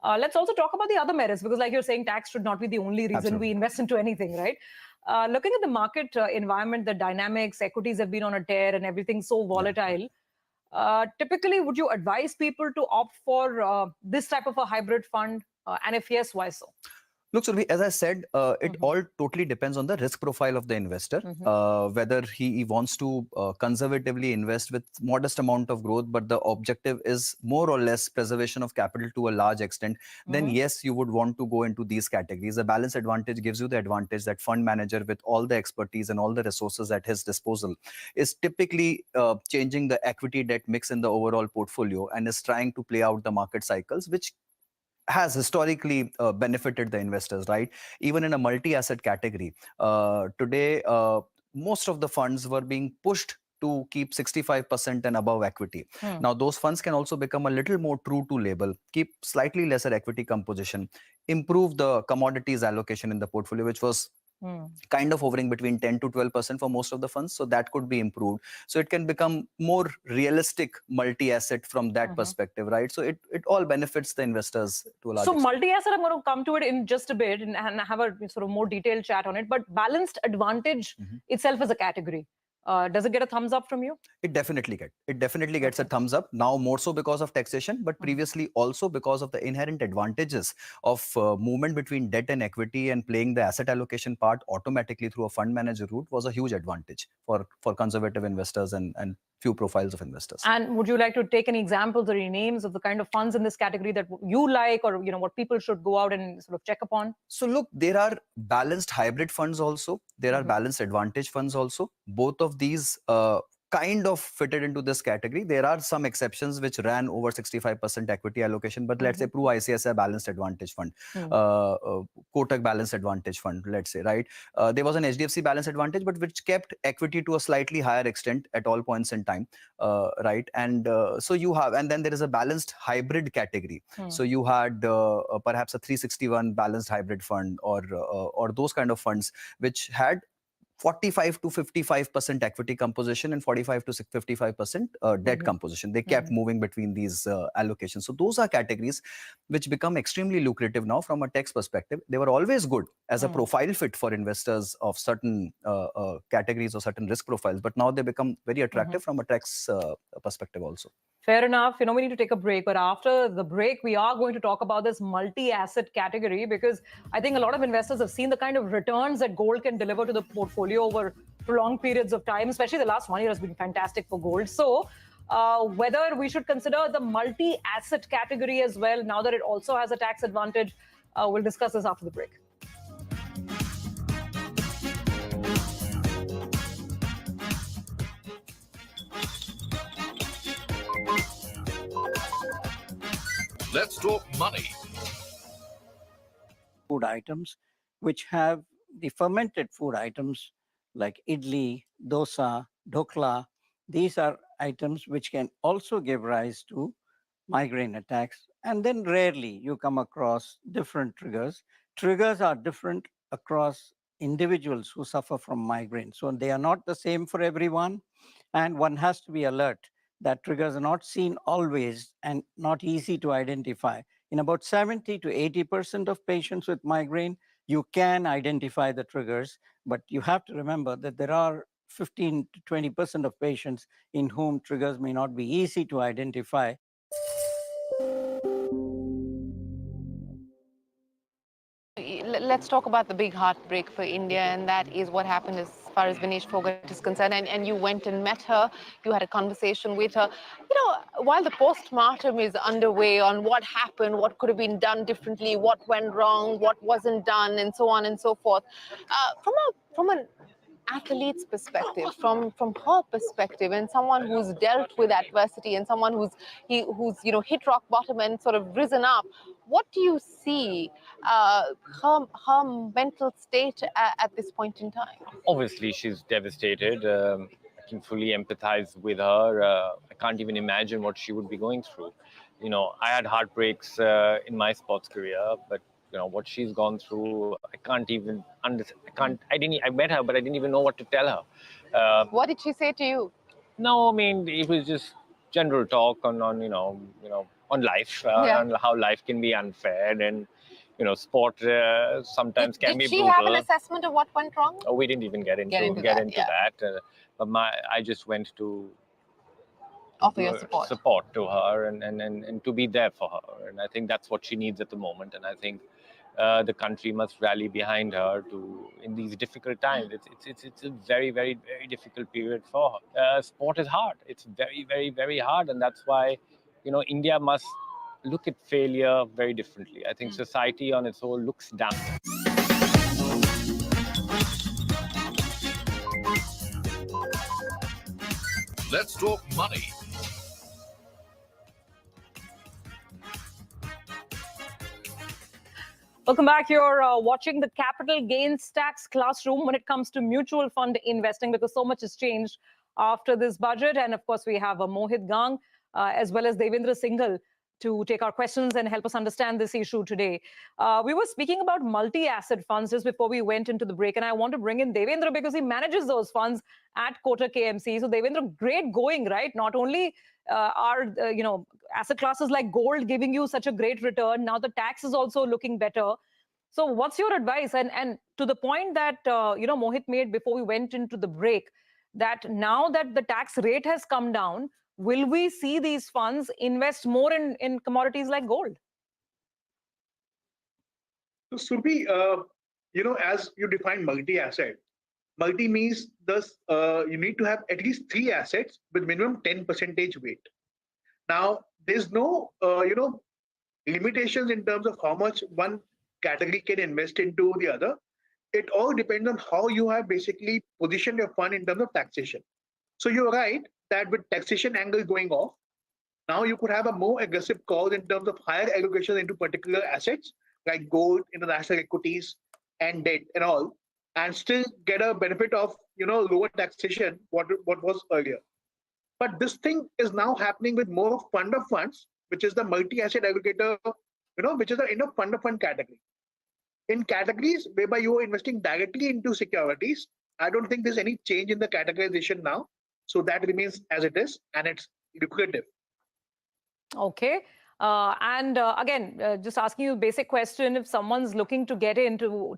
Let's also talk about the other merits, because like you're saying, tax should not be the only reason we invest into anything, right? Looking at the market environment, the dynamics, equities have been on a tear and everything's so volatile. Typically, would you advise people to opt for this type of a hybrid fund? And if yes, why so? Look, Surabhi, as I said, it all totally depends on the risk profile of the investor, whether he wants to conservatively invest with modest amount of growth, but the objective is more or less preservation of capital to a large extent, then yes, you would want to go into these categories. The balance advantage gives you the advantage that fund manager with all the expertise and all the resources at his disposal is typically changing the equity debt mix in the overall portfolio and is trying to play out the market cycles, which has historically benefited the investors, right? Even in a multi-asset category, today, most of the funds were being pushed to keep 65% and above equity. Now, those funds can also become a little more true to label, keep slightly lesser equity composition, improve the commodities allocation in the portfolio, which was kind of hovering between 10 to 12% for most of the funds. So that could be improved. So it can become more realistic multi-asset from that perspective, right? So it all benefits the investors to a large extent. Multi-asset, I'm going to come to it in just a bit and have a sort of more detailed chat on it. But balanced advantage itself is a category. Does it get a thumbs up from you? It definitely gets a thumbs up now, more so because of taxation, but previously also because of the inherent advantages of movement between debt and equity, and playing the asset allocation part automatically through a fund manager route was a huge advantage for conservative investors and few profiles of investors. And would you like to take any examples or any names of the kind of funds in this category that you like, or what people should go out and sort of check upon? So look, there are balanced hybrid funds also. There are balanced advantage funds also. Both of these kind of fitted into this category. There are some exceptions which ran over 65% equity allocation, but let's say Pru ICICI balanced advantage fund, Kotak balanced advantage fund, let's say, right? There was an HDFC balanced advantage, but which kept equity to a slightly higher extent at all points in time, right? And so you have, and then there is a balanced hybrid category. So you had perhaps a 361 balanced hybrid fund, or those kind of funds which had 45 to 55% equity composition and 45 to 55% debt composition. They kept moving between these allocations. So those are categories which become extremely lucrative now from a tax perspective. They were always good as a profile fit for investors of certain categories or certain risk profiles, but now they become very attractive from a tax perspective also. Fair enough. We need to take a break. But after the break, we are going to talk about this multi-asset category, because I think a lot of investors have seen the kind of returns that gold can deliver to the portfolio over prolonged periods of time. Especially the last 1 year has been fantastic for gold. So whether we should consider the multi-asset category as well, now that it also has a tax advantage, we'll discuss this after the break. Let's talk money. Food items which have the fermented food items like idli, dosa, dhokla. These are items which can also give rise to migraine attacks. And then rarely you come across different triggers. Triggers are different across individuals who suffer from migraine. So they are not the same for everyone. And one has to be alert that triggers are not seen always and not easy to identify. In about 70 to 80% of patients with migraine, you can identify the triggers, but you have to remember that there are 15 to 20% of patients in whom triggers may not be easy to identify. Let's talk about the big heartbreak for India, and that is what happened as far as Vinesh Phogat is concerned. And you went and met her, you had a conversation with her. While the post-mortem is underway on what happened, what could have been done differently, what went wrong, what wasn't done, and so on and so forth, from an athlete's perspective, from her perspective, and someone who's dealt with adversity, and someone who's hit rock bottom and sort of risen up, what do you see her mental state at this point in time? Obviously, she's devastated. I can fully empathize with her. I can't even imagine what she would be going through. I had heartbreaks in my sports career, but what she's gone through, I can't even understand. I met her, but I didn't even know what to tell her. What did she say to you? No, I mean, it was just general talk on life, on how life can be unfair, and sport sometimes can be brutal. Did she have an assessment of what went wrong? Oh, we didn't even get into that. But I just went to offer your support to her and to be there for her, and I think that's what she needs at the moment. And I think the country must rally behind her in these difficult times. It's a very, very, very difficult period for her. Sport is hard. It's very, very, very hard, and that's why India must look at failure very differently. I think society on its whole looks down. Let's talk money. Welcome back. You're watching the capital gains tax classroom when it comes to mutual fund investing, because so much has changed after this budget. And of course, we have Mohit Gang as well as Devendra Singhal to take our questions and help us understand this issue today. We were speaking about multi-asset funds just before we went into the break, and I want to bring in Devendra because he manages those funds at Kotak KMC. So Devendra, great going, right? Not only are asset classes like gold giving you such a great return, now the tax is also looking better. So what's your advice? And to the point that Mohit made before we went into the break, that now that the tax rate has come down, will we see these funds invest more in commodities like gold? So Surbhi, as you define multi-asset, multi means thus you need to have at least 3 assets with minimum 10% weight. Now, there's no limitations in terms of how much one category can invest into the other. It all depends on how you have basically positioned your fund in terms of taxation. So you're right that with taxation angle going off, now you could have a more aggressive call in terms of higher allocation into particular assets like gold, international equities, and debt and all, and still get a benefit of lower taxation what was earlier. But this thing is now happening with more fund of funds, which is the multi-asset allocator, which is the fund of fund category. In categories whereby you are investing directly into securities, I don't think there's any change in the categorization now. So that remains as it is, and it's lucrative. Okay. Again, just asking you a basic question, if someone's looking to get into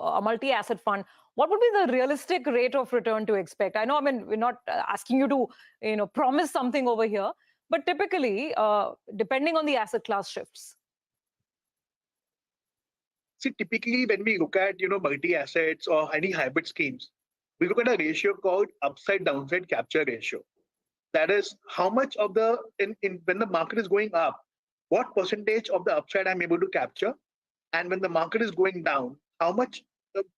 a multi-asset fund, what would be the realistic rate of return to expect? I know, we're not asking you to, promise something over here, but typically, depending on the asset class shifts. See, typically when we look at, multi-assets or any hybrid schemes, we look at a ratio called upside-downside capture ratio. That is how much of when the market is going up, what percentage of the upside I'm able to capture, and when the market is going down, how much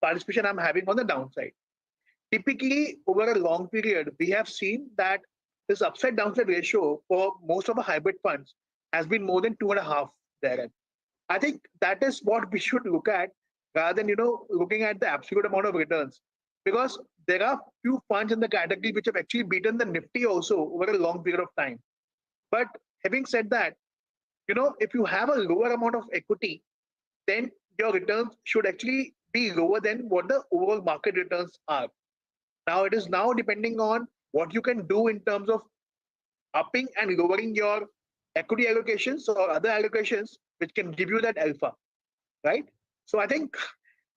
participation I'm having on the downside. Typically, over a long period, we have seen that this upside-downside ratio for most of the hybrid funds has been more than 2.5 therein. I think that is what we should look at rather than looking at the absolute amount of returns, because there are few funds in the category which have actually beaten the Nifty also over a long period of time. But having said that, if you have a lower amount of equity, then your returns should actually be lower than what the overall market returns are. Now it is now depending on what you can do in terms of upping and lowering your equity allocations or other allocations which can give you that alpha, right? So I think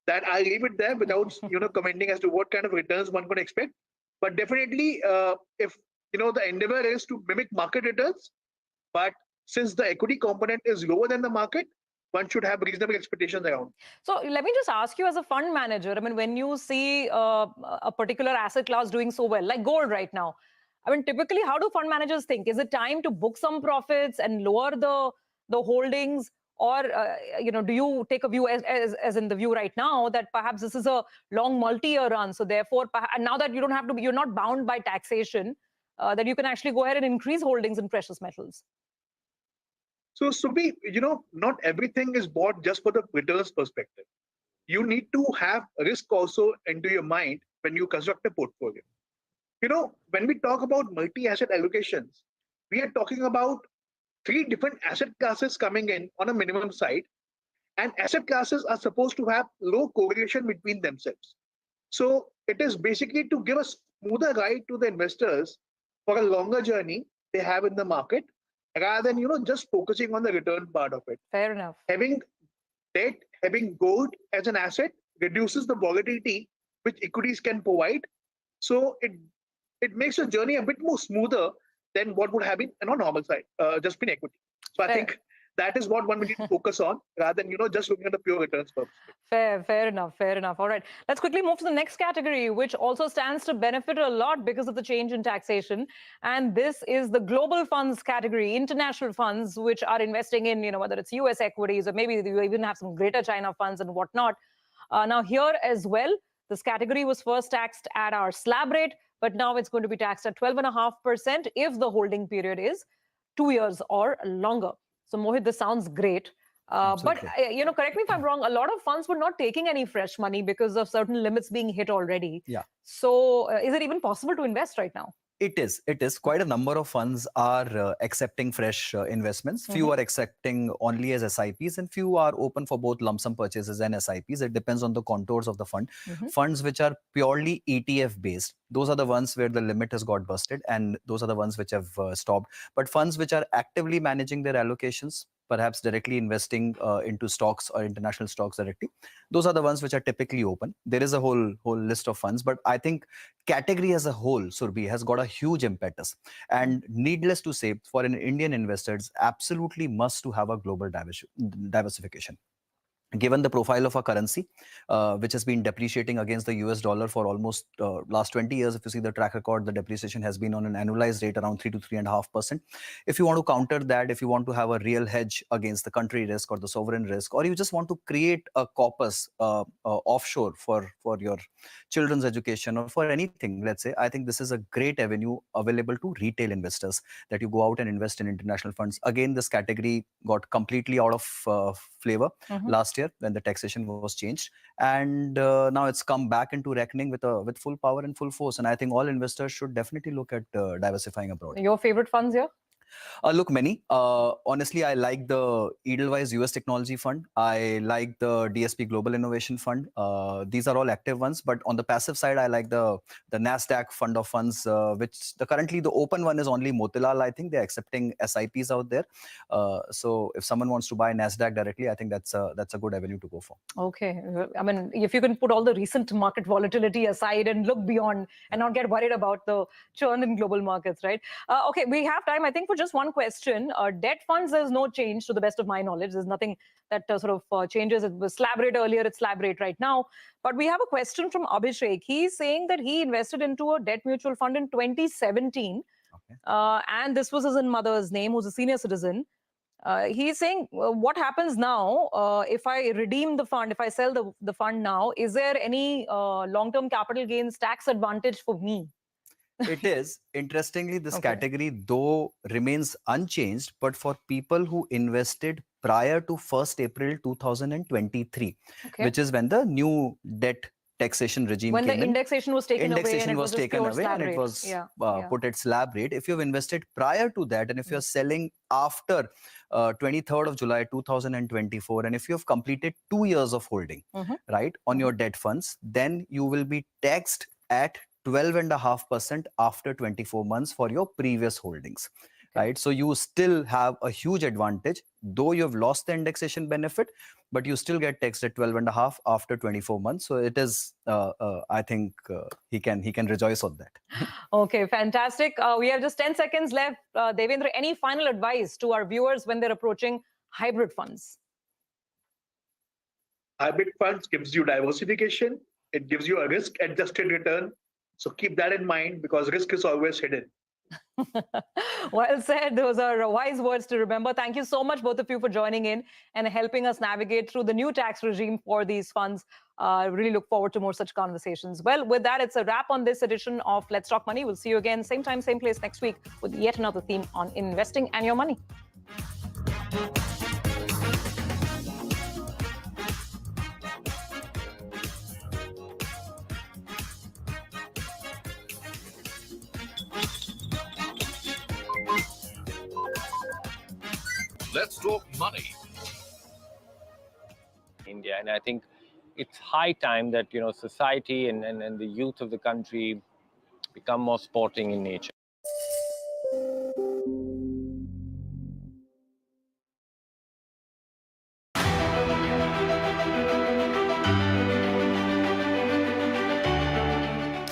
that I'll leave it there without commenting as to what kind of returns one could expect. But definitely, if the endeavor is to mimic market returns, but since the equity component is lower than the market, one should have reasonable expectations around. So let me just ask you, as a fund manager, when you see a particular asset class doing so well, like gold right now, typically, how do fund managers think? Is it time to book some profits and lower the holdings? Or, do you take a view as in the view right now that perhaps this is a long multi-year run? So therefore, and now that you're not bound by taxation, that you can actually go ahead and increase holdings in precious metals. So Subhi, not everything is bought just for the returns perspective. You need to have risk also into your mind when you construct a portfolio. When we talk about multi-asset allocations, we are talking about 3 different asset classes coming in on a minimum side, and asset classes are supposed to have low correlation between themselves. So it is basically to give a smoother ride to the investors for a longer journey they have in the market, rather than just focusing on the return part of it. Fair enough. Having debt, having gold as an asset reduces the volatility which equities can provide. So it makes your journey a bit more smoother than what would have been on a normal side, just been equity. So I think that is what one will need to focus on rather than just looking at the pure returns purpose. Fair enough. All right, let's quickly move to the next category, which also stands to benefit a lot because of the change in taxation. And this is the global funds category, international funds, which are investing in, whether it's US equities or maybe you even have some greater China funds and whatnot. Now here as well, this category was first taxed at our slab rate, but now it's going to be taxed at 12.5% if the holding period is 2 years or longer. So Mohit, this sounds great. But, correct me if I'm wrong, a lot of funds were not taking any fresh money because of certain limits being hit already. Yeah. So is it even possible to invest right now? It is. Quite a number of funds are accepting fresh investments. Few are accepting only as SIPs, and few are open for both lump sum purchases and SIPs. It depends on the contours of the fund. Funds which are purely ETF based, those are the ones where the limit has got busted, and those are the ones which have stopped. But funds which are actively managing their allocations, perhaps directly investing into stocks or international stocks directly, those are the ones which are typically open. There is a whole list of funds, but I think category as a whole, Surbhi, has got a huge impetus. And needless to say, for an Indian investor, it's absolutely must to have a global diversification. Given the profile of our currency, which has been depreciating against the US dollar for almost last 20 years, if you see the track record, the depreciation has been on an annualized rate around 3 to 3.5%. If you want to counter that, if you want to have a real hedge against the country risk or the sovereign risk, or you just want to create a corpus offshore for your children's education or for anything, let's say, I think this is a great avenue available to retail investors, that you go out and invest in international funds. Again, this category got completely out of flavor last year when the taxation was changed, and now it's come back into reckoning with full power and full force. And I think all investors should definitely look at diversifying abroad. Your favorite funds here? Look, many. Honestly, I like the Edelweiss US Technology Fund. I like the DSP Global Innovation Fund. These are all active ones. But on the passive side, I like the NASDAQ fund of funds, which currently the open one is only Motilal. I think they're accepting SIPs out there. So if someone wants to buy NASDAQ directly, I think that's a good avenue to go for. Okay. I mean, if you can put all the recent market volatility aside and look beyond and not get worried about the churn in global markets, right? Okay, we have time, I think, for just one question. Debt funds, there's no change to the best of my knowledge. There's nothing that sort of changes. It was slab rate earlier, it's slab rate right now. But we have a question from Abhishek. He's saying that he invested into a debt mutual fund in 2017. And this was his mother's name, who's a senior citizen. He's saying, what happens now if I redeem the fund, if I sell the fund now? Is there any long-term capital gains tax advantage for me? It is. Interestingly, this category, though, remains unchanged, but for people who invested prior to 1st April 2023, which is when the new debt taxation regime when came the in. indexation was taken Indexation away, was taken away and it was put at slab rate. If you've invested prior to that, and if you're selling after 23rd of July 2024, and if you have completed 2 years of holding, right, on your debt funds, then you will be taxed at 12.5% after 24 months for your previous holdings, right? So you still have a huge advantage, though you have lost the indexation benefit, but you still get taxed at 12.5 after 24 months. So it is, I think he can rejoice on that. Okay, fantastic. We have just 10 seconds left. Devendra, any final advice to our viewers when they're approaching hybrid funds? Hybrid funds gives you diversification. It gives you a risk-adjusted return. So keep that in mind, because risk is always hidden. Well said. Those are wise words to remember. Thank you so much, both of you, for joining in and helping us navigate through the new tax regime for these funds. Really look forward to more such conversations. Well, with that, it's a wrap on this edition of Let's Talk Money. We'll see you again, same time, same place next week with yet another theme on investing and your money. Let's talk money. India, and I think it's high time that society and the youth of the country become more sporting in nature.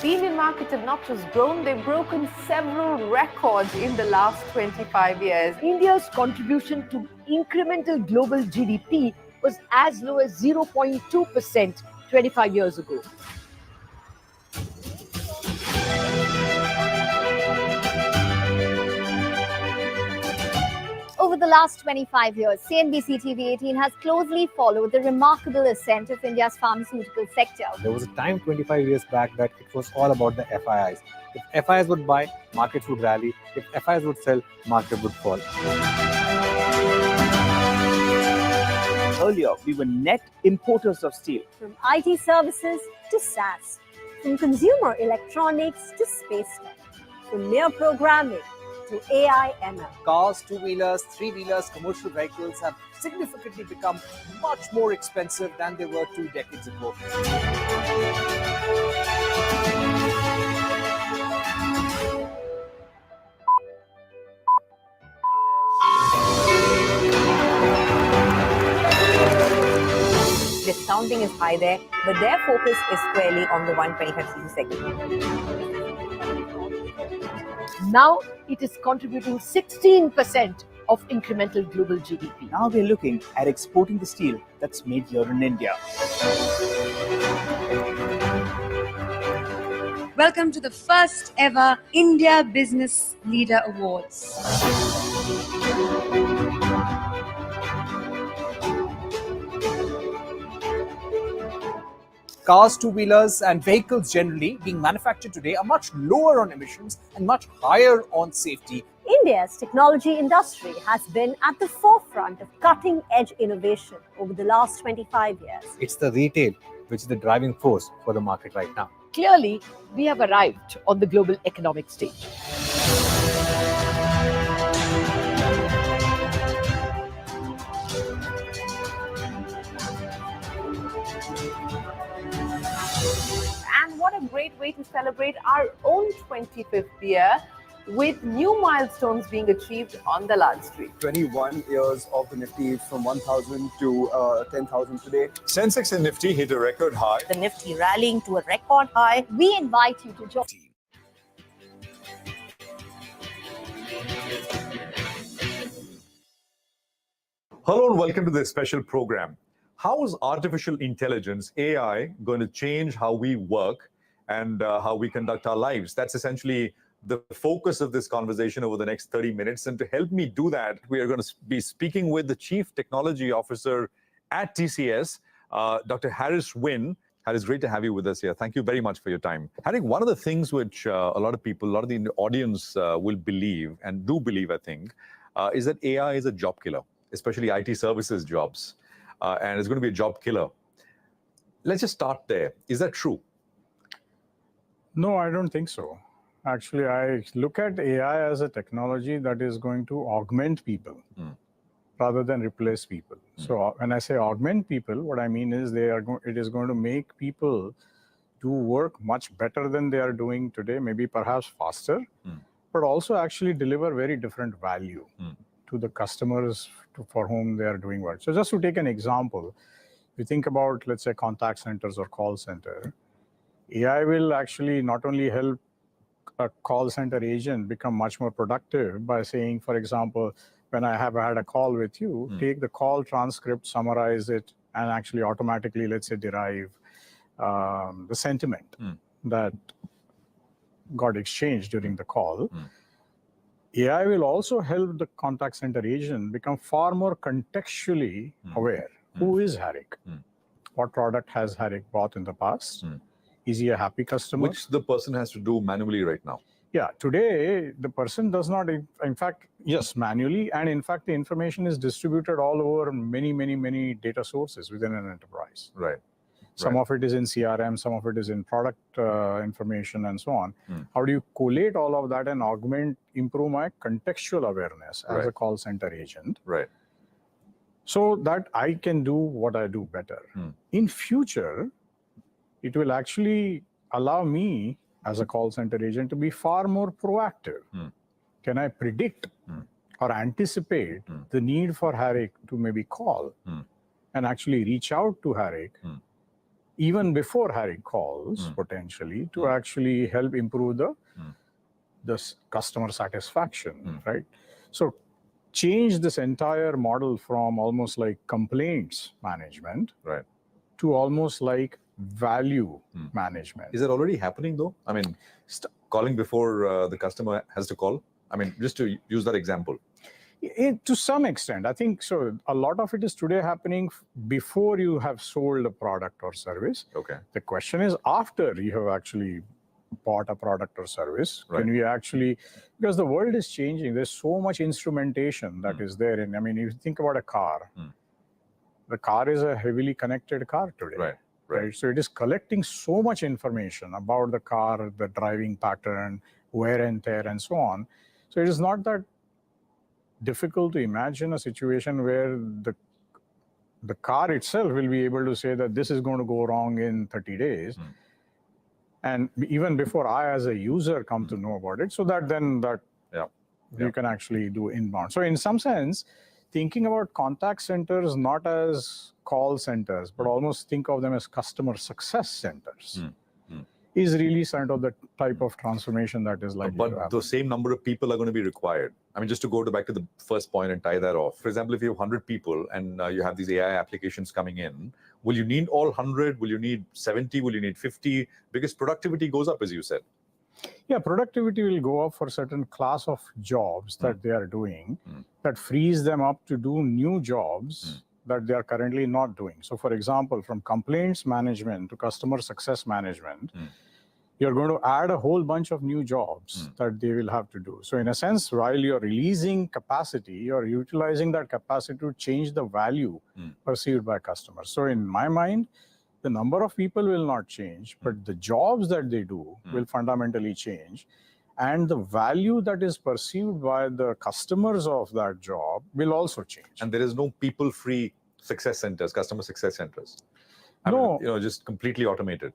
The Indian markets have not just grown, they've broken several records in the last 25 years. India's contribution to incremental global GDP was as low as 0.2% 25 years ago. Over the last 25 years, CNBC TV18 has closely followed the remarkable ascent of India's pharmaceutical sector. There was a time 25 years back that it was all about the FIIs. If FIIs would buy, markets would rally. If FIIs would sell, market would fall. Earlier, we were net importers of steel. From IT services to SaaS, from consumer electronics to space tech. from mere programming to AI ML. Cars, two-wheelers, three-wheelers, commercial vehicles have significantly become much more expensive than they were 2 decades ago. Discounting is high there, but their focus is squarely on the 125cc segment. Now it is contributing 16% of incremental global GDP. Now we're looking at exporting the steel that's made here in India. Welcome to the first ever India Business Leader Awards. Cars, two-wheelers and vehicles generally being manufactured today are much lower on emissions and much higher on safety. India's technology industry has been at the forefront of cutting-edge innovation over the last 25 years. It's the retail which is the driving force for the market right now. Clearly, we have arrived on the global economic stage. And what a great way to celebrate our own 25th year, with new milestones being achieved on the Lal Street. 21 years of the Nifty from 1,000 to 10,000 today. Sensex and Nifty hit a record high. The Nifty rallying to a record high. We invite you to join. Hello and welcome to this special program. How is artificial intelligence, AI, going to change how we work and how we conduct our lives? That's essentially the focus of this conversation over the next 30 minutes. And to help me do that, we are going to be speaking with the Chief Technology Officer at TCS, Dr. Harris Wynn. Harris, great to have you with us here. Thank you very much for your time. I think one of the things which a lot of people, a lot of the audience will believe and do believe, I think, is that AI is a job killer, especially IT services jobs. And it's going to be a job killer. Let's just start there. Is that true? No, I don't think so. Actually, I look at AI as a technology that is going to augment people rather than replace people. So when I say augment people, what I mean is it is going to make people do work much better than they are doing today, maybe perhaps faster, but also actually deliver very different value to the customers for whom they are doing work. So just to take an example, if you think about, let's say, contact centers or call center, AI will actually not only help a call center agent become much more productive by saying, for example, when I have had a call with you, take the call transcript, summarize it, and actually automatically, let's say, derive the sentiment that got exchanged during the call. AI will also help the contact center agent become far more contextually aware. Who is Harik? What product has Harik bought in the past? Is he a happy customer? Which the person has to do manually right now. Yeah, today the person does not, in fact, yes, manually. And in fact, the information is distributed all over many data sources within an enterprise. Right. Some of it is in CRM, some of it is in product information and so on. How do you collate all of that and improve my contextual awareness as a call center agent? Right. So that I can do what I do better. In future, it will actually allow me as a call center agent to be far more proactive. Can I predict or anticipate the need for Harik to maybe call and actually reach out to Harik even before Harik calls, potentially, to actually help improve the customer satisfaction, right? So change this entire model from almost like complaints management to almost like value management. Is it already happening though? I mean, calling before the customer has to call? I mean, just to use that example. To some extent, I think so. A lot of it is today happening before you have sold a product or service. Okay. The question is after you have actually bought a product or service, can we actually, because the world is changing, there's so much instrumentation that is there. And I mean, if you think about a car, the car is a heavily connected car today. right? So it is collecting so much information about the car, the driving pattern, wear and tear, and so on. So it is not that difficult to imagine a situation where the car itself will be able to say that this is going to go wrong in 30 days. And even before I, as a user, come to know about it, so that then you can actually do inbound. So in some sense, thinking about contact centers not as call centers, but almost think of them as customer success centers is really sort of the type of transformation that is likely to happen. But the same number of people are going to be required. I mean, just to go back to the first point and tie that off. For example, if you have 100 people and you have these AI applications coming in, will you need all 100? Will you need 70? Will you need 50? Because productivity goes up, as you said. Yeah, productivity will go up for certain class of jobs that they are doing that frees them up to do new jobs that they are currently not doing. So for example, from complaints management to customer success management, you're going to add a whole bunch of new jobs that they will have to do. So in a sense, while you're releasing capacity, you're utilizing that capacity to change the value perceived by customers. So in my mind, the number of people will not change, but the jobs that they do will fundamentally change. And the value that is perceived by the customers of that job will also change. And there is no people-free success centers, customer success centers. I No. mean, just completely automated.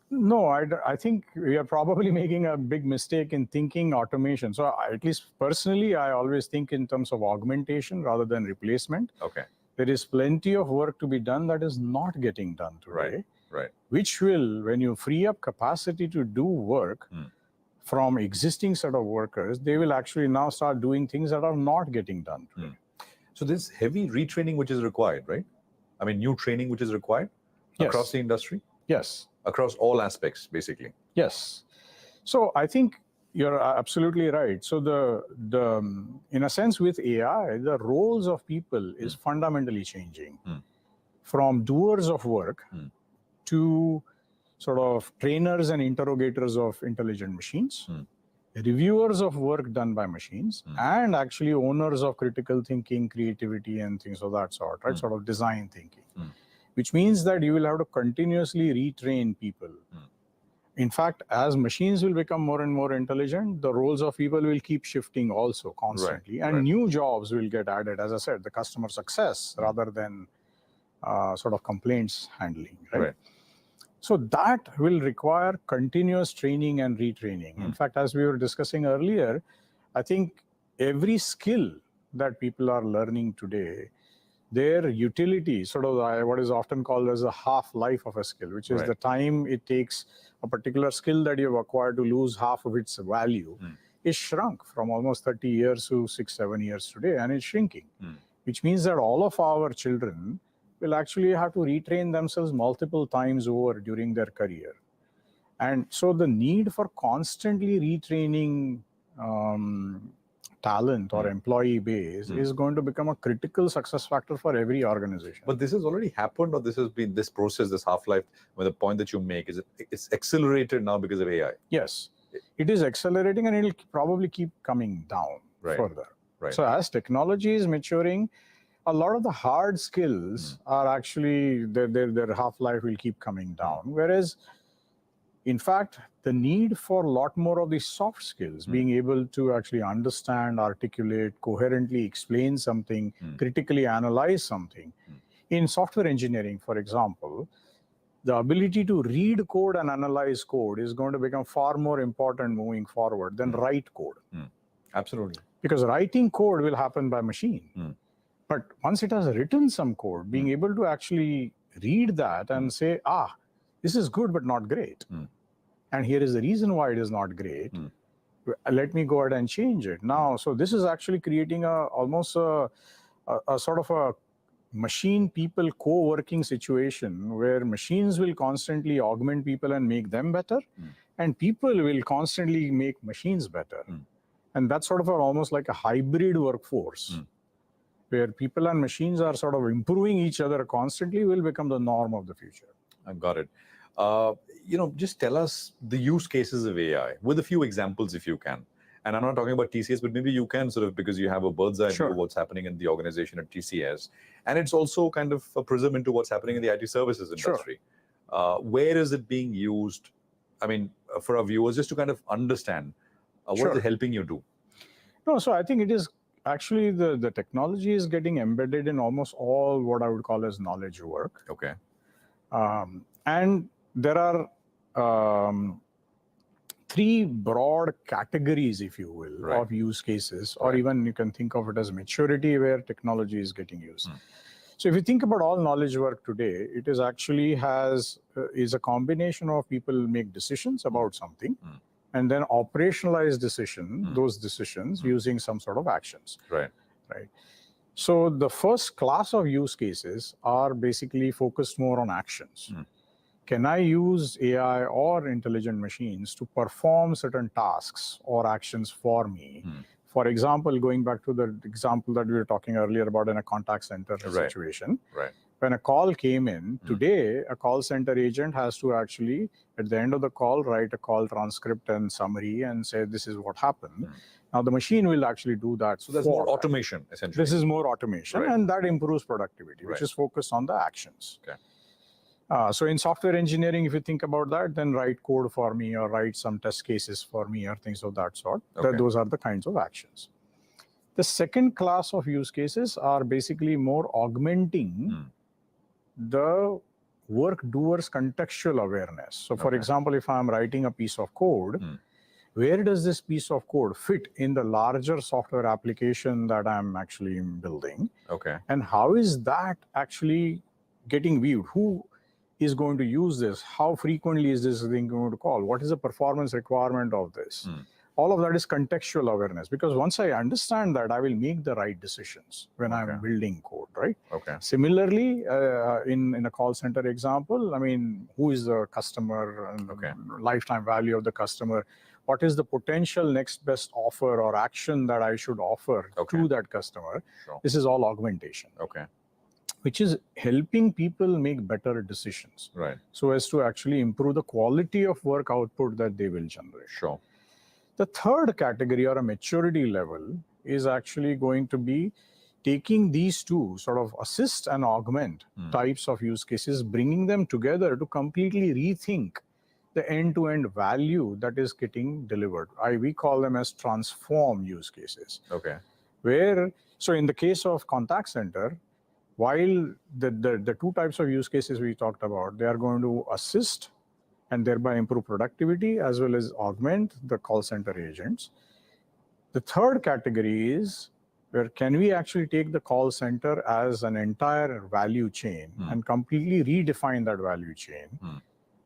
No, I think we are probably making a big mistake in thinking automation. So at least personally, I always think in terms of augmentation rather than replacement. Okay. There is plenty of work to be done that is not getting done today. Right. Which will, when you free up capacity to do work from existing set of workers, they will actually now start doing things that are not getting done today. So there's heavy retraining which is required, right? I mean, new training which is required across the industry? Yes. Across all aspects, basically. Yes. So I think you're absolutely right. So in a sense with AI, the roles of people is fundamentally changing from doers of work to sort of trainers and interrogators of intelligent machines, reviewers of work done by machines, and actually owners of critical thinking, creativity, and things of that sort, right? Sort of design thinking. Which means that you will have to continuously retrain people. In fact, as machines will become more and more intelligent, the roles of people will keep shifting also constantly, and new jobs will get added, as I said, the customer success rather than sort of complaints handling, right? So that will require continuous training and retraining. In fact, as we were discussing earlier, I think every skill that people are learning today, their utility, sort of what is often called as a half-life of a skill, which is the time it takes a particular skill that you've acquired to lose half of its value, is shrunk from almost 30 years to 6-7 years today, and it's shrinking. Which means that all of our children will actually have to retrain themselves multiple times over during their career. And so the need for constantly retraining talent or employee base is going to become a critical success factor for every organization. But this has already happened, or this has been this process, this half-life, where the point that you make is it's accelerated now because of AI. Yes, it is accelerating, and it'll probably keep coming down further. So as technology is maturing, a lot of the hard skills are actually, their half-life will keep coming down. Whereas, in fact, the need for a lot more of these soft skills, being able to actually understand, articulate, coherently explain something, critically analyze something. In software engineering, for example, the ability to read code and analyze code is going to become far more important moving forward than write code. Absolutely. Because writing code will happen by machine. But once it has written some code, being able to actually read that and say, this is good but not great. And here is the reason why it is not great. Let me go ahead and change it. Now, so this is actually creating almost a sort of a machine-people co-working situation where machines will constantly augment people and make them better, and people will constantly make machines better. And that's sort of almost like a hybrid workforce where people and machines are sort of improving each other constantly will become the norm of the future. I've got it. Just tell us the use cases of AI with a few examples if you can. And I'm not talking about TCS, but maybe you can sort of, because you have a bird's eye view of what's happening in the organization at TCS. And it's also kind of a prism into what's happening in the IT services industry. Where is it being used? I mean, for our viewers, just to kind of understand, what Sure. is it helping you do? No, so I think it is actually the technology is getting embedded in almost all what I would call as knowledge work. Okay. And there are three broad categories, if you will, of use cases, or even you can think of it as maturity where technology is getting used. So if you think about all knowledge work today, it is actually is a combination of people make decisions about something and then operationalize those decisions using some sort of actions. Right. So the first class of use cases are basically focused more on actions. Can I use AI or intelligent machines to perform certain tasks or actions for me? For example, going back to the example that we were talking earlier about in a contact center situation, when a call came in, today a call center agent has to actually, at the end of the call, write a call transcript and summary and say, this is what happened. Now the machine will actually do that. So there's more automation, essentially. This is more automation, and that improves productivity, which is focused on the actions. Okay. So in software engineering, if you think about that, then write code for me or write some test cases for me or things of that sort. Those are the kinds of actions. The second class of use cases are basically more augmenting the work doer's contextual awareness. So for example, if I'm writing a piece of code, where does this piece of code fit in the larger software application that I'm actually building? Okay. And how is that actually getting viewed? Who is going to use this? How frequently is this thing going to call? What is the performance requirement of this? All of that is contextual awareness, because once I understand that, I will make the right decisions when I'm building code, right? Okay. Similarly, in a call center example, I mean, who is the customer and lifetime value of the customer? What is the potential next best offer or action that I should offer to that customer? This is all augmentation. Okay. Which is helping people make better decisions. Right. So as to actually improve the quality of work output that they will generate. Sure. The third category, or a maturity level, is actually going to be taking these two sort of assist and augment types of use cases, bringing them together to completely rethink the end-to-end value that is getting delivered. We call them as transform use cases. Okay. So in the case of contact center, while the two types of use cases we talked about, they are going to assist and thereby improve productivity as well as augment the call center agents. The third category is where can we actually take the call center as an entire value chain and completely redefine that value chain,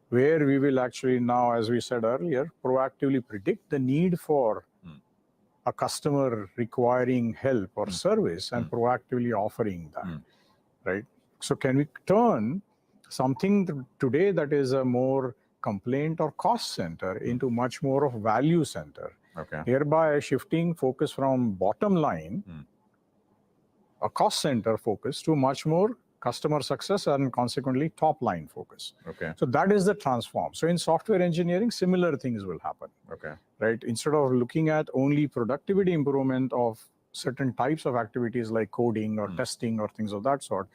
where we will actually now, as we said earlier, proactively predict the need for a customer requiring help or service and proactively offering that, right? So can we turn something today that is a more complaint or cost center into much more of value center, hereby shifting focus from bottom line, a cost center focus, to much more customer success and consequently top line focus. Okay. So that is the transform. So in software engineering, similar things will happen. Okay. Right? Instead of looking at only productivity improvement of certain types of activities like coding or testing or things of that sort,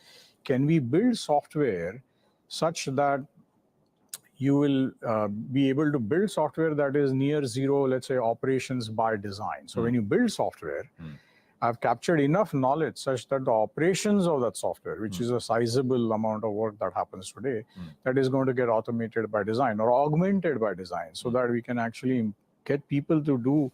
can we build software such that you will be able to build software that is near zero, let's say, operations by design. So when you build software, I've captured enough knowledge such that the operations of that software, which is a sizable amount of work that happens today, that is going to get automated by design or augmented by design, so that we can actually get people to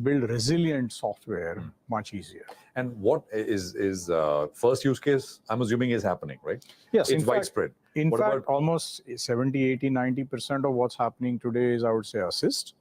build resilient software much easier. And what is first use case, I'm assuming, is happening, right? Yes. It's widespread. In fact, almost 70, 80, 90% of what's happening today is, I would say, assist.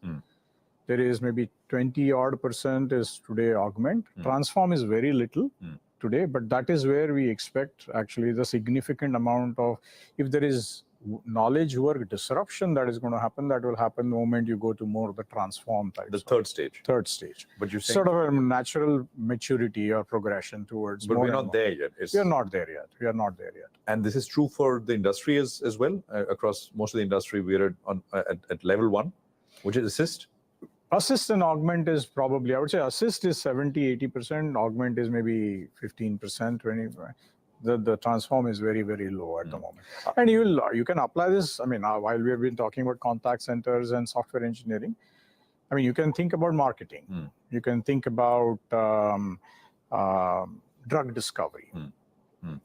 There is maybe 20% is today augment. Transform is very little today, but that is where we expect actually the significant amount of, if there is knowledge work disruption that is going to happen, that will happen the moment you go to more of the transform type. The third stage. Third stage. But you're saying sort of a natural maturity or progression towards. But we're not there yet. We are not there yet. We are not there yet. And this is true for the industry as well. Across most of the industry, we're at level 1, which is assist. Assist and augment is probably, I would say assist is 70, 80%, augment is maybe 15%, 20%. The transform is very, very low at the moment. And you can apply this, I mean, while we have been talking about contact centers and software engineering, I mean, you can think about marketing. You can think about drug discovery,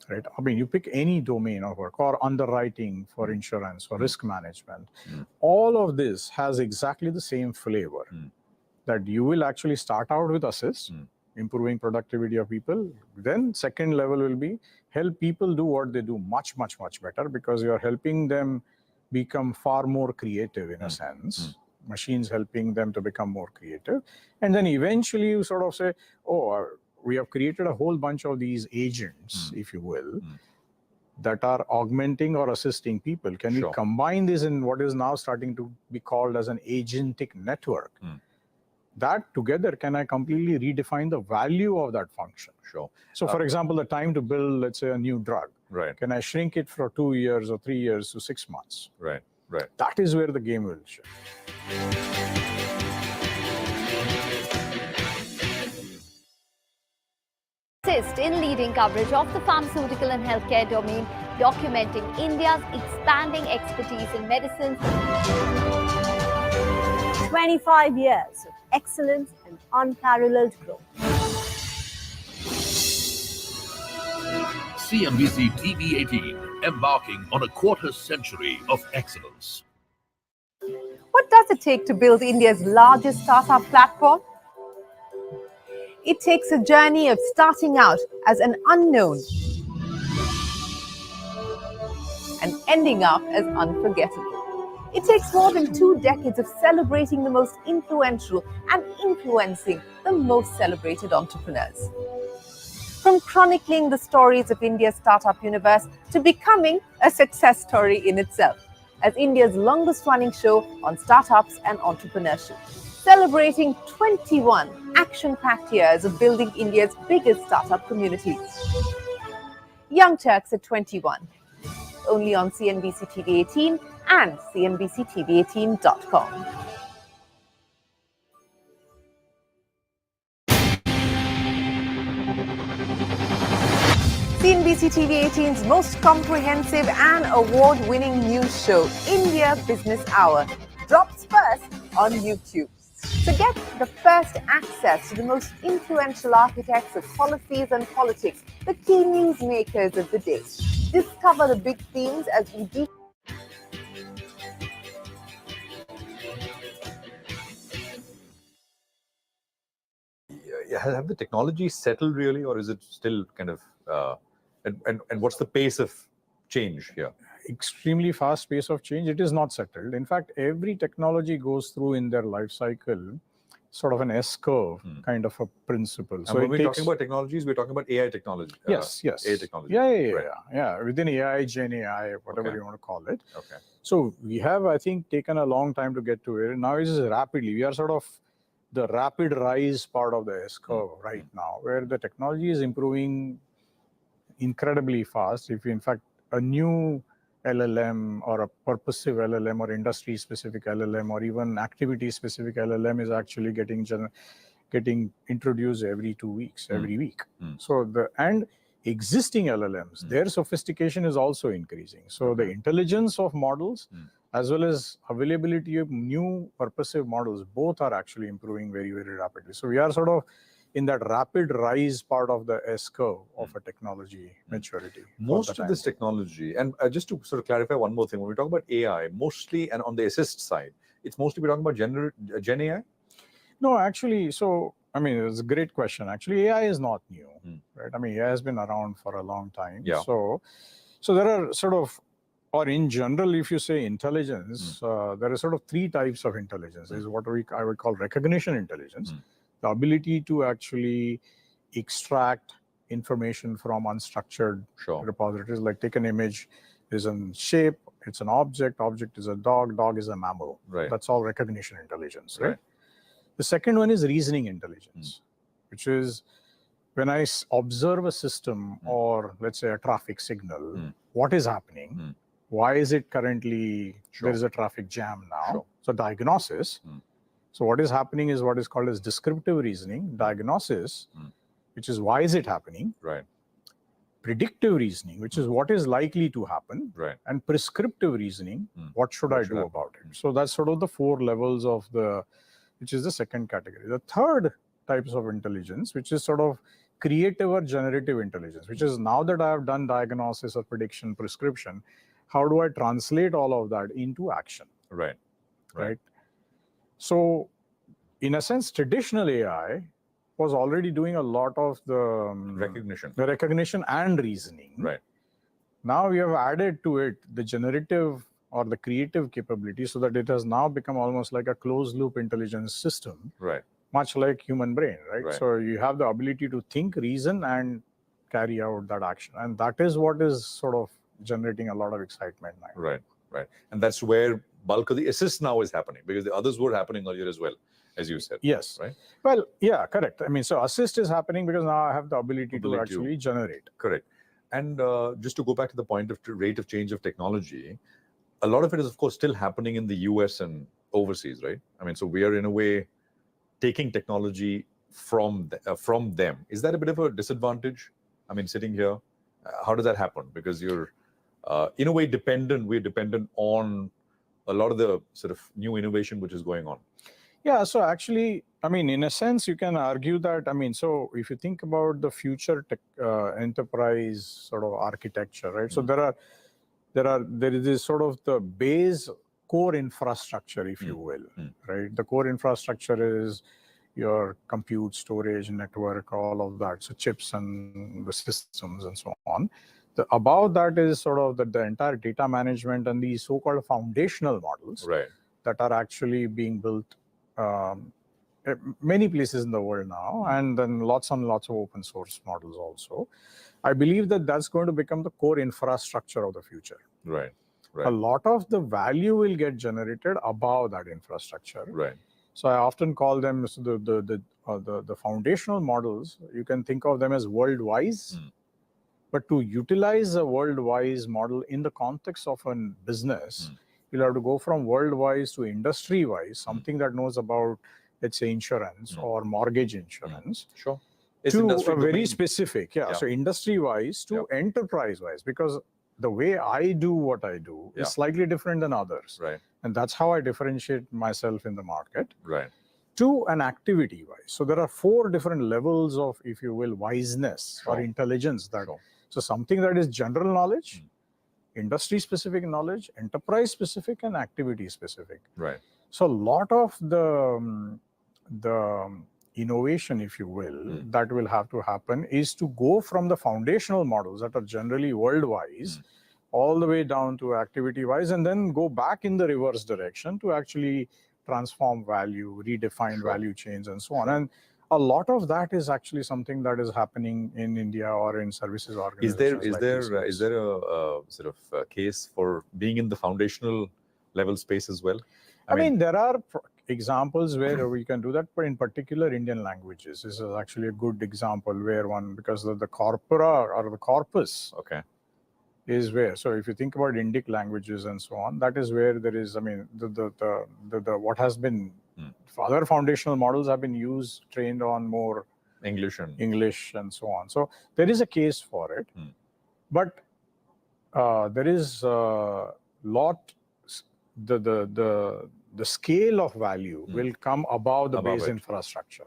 right? I mean, you pick any domain of work, or underwriting for insurance or risk management. All of this has exactly the same flavor, that you will actually start out with assist, improving productivity of people. Then second level will be help people do what they do much, much, much better, because you're helping them become far more creative in a sense. Machines helping them to become more creative. And then eventually you sort of say, oh, we have created a whole bunch of these agents, if you will, that are augmenting or assisting people. Can we combine this in what is now starting to be called as an agentic network? That together, can I completely redefine the value of that function? So for example, the time to build, let's say, a new drug. Can I shrink it for 2 years or 3 years to 6 months? That is where the game will shift. Assist in leading coverage of the pharmaceutical and healthcare domain, documenting India's expanding expertise in medicines. 25 years of excellence and unparalleled growth. CNBC TV18, embarking on a quarter-century of excellence. What does it take to build India's largest startup platform? It takes a journey of starting out as an unknown and ending up as unforgettable. It takes more than 2 decades of celebrating the most influential and influencing the most celebrated entrepreneurs. From chronicling the stories of India's startup universe to becoming a success story in itself, as India's longest-running show on startups and entrepreneurship, celebrating 21 action-packed years of building India's biggest startup community. Young Turks at 21, only on CNBC TV18 and CNBCTV18.com. CNBC TV18's most comprehensive and award-winning news show, India Business Hour, drops first on YouTube. So get the first access to the most influential architects of policies and politics, the key news makers of the day. Discover the big themes as we deep. Have the technologies settled really, or is it still kind of, and what's the pace of change here? Extremely fast pace of change. It is not settled. In fact, every technology goes through in their life cycle sort of an S-curve kind of a principle. And so when we're talking about technologies, we're talking about AI technology. Yes. AI technology. Yeah. Within AI, Gen AI, whatever you want to call it. So we have, I think, taken a long time to get to it. Now it is rapidly. We are sort of the rapid rise part of the S-curve right now, where the technology is improving incredibly fast. If in fact a new LLM or a purposive LLM or industry-specific LLM or even activity-specific LLM is actually getting introduced every 2 weeks, every week. So and existing LLMs, their sophistication is also increasing. So the intelligence of models as well as availability of new purposive models, both are actually improving very, very rapidly. So we are sort of in that rapid rise part of the S-curve of a technology maturity. Most of this technology, and just to sort of clarify one more thing, when we talk about AI, mostly, and on the assist side, it's mostly we're talking about Gen AI? No, actually, so, I mean, it's a great question. Actually, AI is not new, right? I mean, AI has been around for a long time. So there are sort of, or in general, if you say intelligence, there are sort of 3 types of intelligence. There's what I would call recognition intelligence. The ability to actually extract information from unstructured repositories, like take an image, there's a shape, it's an object is a dog is a mammal. That's all recognition intelligence, right? The second one is reasoning intelligence, which is when I observe a system or let's say a traffic signal, what is happening? Why is it currently, there is a traffic jam now? So diagnosis. So what is happening is what is called as descriptive reasoning. Diagnosis, which is why is it happening? predictive reasoning, which is what is likely to happen, and prescriptive reasoning, what should I do about it? So that's sort of the 4 levels of which is the second category. The third types of intelligence, which is sort of creative or generative intelligence, which is now that I have done diagnosis or prediction, prescription, how do I translate all of that into action? Right. So in a sense, traditional AI was already doing a lot of the recognition and reasoning. Right. Now we have added to it the generative or the creative capability, so that it has now become almost like a closed loop intelligence system. Right. Much like human brain, right? Right. So you have the ability to think, reason, and carry out that action. And that is what is sort of generating a lot of excitement now. Right. And that's where bulk of the assist now is happening, because the others were happening earlier as well, as you said. Yes. Right. Well, yeah, correct. I mean, so assist is happening because now I have the ability to actually generate. Correct. And just to go back to the point of rate of change of technology, a lot of it is, of course, still happening in the US and overseas, right? I mean, so we are in a way taking technology from them. Is that a bit of a disadvantage? I mean, sitting here, how does that happen? Because you're in a way we're dependent on a lot of the sort of new innovation which is going on. Yeah, so actually, I mean, in a sense, you can argue that, I mean, so if you think about the future enterprise sort of architecture, right? So there is this sort of the base core infrastructure, if you will, right? The core infrastructure is your compute, storage, network, all of that. So chips and the systems and so on. Above that is sort of the entire data management and these so-called foundational models that are actually being built many places in the world now, and then lots and lots of open source models also. I believe that that's going to become the core infrastructure of the future. Right. A lot of the value will get generated above that infrastructure. Right. So I often call them the foundational models. You can think of them as world-wise. But to utilize a world-wise model in the context of a business, you'll have to go from world-wise to industry-wise, something that knows about, let's say, insurance or mortgage insurance. Sure. To a very specific, so industry-wise to enterprise-wise, because the way I do what I do is slightly different than others. Right. And that's how I differentiate myself in the market. Right. To an activity-wise. So there are 4 different levels of, if you will, wiseness or intelligence. So something that is general knowledge, industry-specific knowledge, enterprise-specific, and activity-specific. Right. So a lot of the innovation, if you will, that will have to happen is to go from the foundational models that are generally world-wise all the way down to activity-wise, and then go back in the reverse direction to actually transform value, redefine value chains, and so on. And a lot of that is actually something that is happening in India or in services organizations. Is there a sort of case for being in the foundational level space as well? I mean, there are examples where we can do that, but in particular, Indian languages. This is actually a good example where because the corpora or the corpus is where. So if you think about Indic languages and so on, that is where there is, I mean, what has been, other foundational models have been trained on more English and so on. So there is a case for it, but there is a lot, the scale of value will come above the base infrastructure.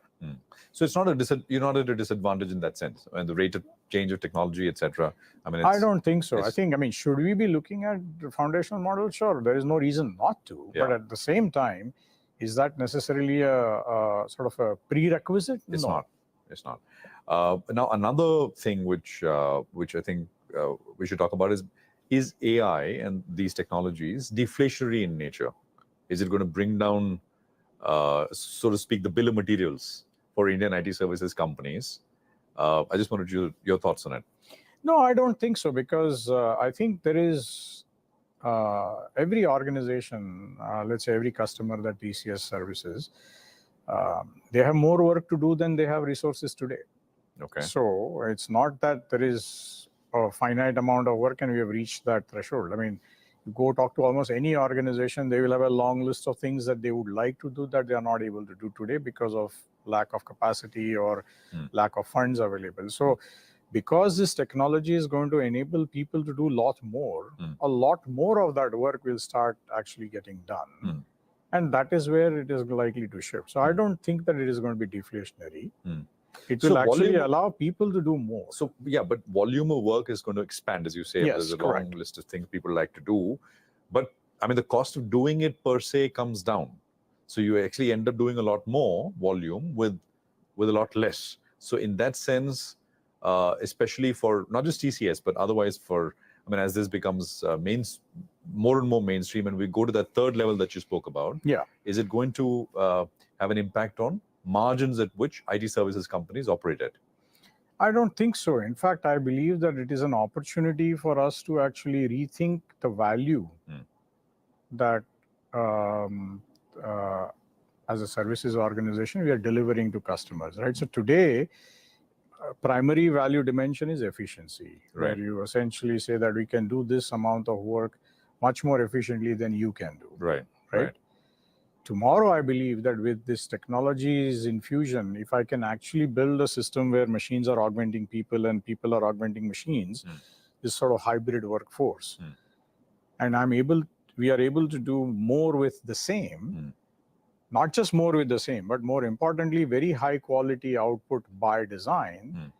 So it's not you're not at a disadvantage in that sense, and the rate of change of technology, etc. I mean, I don't think so. I think, I mean, should we be looking at the foundational model? Sure, there is no reason not to. But at the same time, is that necessarily a sort of a prerequisite? It's not. It's not. Now, another thing which I think we should talk about is AI and these technologies deflationary in nature? Is it going to bring down, so to speak, the bill of materials for Indian IT services companies? I just wanted your thoughts on it. No, I don't think so, because I think there is every organization, let's say every customer that TCS services, they have more work to do than they have resources today. Okay. So it's not that there is a finite amount of work and we have reached that threshold. I mean, you go talk to almost any organization, they will have a long list of things that they would like to do that they are not able to do today because of lack of capacity or lack of funds available. So because this technology is going to enable people to do a lot more of that work will start actually getting done. And that is where it is likely to shift. So I don't think that it is going to be deflationary. It will actually allow people to do more. So yeah, but volume of work is going to expand, as you say. Yes, there's a long list of things people like to do. But I mean, the cost of doing it per se comes down. So you actually end up doing a lot more volume with a lot less. So in that sense, especially for not just TCS, but otherwise for, I mean, as this becomes more and more mainstream and we go to that third level that you spoke about, is it going to have an impact on margins at which IT services companies operate at? I don't think so. In fact, I believe that it is an opportunity for us to actually rethink the value that as a services organization we are delivering to customers, right? So today, primary value dimension is efficiency, where you essentially say that we can do this amount of work much more efficiently than you can do. Right. Tomorrow, I believe that with this technology's infusion, if I can actually build a system where machines are augmenting people and people are augmenting machines, this sort of hybrid workforce, and we are able to do more with the same, not just more with the same, but more importantly, very high quality output by design,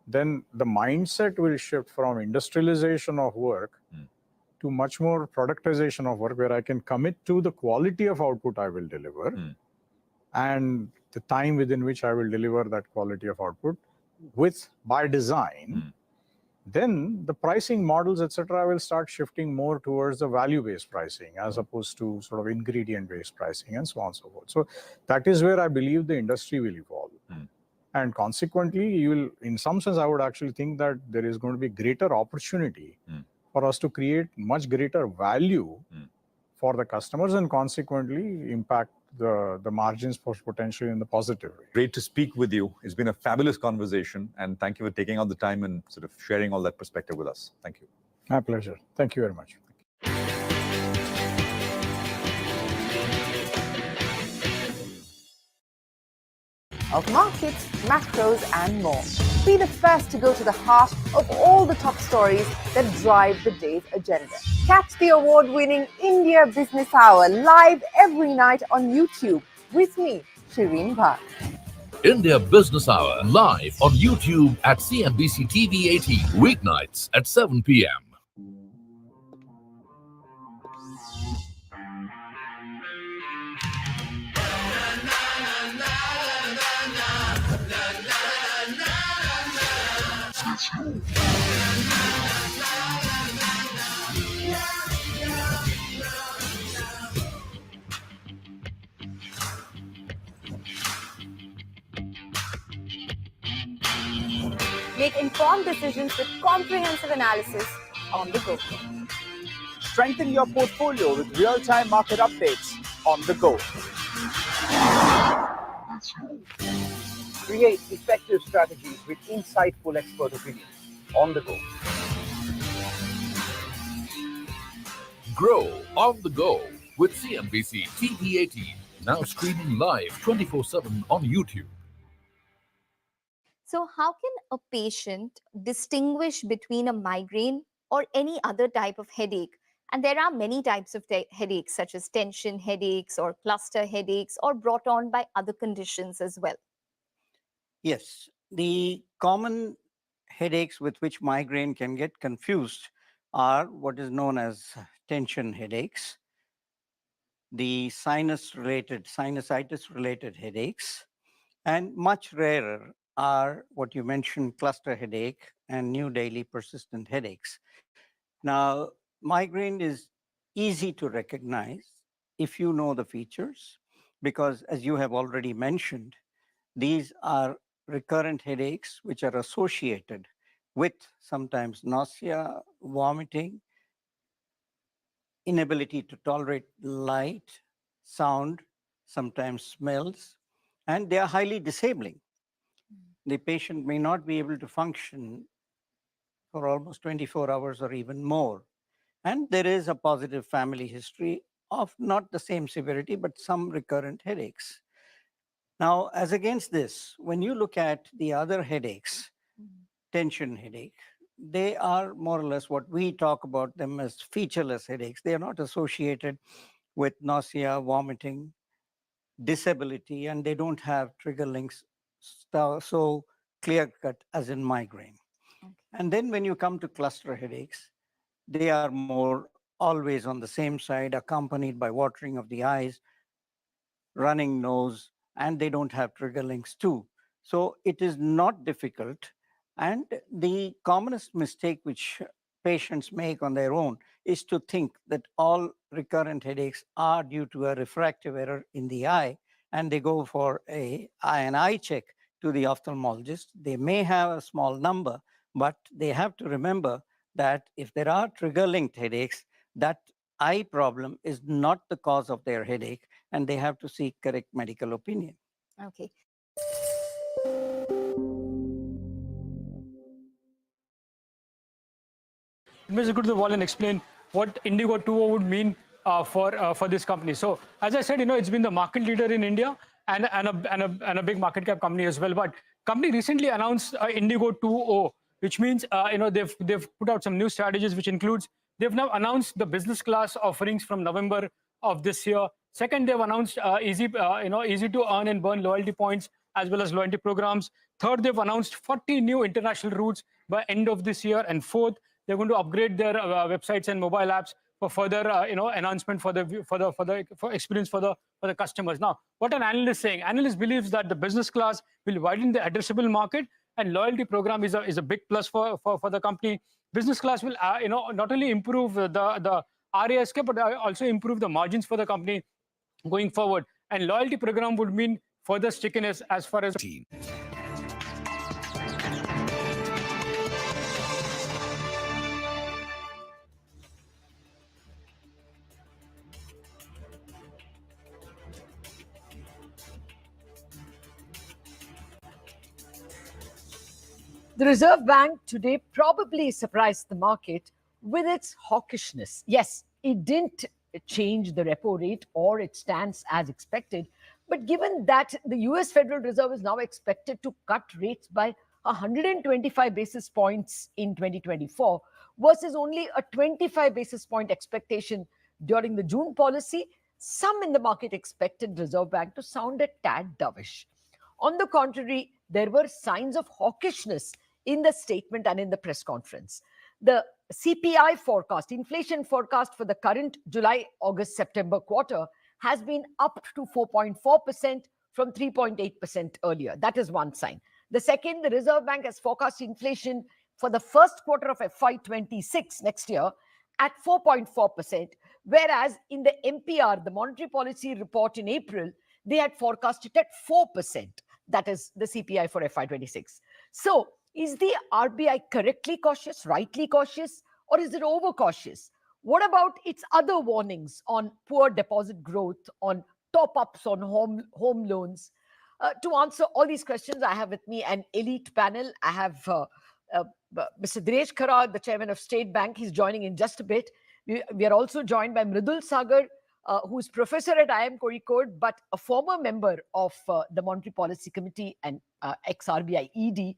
then the mindset will shift from industrialization of work to much more productization of work, where I can commit to the quality of output I will deliver and the time within which I will deliver that quality of output by design. Then the pricing models, etc., will start shifting more towards the value-based pricing as opposed to sort of ingredient-based pricing and so on and so forth. So that is where I believe the industry will evolve. And consequently, you will, in some sense, I would actually think that there is going to be greater opportunity for us to create much greater value for the customers and consequently impact the margins potentially in the positive way. Great to speak with you. It's been a fabulous conversation, and thank you for taking out the time and sort of sharing all that perspective with us. Thank you. My pleasure. Thank you very much. Of markets, macros, and more. Be the first to go to the heart of all the top stories that drive the day's agenda. Catch the award-winning India Business Hour live every night on YouTube with me, Shireen Bhatt. India Business Hour live on YouTube at CNBC TV18 weeknights at 7 p.m. Make informed decisions with comprehensive analysis on the go. Strengthen your portfolio with real-time market updates on the go. Create effective strategies with insightful expert opinions on the go. Grow on the go with CNBC TV18, now streaming live 24/7 on YouTube. So how can a patient distinguish between a migraine or any other type of headache? And there are many types of headaches, such as tension headaches or cluster headaches, or brought on by other conditions as well. Yes, the common headaches with which migraine can get confused are what is known as tension headaches, the sinusitis-related headaches, and much rarer are what you mentioned, cluster headache and new daily persistent headaches. Now, migraine is easy to recognize if you know the features, because as you have already mentioned, these are recurrent headaches which are associated with sometimes nausea, vomiting, inability to tolerate light, sound, sometimes smells, and they are highly disabling. The patient may not be able to function for almost 24 hours or even more. And there is a positive family history of not the same severity, but some recurrent headaches. Now, as against this, when you look at the other headaches, tension headache. They are more or less what we talk about them as featureless headaches. They are not associated with nausea, vomiting, disability, and they don't have trigger links so clear cut as in migraine. And then when you come to cluster headaches, they are more always on the same side, accompanied by watering of the eyes, running nose, and they don't have trigger links too. So it is not difficult. And the commonest mistake which patients make on their own is to think that all recurrent headaches are due to a refractive error in the eye, and they go for an eye check to the ophthalmologist. They may have a small number, but they have to remember that if there are trigger-linked headaches, that eye problem is not the cause of their headache, and they have to seek correct medical opinion. Okay. Mr. Go to the wall and explain what Indigo 2.0 would mean for this company. So, as I said, it's been the market leader in India and a big market cap company as well. But company recently announced Indigo 2.0, which means they've put out some new strategies, which includes they've now announced the business class offerings from November of this year. Second, they've announced easy to earn and burn loyalty points as well as loyalty programs. Third, they've announced 40 new international routes by end of this year. And fourth, they're going to upgrade their websites and mobile apps for further, enhancement for experience for the customers. Now, what an analyst is saying, analyst believes that the business class will widen the addressable market, and loyalty program is a big plus for the company. Business class will, not only improve the RASK, but also improve the margins for the company going forward. And loyalty program would mean further stickiness as far as The Reserve Bank today probably surprised the market with its hawkishness. Yes, it didn't change the repo rate or its stance as expected, but given that the US Federal Reserve is now expected to cut rates by 125 basis points in 2024 versus only a 25 basis point expectation during the June policy, some in the market expected Reserve Bank to sound a tad dovish. On the contrary, there were signs of hawkishness in the statement and in the press conference. The CPI forecast, inflation forecast for the current July, August, September quarter has been up to 4.4% from 3.8% earlier. That is one sign. The second, the Reserve Bank has forecast inflation for the first quarter of FY26 next year at 4.4%, whereas in the MPR, the Monetary Policy Report in April, they had forecasted at 4%. That is the CPI for FY26. So, is the RBI correctly cautious, rightly cautious, or is it overcautious? What about its other warnings on poor deposit growth, on top-ups on home loans? To answer all these questions, I have with me an elite panel. I have Mr. Dinesh Khara, the chairman of State Bank. He's joining in just a bit. We are also joined by Mridul Sagar, who's professor at IIM Kozhikode, but a former member of the Monetary Policy Committee and ex-RBI ED.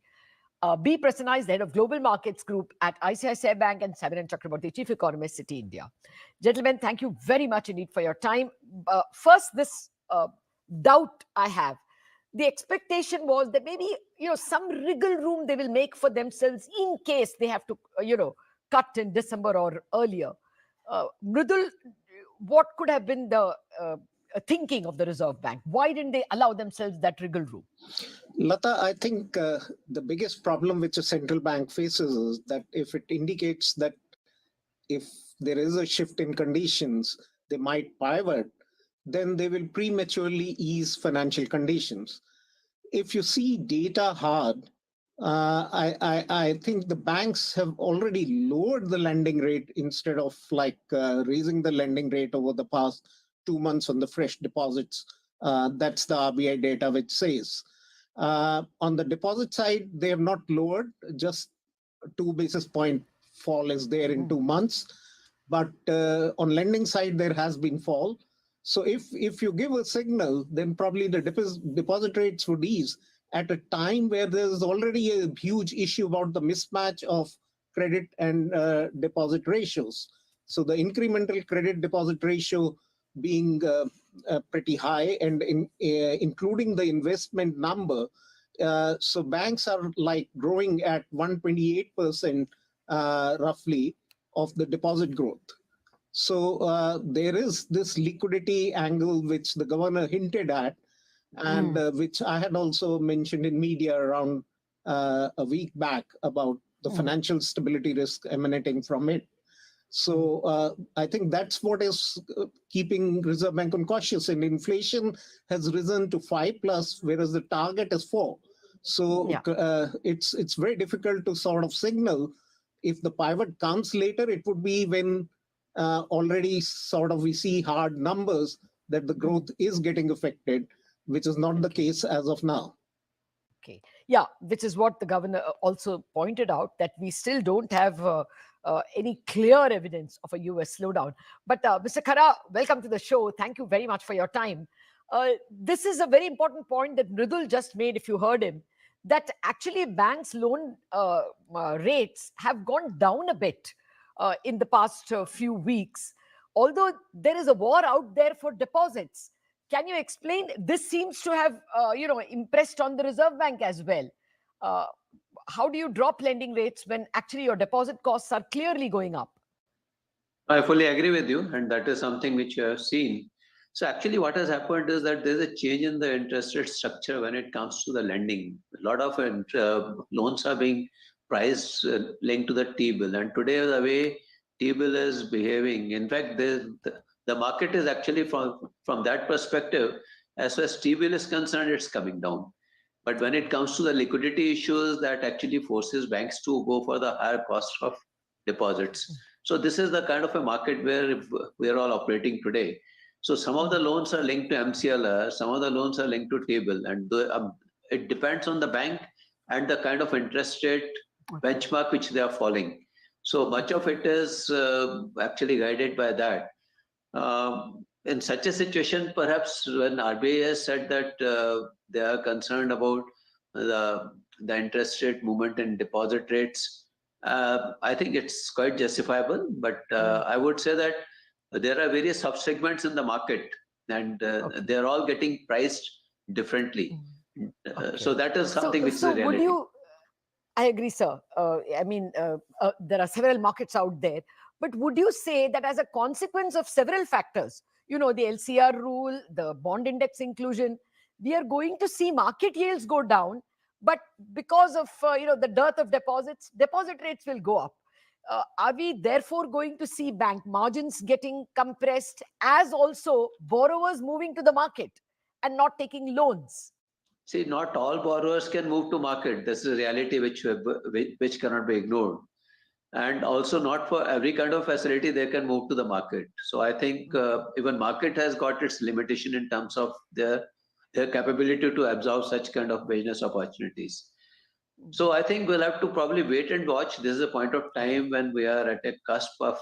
B. Prasanna is the head of Global Markets Group at ICICI Bank, and Sabiran Chakraborty, chief economist, Citi India. Gentlemen, thank you very much indeed for your time. First, this doubt I have. The expectation was that maybe, some wriggle room they will make for themselves in case they have to, cut in December or earlier. Mridul, what could have been the thinking of the Reserve Bank? Why didn't they allow themselves that wriggle room? Lata, I think the biggest problem which a central bank faces is that if it indicates that if there is a shift in conditions, they might pivot, then they will prematurely ease financial conditions. If you see data hard, I think the banks have already lowered the lending rate instead of raising the lending rate over the past 2 months on the fresh deposits. That's the RBI data which says. On the deposit side, they have not lowered, just 2 basis point fall is there in 2 months. But on lending side, there has been fall. So if you give a signal, then probably the deposit rates would ease. at a time where there's already a huge issue about the mismatch of credit and deposit ratios. So the incremental credit deposit ratio being pretty high, and including the investment number. So banks are like growing at 128% roughly of the deposit growth. So there is this liquidity angle which the governor hinted at, and which I had also mentioned in media around a week back about the financial stability risk emanating from it. So I think that's what is keeping Reserve Bank on cautious. And inflation has risen to 5+, whereas the target is 4. So it's very difficult to sort of signal. If the pivot comes later, it would be when already sort of we see hard numbers that the growth is getting affected, which is not the case as of now. Okay. Yeah, which is what the governor also pointed out, that we still don't have any clear evidence of a US slowdown. But Mr. Khara, welcome to the show. Thank you very much for your time. This is a very important point that Mridul just made, if you heard him, that actually banks' loan rates have gone down a bit in the past few weeks, although there is a war out there for deposits. Can you explain? This seems to have, impressed on the Reserve Bank as well. How do you drop lending rates when actually your deposit costs are clearly going up? I fully agree with you, and that is something which you have seen. So actually what has happened is that there's a change in the interest rate structure when it comes to the lending. A lot of loans are being priced linked to the T-bill, and today the way T-bill is behaving, in fact, the market is actually from that perspective, as far as T-bill is concerned, it's coming down. But when it comes to the liquidity issues, that actually forces banks to go for the higher cost of deposits. So this is the kind of a market where we are all operating today. So some of the loans are linked to MCLR, some of the loans are linked to T-bill, and it depends on the bank and the kind of interest rate benchmark which they are following. So much of it is actually guided by that. In such a situation, perhaps when RBI has said that they are concerned about the interest rate movement in deposit rates, I think it's quite justifiable. But I would say that there are various sub-segments in the market, and they're all getting priced differently. So that is something which is a reality. I agree, sir. I mean, there are several markets out there. But would you say that as a consequence of several factors, the LCR rule, the bond index inclusion, we are going to see market yields go down, but because of the dearth of deposits, deposit rates will go up. Are we therefore going to see bank margins getting compressed, as also borrowers moving to the market and not taking loans? See, not all borrowers can move to market. This is a reality which cannot be ignored. And also not for every kind of facility they can move to the market. So I think even market has got its limitation in terms of their capability to absorb such kind of business opportunities. So I think we'll have to probably wait and watch. This is a point of time when we are at a cusp of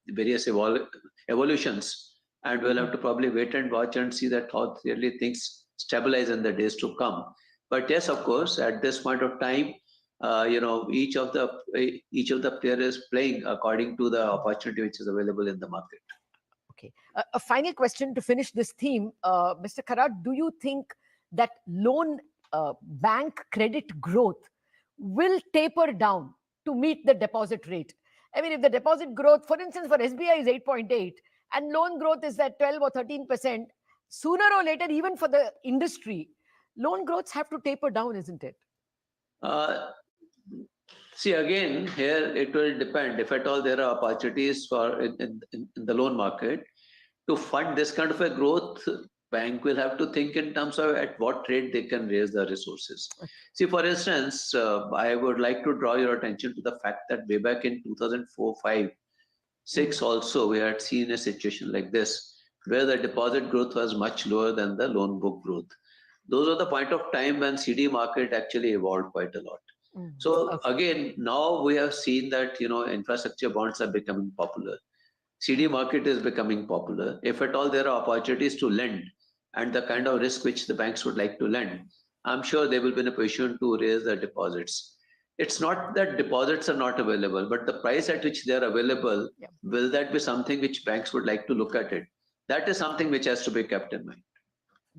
various evolutions, and we'll have to probably wait and watch and see that how really things stabilize in the days to come. But yes, of course, at this point of time, each of the players is playing according to the opportunity which is available in the market. Okay. A final question to finish this theme, Mr. Khara, do you think that loan bank credit growth will taper down to meet the deposit rate? I mean, if the deposit growth, for instance, for SBI is 8.8 and loan growth is at 12 or 13%, sooner or later, even for the industry, loan growths have to taper down, isn't it? See, again, here it will depend. If at all there are opportunities for in the loan market to fund this kind of a growth, bank will have to think in terms of at what rate they can raise the resources. See, for instance, I would like to draw your attention to the fact that way back in 2004, 5, 6 also, we had seen a situation like this, where the deposit growth was much lower than the loan book growth. Those are the point of time when CD market actually evolved quite a lot. So again, now we have seen that, infrastructure bonds are becoming popular. CD market is becoming popular. If at all there are opportunities to lend and the kind of risk which the banks would like to lend, I'm sure they will be in a position to raise their deposits. It's not that deposits are not available, but the price at which they are available, will that be something which banks would like to look at it? That is something which has to be kept in mind.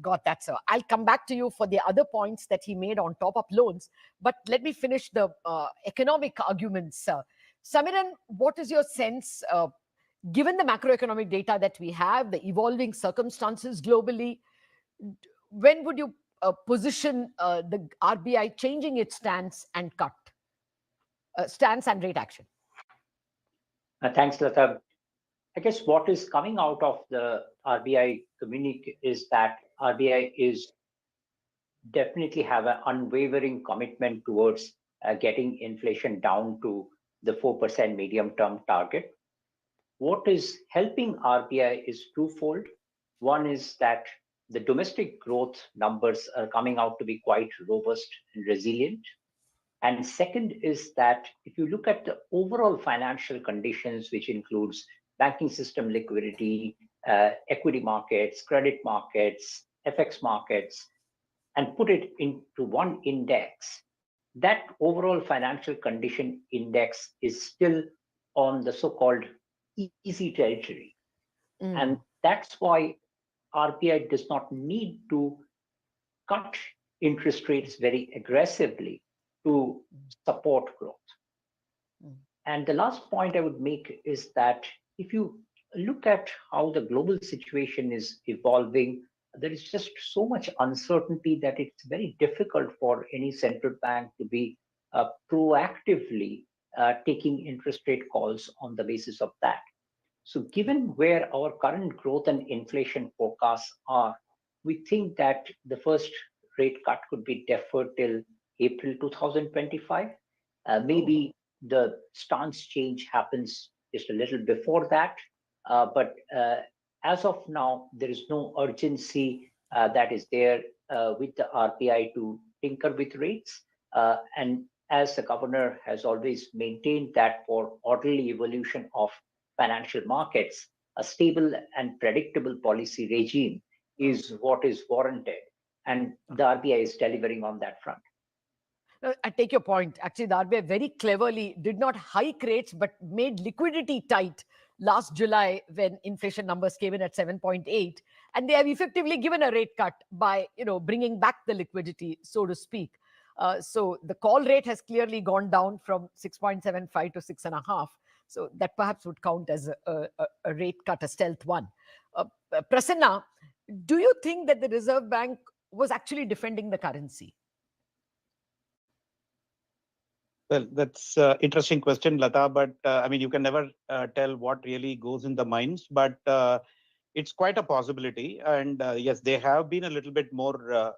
Got that, sir. I'll come back to you for the other points that he made on top-up loans. But let me finish the economic arguments. Samiran, what is your sense, given the macroeconomic data that we have, the evolving circumstances globally, when would you position the RBI changing its stance and stance and rate action? Thanks, Lata. I guess what is coming out of the RBI communique is that RBI is definitely have an unwavering commitment towards getting inflation down to the 4% medium-term target. What is helping RBI is twofold. One is that the domestic growth numbers are coming out to be quite robust and resilient. And second is that if you look at the overall financial conditions, which includes banking system liquidity, equity markets, credit markets, FX markets, and put it into one index, that overall financial condition index is still on the so-called easy territory. And that's why RBI does not need to cut interest rates very aggressively to support growth. And the last point I would make is that if you look at how the global situation is evolving, there is just so much uncertainty that it's very difficult for any central bank to be proactively taking interest rate calls on the basis of that. So given where our current growth and inflation forecasts are, we think that the first rate cut could be deferred till April 2025. Maybe the stance change happens just a little before that. But as of now, there is no urgency that is there with the RBI to tinker with rates. And as the governor has always maintained that for orderly evolution of financial markets, a stable and predictable policy regime is what is warranted. And the RBI is delivering on that front. I take your point. Actually, the RBI very cleverly did not hike rates, but made liquidity tight last July when inflation numbers came in at 7.8. And they have effectively given a rate cut by, bringing back the liquidity, so to speak. So the call rate has clearly gone down from 6.75 to 6.5. So that perhaps would count as a rate cut, a stealth one. Prasanna, do you think that the Reserve Bank was actually defending the currency? Well, that's an interesting question, Lata, but you can never tell what really goes in the minds, but it's quite a possibility. And yes, they have been a little bit more,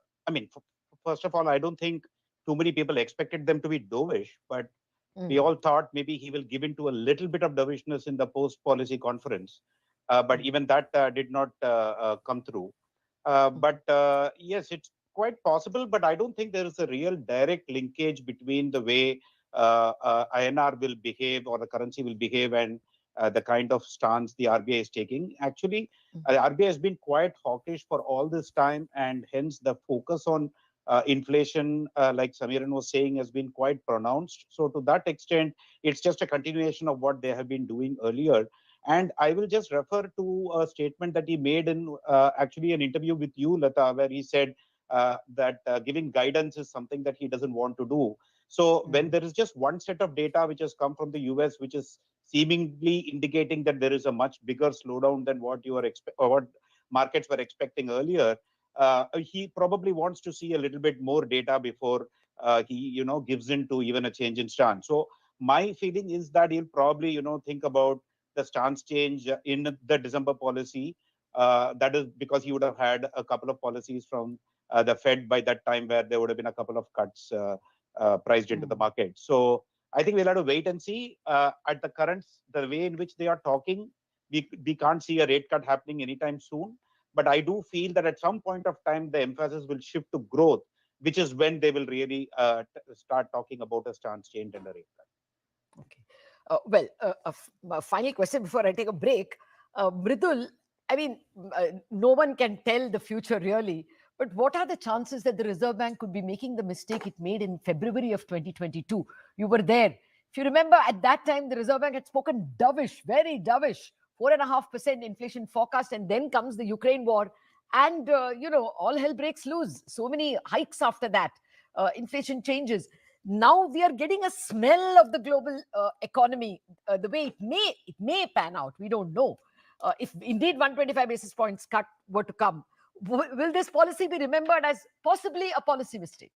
first of all, I don't think too many people expected them to be dovish, but we all thought maybe he will give into a little bit of dovishness in the post-policy conference. But even that did not come through. But yes, it's quite possible, but I don't think there is a real direct linkage between the way INR will behave or the currency will behave and the kind of stance the RBI is taking. Actually, the RBI has been quite hawkish for all this time, and hence the focus on inflation, like Samiran was saying, has been quite pronounced. So to that extent, it's just a continuation of what they have been doing earlier. And I will just refer to a statement that he made in actually an interview with you, Lata, where he said that giving guidance is something that he doesn't want to do. So when there is just one set of data which has come from the US, which is seemingly indicating that there is a much bigger slowdown than what you are what markets were expecting earlier, he probably wants to see a little bit more data before he gives in to even a change in stance. So my feeling is that he'll probably think about the stance change in the December policy. That is because he would have had a couple of policies from the Fed by that time where there would have been a couple of cuts priced into the market. So I think we'll have to wait and see. At the way in which they are talking, we can't see a rate cut happening anytime soon. But I do feel that at some point of time, the emphasis will shift to growth, which is when they will really start talking about a stance change and a rate cut. Okay. A final question before I take a break. Mridul, no one can tell the future really, But what are the chances that the Reserve Bank could be making the mistake it made in February of 2022? You were there. If you remember, at that time, the Reserve Bank had spoken dovish, very dovish, 4.5% inflation forecast, and then comes the Ukraine war, and all hell breaks loose. So many hikes after that. Inflation changes. Now we are getting a smell of the global economy, the way it may pan out. We don't know. If indeed 125 basis points cut were to come, will this policy be remembered as possibly a policy mistake?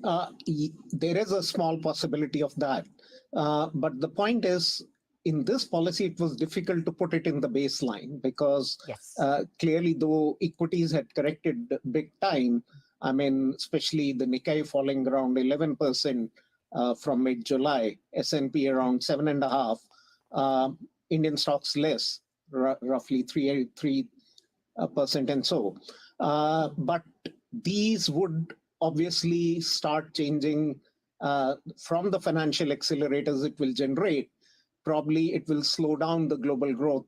There is a small possibility of that. But the point is, in this policy, it was difficult to put it in the baseline because clearly, though equities had corrected big time, I mean, especially the Nikkei falling around 11% from mid-July, S&P around 7.5%, Indian stocks less, roughly 3% and so. But these would obviously start changing from the financial accelerators it will generate. Probably it will slow down the global growth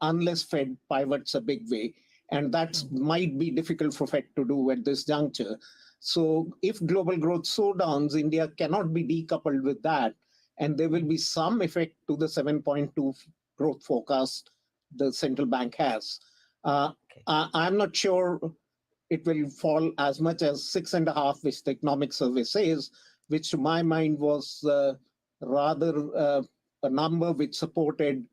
unless Fed pivots a big way. And that might be difficult for Fed to do at this juncture. So if global growth slowdowns, India cannot be decoupled with that. And there will be some effect to the 7.2 growth forecast the central bank has. I'm not sure it will fall as much as 6.5, which the economic survey says, which to my mind was rather a number which supported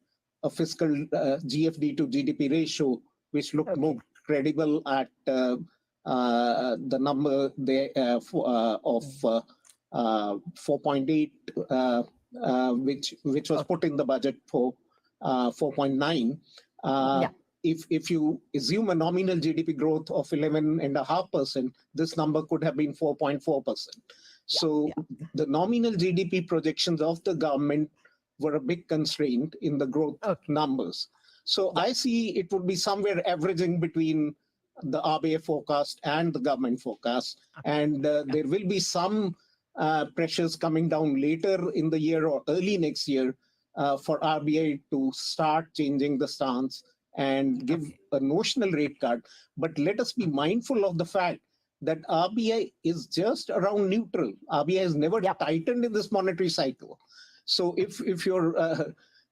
a fiscal GFD to GDP ratio, which looked more credible at the number there of 4.8, which was put in the budget for 4.9. If you assume a nominal GDP growth of 11.5%, this number could have been 4.4%. So the nominal GDP projections of the government were a big constraint in the growth numbers. So I see it would be somewhere averaging between the RBI forecast and the government forecast. And there will be some pressures coming down later in the year or early next year for RBI to start changing the stance and give a notional rate cut. But let us be mindful of the fact that RBI is just around neutral. RBI has never tightened in this monetary cycle. So if your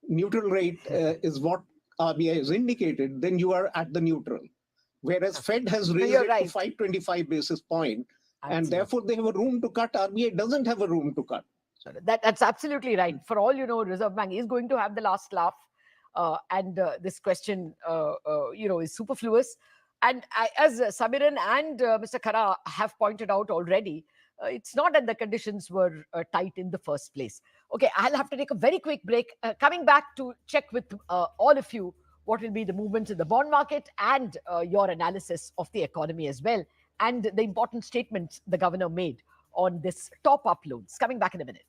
neutral rate is what RBI has indicated, then you are at the neutral. Whereas Fed has raised it to 525 basis point, and therefore they have a room to cut. RBI doesn't have a room to cut. That's absolutely right. For all you know, Reserve Bank is going to have the last laugh, and this question, is superfluous. And as Samiran and Mr. Khara have pointed out already, it's not that the conditions were tight in the first place. Okay, I'll have to take a very quick break. Coming back to check with all of you what will be the movements in the bond market and your analysis of the economy as well, and the important statements the governor made on this top-up loans. Coming back in a minute.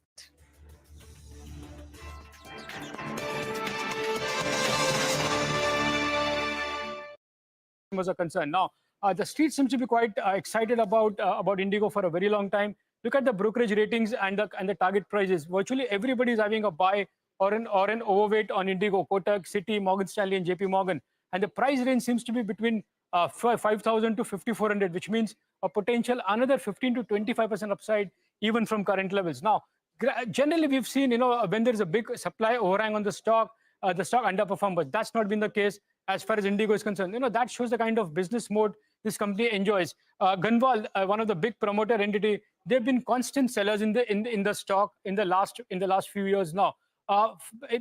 Was a concern. Now, the street seems to be quite excited about Indigo for a very long time. Look at the brokerage ratings and the target prices. Virtually everybody is having a buy or an overweight on Indigo. Kotak, Citi, Morgan Stanley, and JP Morgan. And the price range seems to be between 5,000 to 5,400, which means a potential another 15 to 25% upside even from current levels. Now, generally we've seen, when there is a big supply overhang on the stock underperform, but that's not been the case as far as Indigo is concerned. That shows the kind of business mode this company enjoys. Ganwal, one of the big promoter entity, they've been constant sellers in the stock in the last few years now.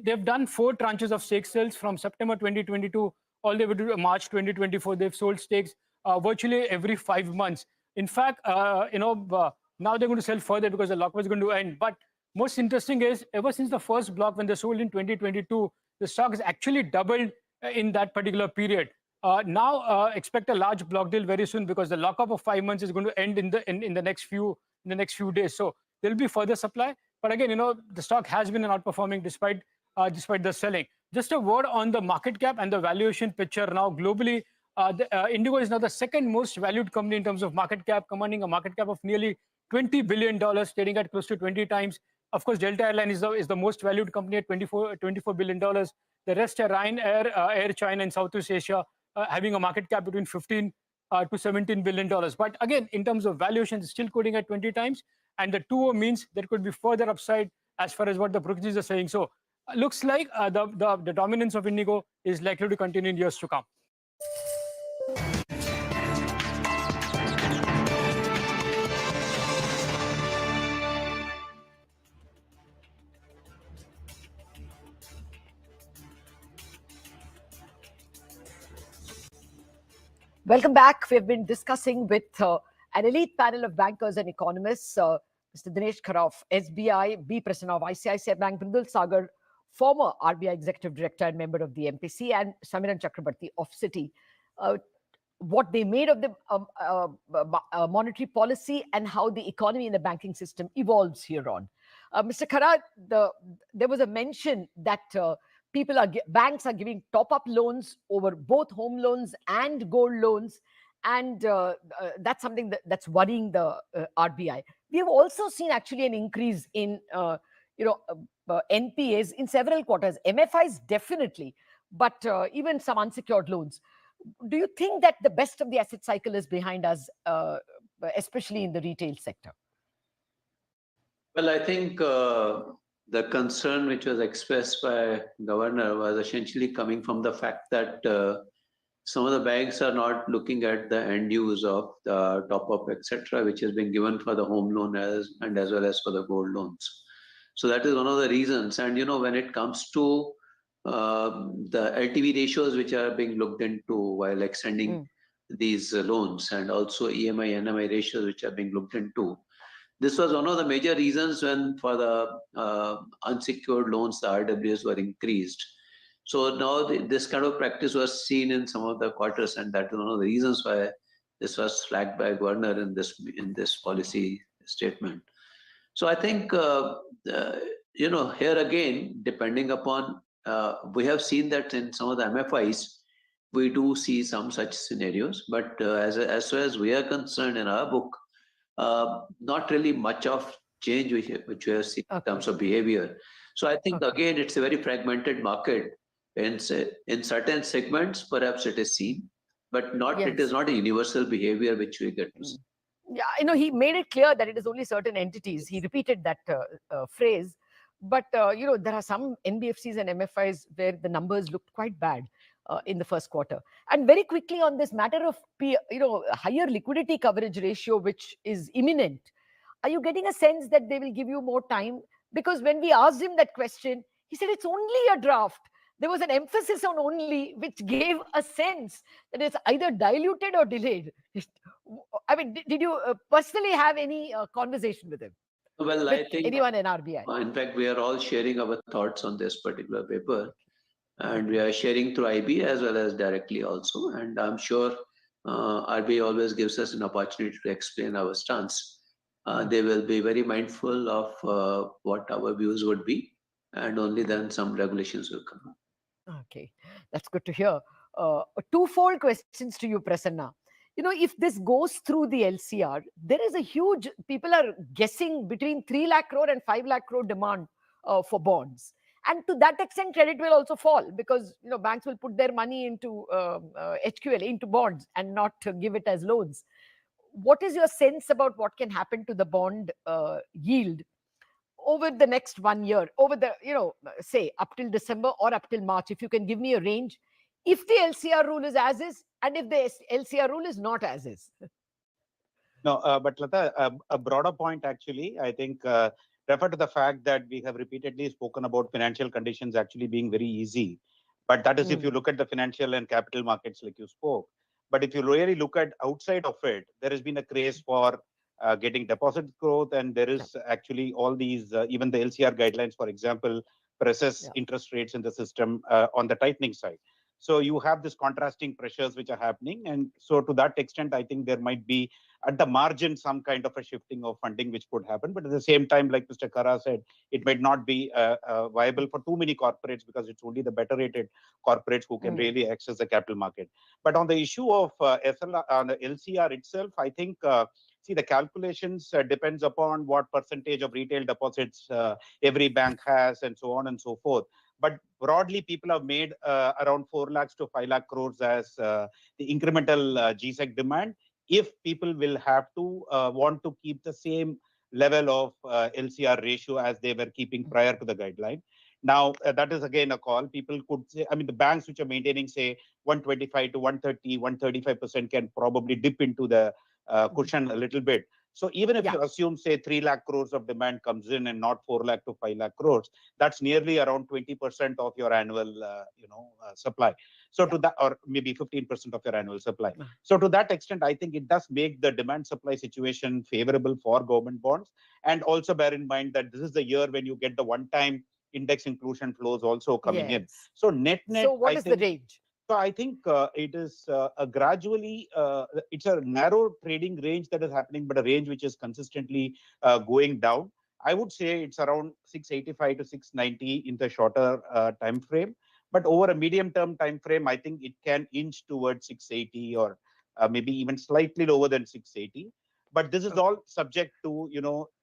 They've done 4 tranches of stake sales from September 2022 all the way to March 2024. They've sold stakes virtually every 5 months. In fact, now they're going to sell further because the lock was going to end. But most interesting is, ever since the first block when they sold in 2022, the stock has actually doubled in that particular period. Now expect a large block deal very soon because the lockup of 5 months is going to end in the next few days. So there'll be further supply. But again, the stock has been outperforming despite the selling. Just a word on the market cap and the valuation picture now globally. Indigo is now the second most valued company in terms of market cap, commanding a market cap of nearly $20 billion, trading at close to 20 times. Of course, Delta Airlines is the most valued company at $24 billion. The rest are Ryanair, Air China, and Southeast Asia, having a market cap between 15 to $17 billion. But again, in terms of valuation, it's still quoting at 20 times. And the 2O means there could be further upside as far as what the brokerages are saying. So looks like the dominance of Indigo is likely to continue in years to come. Welcome back. We've been discussing with an elite panel of bankers and economists, Mr. Dinesh Khara, SBI, B. Prasanna of ICICI Bank, Brindal Sagar, former RBI Executive Director and member of the MPC, and Samiran Chakrabarti of Citi. What they made of the monetary policy and how the economy and the banking system evolves here on. Mr. Khara, there was a mention that banks are giving top-up loans over both home loans and gold loans, and that's something that's worrying the RBI. We have also seen actually an increase in NPAs in several quarters. MFIs definitely, but even some unsecured loans. Do you think that the best of the asset cycle is behind us, especially in the retail sector? Well, I think the concern which was expressed by Governor was essentially coming from the fact that some of the banks are not looking at the end use of the top-up, etc., which has been given for the home loan as well as for the gold loans. So that is one of the reasons. And when it comes to the LTV ratios which are being looked into while extending these loans, and also EMI, NMI ratios which are being looked into, this was one of the major reasons when for the unsecured loans, the RWAs were increased. So now this kind of practice was seen in some of the quarters, and that is one of the reasons why this was flagged by Governor in this policy statement. So I think, here again, depending upon, we have seen that in some of the MFIs, we do see some such scenarios, but as far as we are concerned in our book, not really much of change which we have seen in terms of behavior. So I think, again, it's a very fragmented market. In certain segments, perhaps it is seen, but not. It is not a universal behavior which we get to see. Yeah, he made it clear that it is only certain entities. He repeated that phrase. But, there are some NBFCs and MFIs where the numbers looked quite bad in the first quarter. And very quickly on this matter of, higher liquidity coverage ratio, which is imminent, are you getting a sense that they will give you more time? Because when we asked him that question, he said it's only a draft. There was an emphasis on only, which gave a sense that it's either diluted or delayed. I mean, did you personally have any conversation with him? Well, with I think anyone in RBI? In fact, we are all sharing our thoughts on this particular paper, and we are sharing through IB as well as directly also. And I'm sure RBI always gives us an opportunity to explain our stance. They will be very mindful of what our views would be, and only then some regulations will come. Okay, that's good to hear. Twofold questions to you, Prasanna. If this goes through the LCR, there is a huge, people are guessing between 3 lakh crore and 5 lakh crore demand for bonds. And to that extent, credit will also fall because, banks will put their money into HQL, into bonds, and not give it as loans. What is your sense about what can happen to the bond yield over the next 1 year, over the, say up till December or up till March? If you can give me a range, if the LCR rule is as is, and if the LCR rule is not as is. No, but Lata, a broader point actually, I think, refer to the fact that we have repeatedly spoken about financial conditions actually being very easy. But that is if you look at the financial and capital markets like you spoke. But if you really look at outside of it, there has been a craze for getting deposit growth, and there is actually all these, even the LCR guidelines, for example, presses interest rates in the system on the tightening side. So you have this contrasting pressures which are happening. And so to that extent, I think there might be at the margin some kind of a shifting of funding which could happen. But at the same time, like Mr. Khara said, it might not be viable for too many corporates because it's only the better rated corporates who can really access the capital market. But on the issue of on the LCR itself, I think, see, the calculations depends upon what percentage of retail deposits every bank has and so on and so forth. But broadly, people have made around 4 lakhs to 5 lakh crores as the incremental GSEC demand. If people will have to want to keep the same level of LCR ratio as they were keeping prior to the guideline. Now, that is again a call. People could say, I mean, the banks which are maintaining, say, 125 to 130, 135% can probably dip into the cushion a little bit. So even if you assume, say, 3 lakh crores of demand comes in and not 4 lakh to 5 lakh crores, that's nearly around 20% of your annual, supply. So to that, or maybe 15% of your annual supply. So to that extent, I think it does make the demand supply situation favorable for government bonds. And also bear in mind that this is the year when you get the one-time index inclusion flows also coming in. So net. So what is the range? So I think it is a gradually, it's a narrow trading range that is happening, but a range which is consistently going down. I would say it's around 685 to 690 in the shorter time frame. But over a medium-term time frame, I think it can inch towards 680 or maybe even slightly lower than 680. But this is all subject to,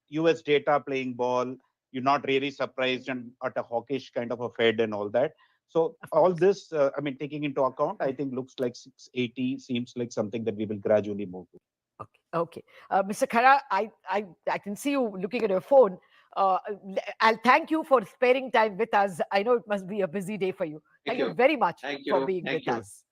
US data playing ball. You're not really surprised and at a hawkish kind of a Fed and all that. So all this, I mean, taking into account, I think looks like 680 seems like something that we will gradually move to. Okay. Mr. Khara, I can see you looking at your phone. I'll thank you for sparing time with us. I know it must be a busy day for you. Thank you very much for being with us.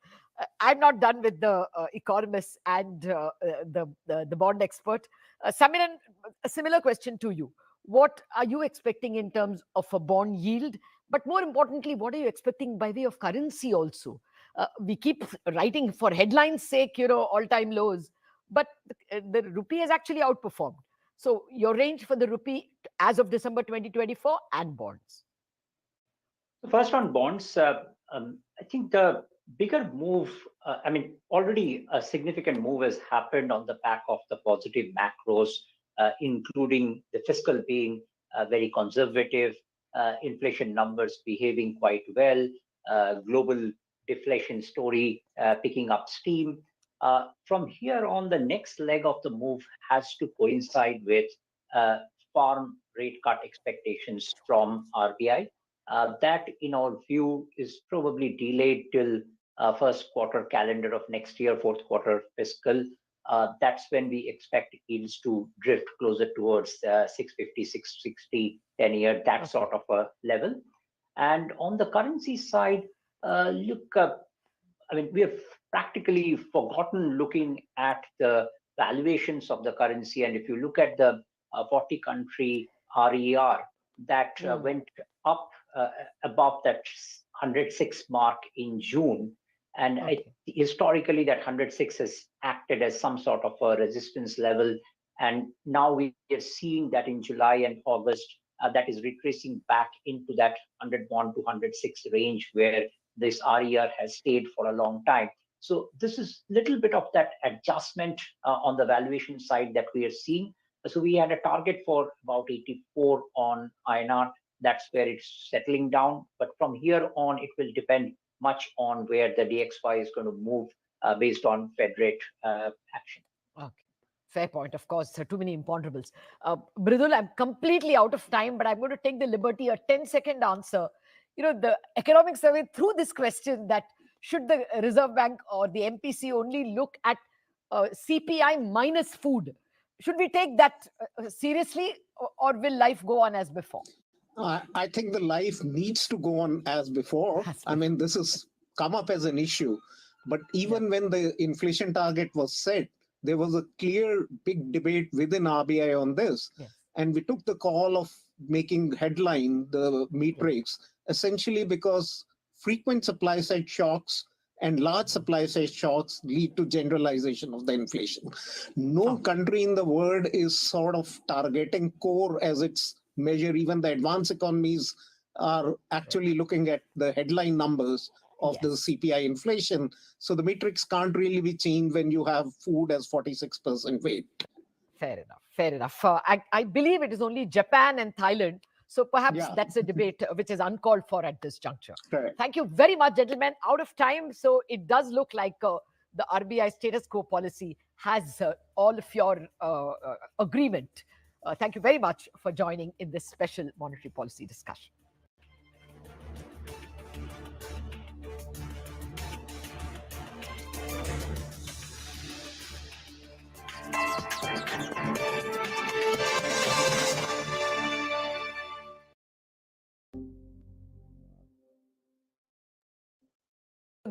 I'm not done with the economists and the bond expert. Samiran, a similar question to you. What are you expecting in terms of a bond yield? But more importantly, what are you expecting by way of currency also? We keep writing for headlines' sake, all-time lows, but the rupee has actually outperformed. So your range for the rupee as of December 2024 and bonds. First on bonds, I think the bigger move, already a significant move has happened on the back of the positive macros, including the fiscal being very conservative, inflation numbers behaving quite well, global deflation story picking up steam. From here on, the next leg of the move has to coincide with farm rate cut expectations from RBI. That, in our view, is probably delayed till first quarter calendar of next year, fourth quarter fiscal. That's when we expect yields to drift closer towards 650, 660, 10-year, that sort of a level. And on the currency side, we have practically forgotten looking at the valuations of the currency. And if you look at the 40-country RER, that went up above that 106 mark in June. And historically, that 106 has acted as some sort of a resistance level. And now we are seeing that in July and August, that is retracing back into that 101 to 106 range where this RER has stayed for a long time. So this is a little bit of that adjustment on the valuation side that we are seeing. So we had a target for about 84 on INR. That's where it's settling down. But from here on, it will depend much on where the DXY is going to move based on Fed rate action. Okay. Fair point, of course. There are too many imponderables. Mridul, I'm completely out of time, but I'm going to take the liberty, a 10-second answer. The economic survey threw this question that should the Reserve Bank or the MPC only look at CPI minus food? Should we take that seriously, or will life go on as before? I think the life needs to go on as before. This has come up as an issue. But even when the inflation target was set, there was a clear big debate within RBI on this. And we took the call of making headline the matrix, essentially because frequent supply side shocks and large supply side shocks lead to generalization of the inflation. No country in the world is sort of targeting core as its measure. Even the advanced economies are actually looking at the headline numbers of the CPI inflation. So the matrix can't really be changed when you have food as 46% weight. Fair enough. I believe it is only Japan and Thailand. So perhaps that's a debate which is uncalled for at this juncture. Correct. Thank you very much, gentlemen. Out of time. So it does look like the RBI status quo policy has all of your agreement. Thank you very much for joining in this special monetary policy discussion.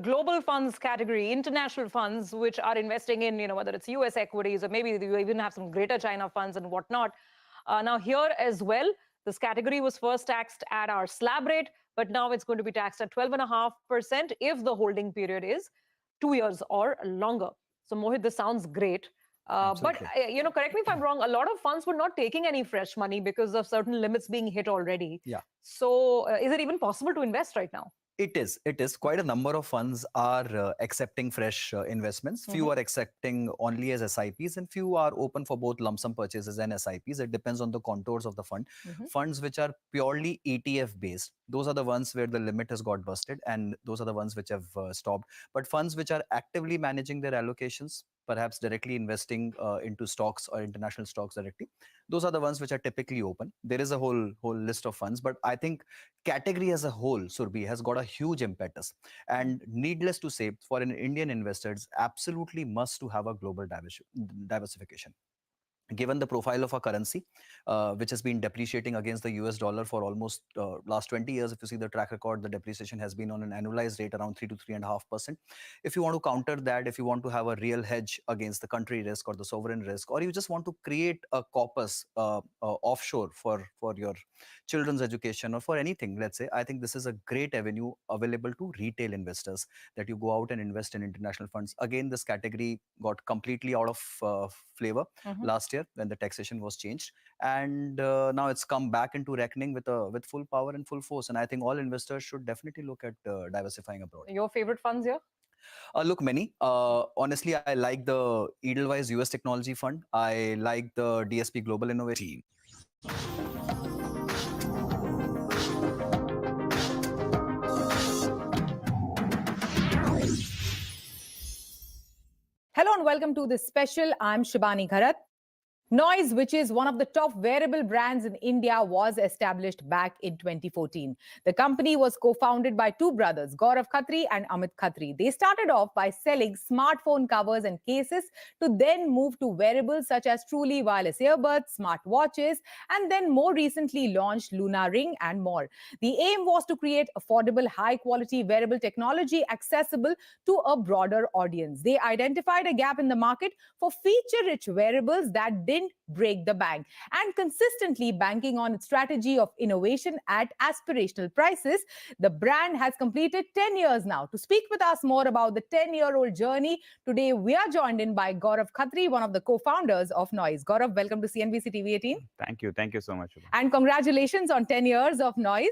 Global funds category, international funds, which are investing in, whether it's US equities or maybe you even have some greater China funds and whatnot. Now here as well, this category was first taxed at our slab rate, but now it's going to be taxed at 12.5% if the holding period is 2 years or longer. So Mohit, this sounds great. But, correct me if I'm wrong, a lot of funds were not taking any fresh money because of certain limits being hit already. Yeah. So is it even possible to invest right now? It is. It is. Quite a number of funds are accepting fresh investments. Few are accepting only as SIPs, and few are open for both lump sum purchases and SIPs. It depends on the contours of the fund. Funds which are purely ETF based, those are the ones where the limit has got busted, and those are the ones which have stopped. But funds which are actively managing their allocations, perhaps directly investing into stocks or international stocks directly, those are the ones which are typically open. There is a whole list of funds, but I think category as a whole, Surbhi, has got a huge impetus. And needless to say, for an Indian investor, it's absolutely must to have a global diversification. Given the profile of our currency, which has been depreciating against the US dollar for almost last 20 years, if you see the track record, the depreciation has been on an annualized rate around 3 to 3.5%. If you want to counter that, if you want to have a real hedge against the country risk or the sovereign risk, or you just want to create a corpus offshore for your children's education or for anything, let's say, I think this is a great avenue available to retail investors, that you go out and invest in international funds. Again, this category got completely out of flavor last year when the taxation was changed, and now it's come back into reckoning with full power and full force. And I think all investors should definitely look at diversifying abroad. Your favorite funds here? Look, many. Honestly, I like the Edelweiss US Technology Fund. I like the DSP Global Innovation. Hello and welcome to this special. I'm Shibani Gharat. Noise, which is one of the top wearable brands in India, was established back in 2014. The company was co-founded by two brothers, Gaurav Khatri and Amit Khatri. They started off by selling smartphone covers and cases to then move to wearables such as truly wireless earbuds, smart watches, and then more recently launched Luna Ring and more. The aim was to create affordable, high-quality wearable technology accessible to a broader audience. They identified a gap in the market for feature-rich wearables that didn't break the bank, and consistently banking on its strategy of innovation at aspirational prices, the brand has completed 10 years now. To speak with us more about the 10-year-old journey, today we are joined in by Gaurav Khatri, one of the co-founders of Noise. Gaurav, welcome to CNBC TV18. Thank you. Thank you so much. And congratulations on 10 years of Noise.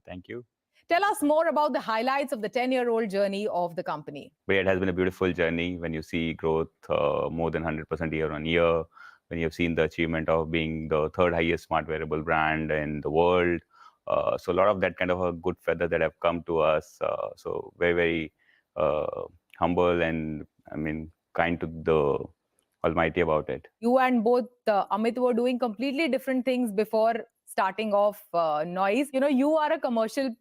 Thank you. Tell us more about the highlights of the 10-year-old journey of the company. But it has been a beautiful journey when you see growth more than 100% year on year, when you have seen the achievement of being the third highest smart wearable brand in the world. So a lot of that kind of a good feather that have come to us. So very, very humble and kind to the Almighty about it. You and both Amit were doing completely different things before starting off Noise. You are a commercial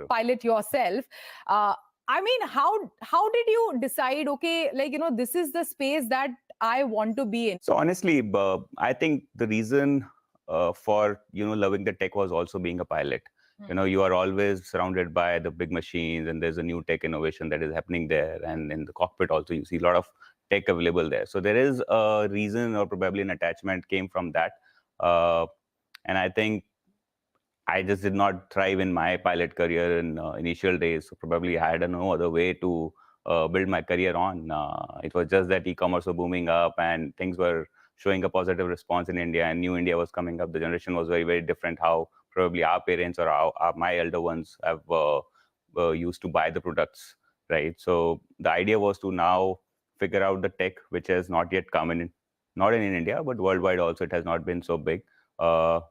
pilot yourself. How did you decide, okay, this is the space that I want to be in? So honestly, I think the reason for loving the tech was also being a pilot. You are always surrounded by the big machines, and there's a new tech innovation that is happening there. And in the cockpit also, you see a lot of tech available there. So there is a reason, or probably an attachment came from that. And I think I just did not thrive in my pilot career in initial days. So probably I had no other way to build my career on. It was just that e-commerce was booming up and things were showing a positive response in India, and new India was coming up. The generation was very, very different. How probably our parents or my elder ones have used to buy the products, right? So the idea was to now figure out the tech, which has not yet come in, not in India, but worldwide also. It has not been so big,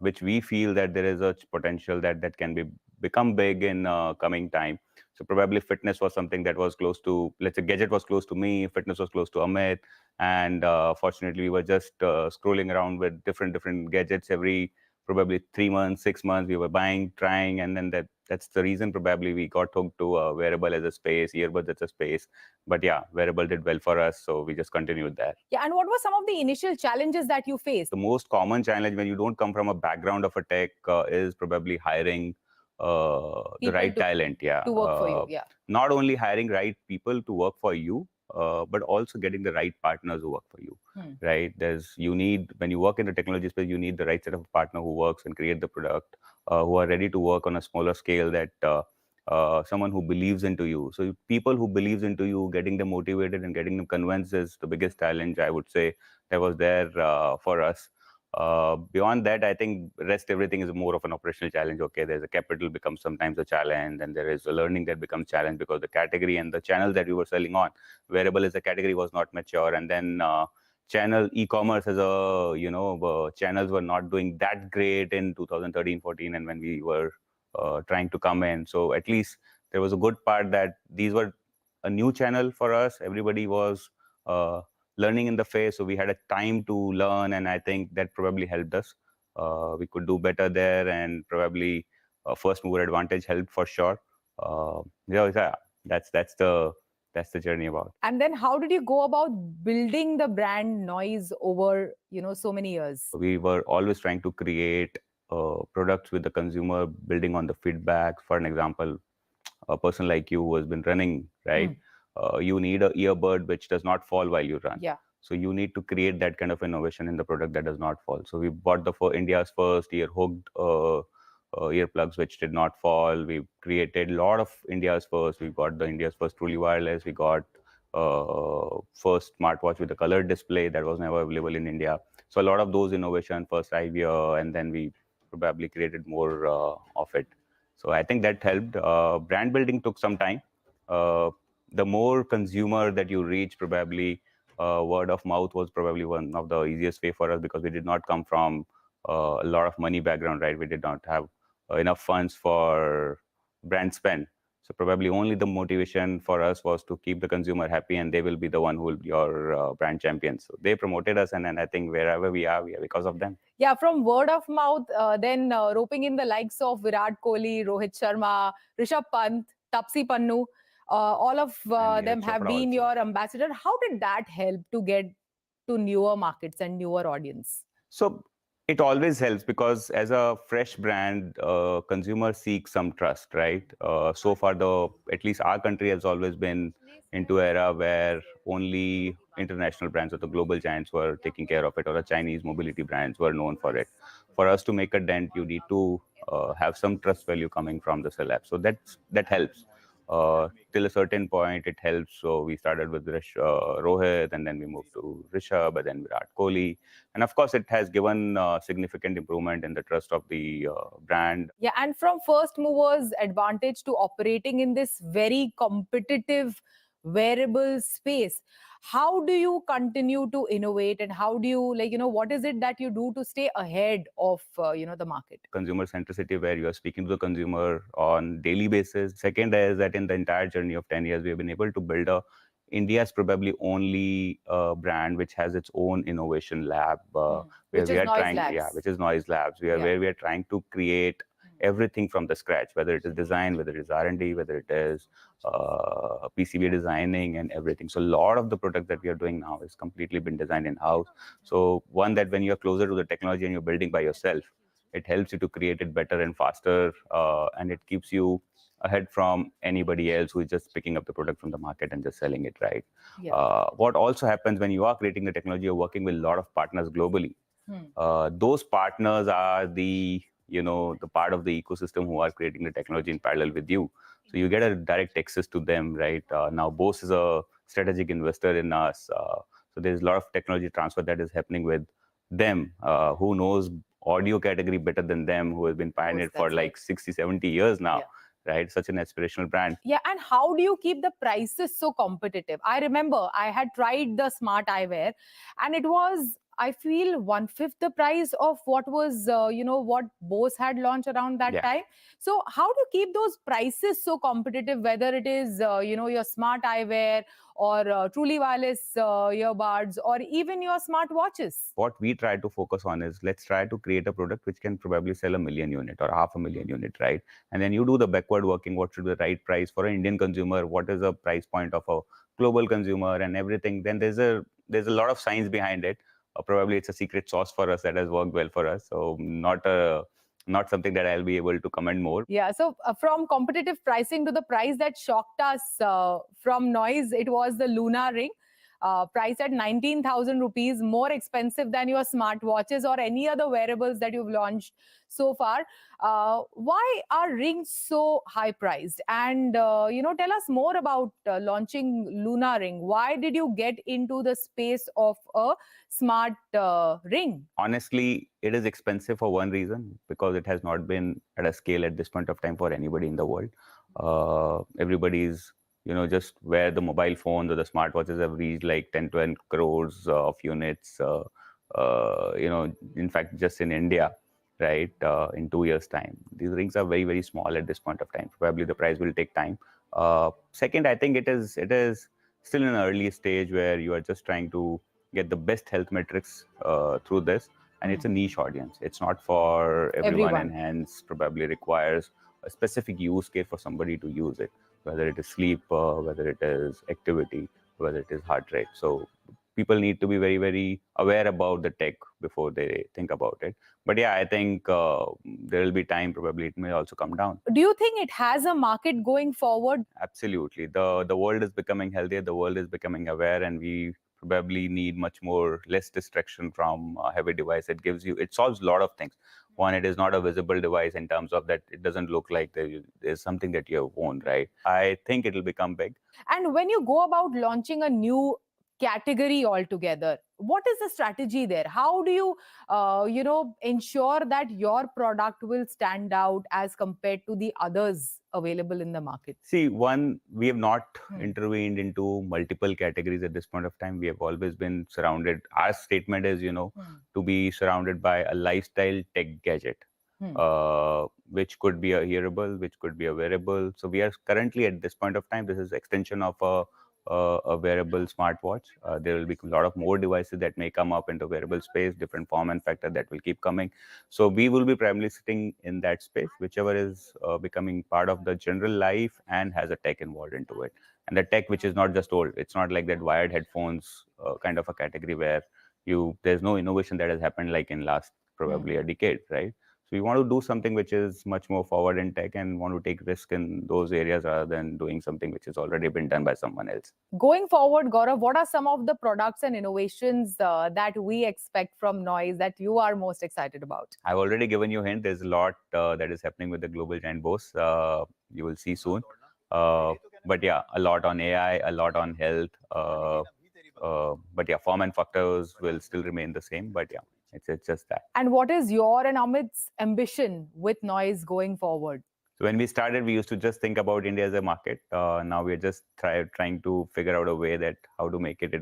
which we feel that there is a potential that can become big in coming time. So probably fitness was something that was close to, let's say, gadget was close to me, fitness was close to Amit, and fortunately we were just scrolling around with different gadgets every probably 3 months, 6 months, we were buying, trying, and then that's the reason probably we got hooked to wearable as a space, earbuds as a space. But yeah, wearable did well for us, so we just continued there. Yeah, and what were some of the initial challenges that you faced? The most common challenge when you don't come from a background of a tech is probably hiring the right talent. Yeah, to work for you. Yeah. Not only hiring right people to work for you, but also getting the right partners who work for you. Right? When you work in the technology space, you need the right set of partner who works and create the product, who are ready to work on a smaller scale, that someone who believes into you. So people who believes into you, getting them motivated and getting them convinced is the biggest challenge, I would say, that was there for us. Beyond that, I think everything is more of an operational challenge. Okay, there's a capital becomes sometimes a challenge, and there is a learning that becomes challenge because the category and the channels that we were selling on, wearable as a category was not mature, and then channel e-commerce as a channels were not doing that great in 2013-14, and when we were trying to come in. So at least there was a good part that these were a new channel for us. Everybody was learning in the phase, so we had a time to learn, and I think that probably helped us. We could do better there, and probably first mover advantage helped for sure. That's the journey about. And then how did you go about building the brand Noise over so many years? We were always trying to create products with the consumer, building on the feedback. For an example, a person like you who has been running, right? You need an earbud which does not fall while you run. Yeah. So you need to create that kind of innovation in the product that does not fall. So we bought India's first ear-hooked earplugs which did not fall. We created a lot of India's first. We got India's first truly wireless. We got first smartwatch with a colored display that was never available in India. So a lot of those innovation, first IVR, and then we probably created more of it. So I think that helped. Brand building took some time. The more consumer that you reach, probably word of mouth was probably one of the easiest way for us, because we did not come from a lot of money background, right? We did not have enough funds for brand spend. So probably only the motivation for us was to keep the consumer happy, and they will be the one who will be your brand champions. So they promoted us, and I think wherever we are because of them. Yeah, from word of mouth, then roping in the likes of Virat Kohli, Rohit Sharma, Rishabh Pant, Tapsi Pannu, all of them have been your ambassador. How did that help to get to newer markets and newer audience? So it always helps, because as a fresh brand, consumer seeks some trust, right? So far, at least our country has always been into an era where only international brands or the global giants were taking care of it, or the Chinese mobility brands were known for it. For us to make a dent, you need to have some trust value coming from the celeb. So that helps. Till a certain point, it helps. So we started with Rohit, and then we moved to Rishabh, and then Virat Kohli. And of course, it has given significant improvement in the trust of the brand. Yeah, and from first movers advantage to operating in this very competitive wearable space, how do you continue to innovate, and how do you, what is it that you do to stay ahead of, the market? Consumer centricity, where you are speaking to the consumer on daily basis. Second is that in the entire journey of 10 years, we have been able to build India's probably only brand which has its own innovation lab, where which we is are Noise trying, Labs. which is Noise Labs, where we are trying to create everything from the scratch, whether it is design, whether it is R&D, whether it is PCB designing and everything. So a lot of the product that we are doing now is completely been designed in-house. So one, that when you're closer to the technology and you're building by yourself, it helps you to create it better and faster, and it keeps you ahead from anybody else who is just picking up the product from the market and just selling it, right? What also happens when you are creating the technology, you're working with a lot of partners globally. Those partners are the part of the ecosystem who are creating the technology in parallel with you. So you get a direct access to them, right? Now, Bose is a strategic investor in us. So there's a lot of technology transfer that is happening with them. Who knows audio category better than them, who has been pioneered for like 60, 70 years now, right? Such an aspirational brand. Yeah, and how do you keep the prices so competitive? I remember I had tried the smart eyewear, and it was I feel 1/5 the price of what was, what Bose had launched around that time. So how to keep those prices so competitive, whether it is, your smart eyewear or truly wireless earbuds or even your smart watches? What we try to focus on is, let's try to create a product which can probably sell 1 million unit or 500,000 unit, right? And then you do the backward working, what should be the right price for an Indian consumer, what is the price point of a global consumer and everything. Then there's a lot of science behind it. Probably it's a secret sauce for us that has worked well for us. So not something that I'll be able to comment more. Yeah, so from competitive pricing to the price that shocked us from Noise, it was the Luna ring. Priced at 19,000 rupees, more expensive than your smartwatches or any other wearables that you've launched so far. Why are rings so high priced? And, tell us more about launching Luna ring. Why did you get into the space of a smart ring? Honestly, it is expensive for one reason, because it has not been at a scale at this point of time for anybody in the world. Everybody's just where the mobile phones or the smartwatches have reached like 10-12 crores of units, in fact, just in India, right, in 2 years' time. These rings are very, very small at this point of time. Probably the price will take time. Second, I think it is still in an early stage where you are just trying to get the best health metrics through this. And it's a niche audience. It's not for everyone. And hence probably requires a specific use case for somebody to use it, whether it is sleep, whether it is activity, whether it is heart rate. So people need to be very, very aware about the tech before they think about it. But yeah, I think there will be time, probably it may also come down. Do you think it has a market going forward? Absolutely. The world is becoming healthier, the world is becoming aware, and we probably need much less distraction from a heavy device. It solves a lot of things. One, it is not a visible device in terms of that it doesn't look like there's something that you have worn, right? I think it will become big. And when you go about launching a new category altogether, what is the strategy there? How do you, ensure that your product will stand out as compared to the others available in the market? See, one, we have not intervened into multiple categories at this point of time. We have always been surrounded. Our statement is, to be surrounded by a lifestyle tech gadget, which could be a hearable, which could be a wearable. So we are currently at this point of time, this is extension of a wearable smartwatch. There will be a lot of more devices that may come up into wearable space, different form and factor that will keep coming. So we will be primarily sitting in that space, whichever is becoming part of the general life and has a tech involved into it. And the tech which is not just old. It's not like that wired headphones kind of a category where there's no innovation that has happened like in last probably a decade, right? So we want to do something which is much more forward in tech and want to take risk in those areas rather than doing something which has already been done by someone else. Going forward, Gaurav, what are some of the products and innovations that we expect from Noise that you are most excited about? I've already given you a hint. There's a lot that is happening with the global giant Bose. You will see soon. But yeah, a lot on AI, a lot on health. But yeah, form and factors will still remain the same. But yeah, it's just that. And what is your and Amit's ambition with Noise going forward? So when we started, we used to just think about India as a market. Now we're just trying to figure out a way that how to make it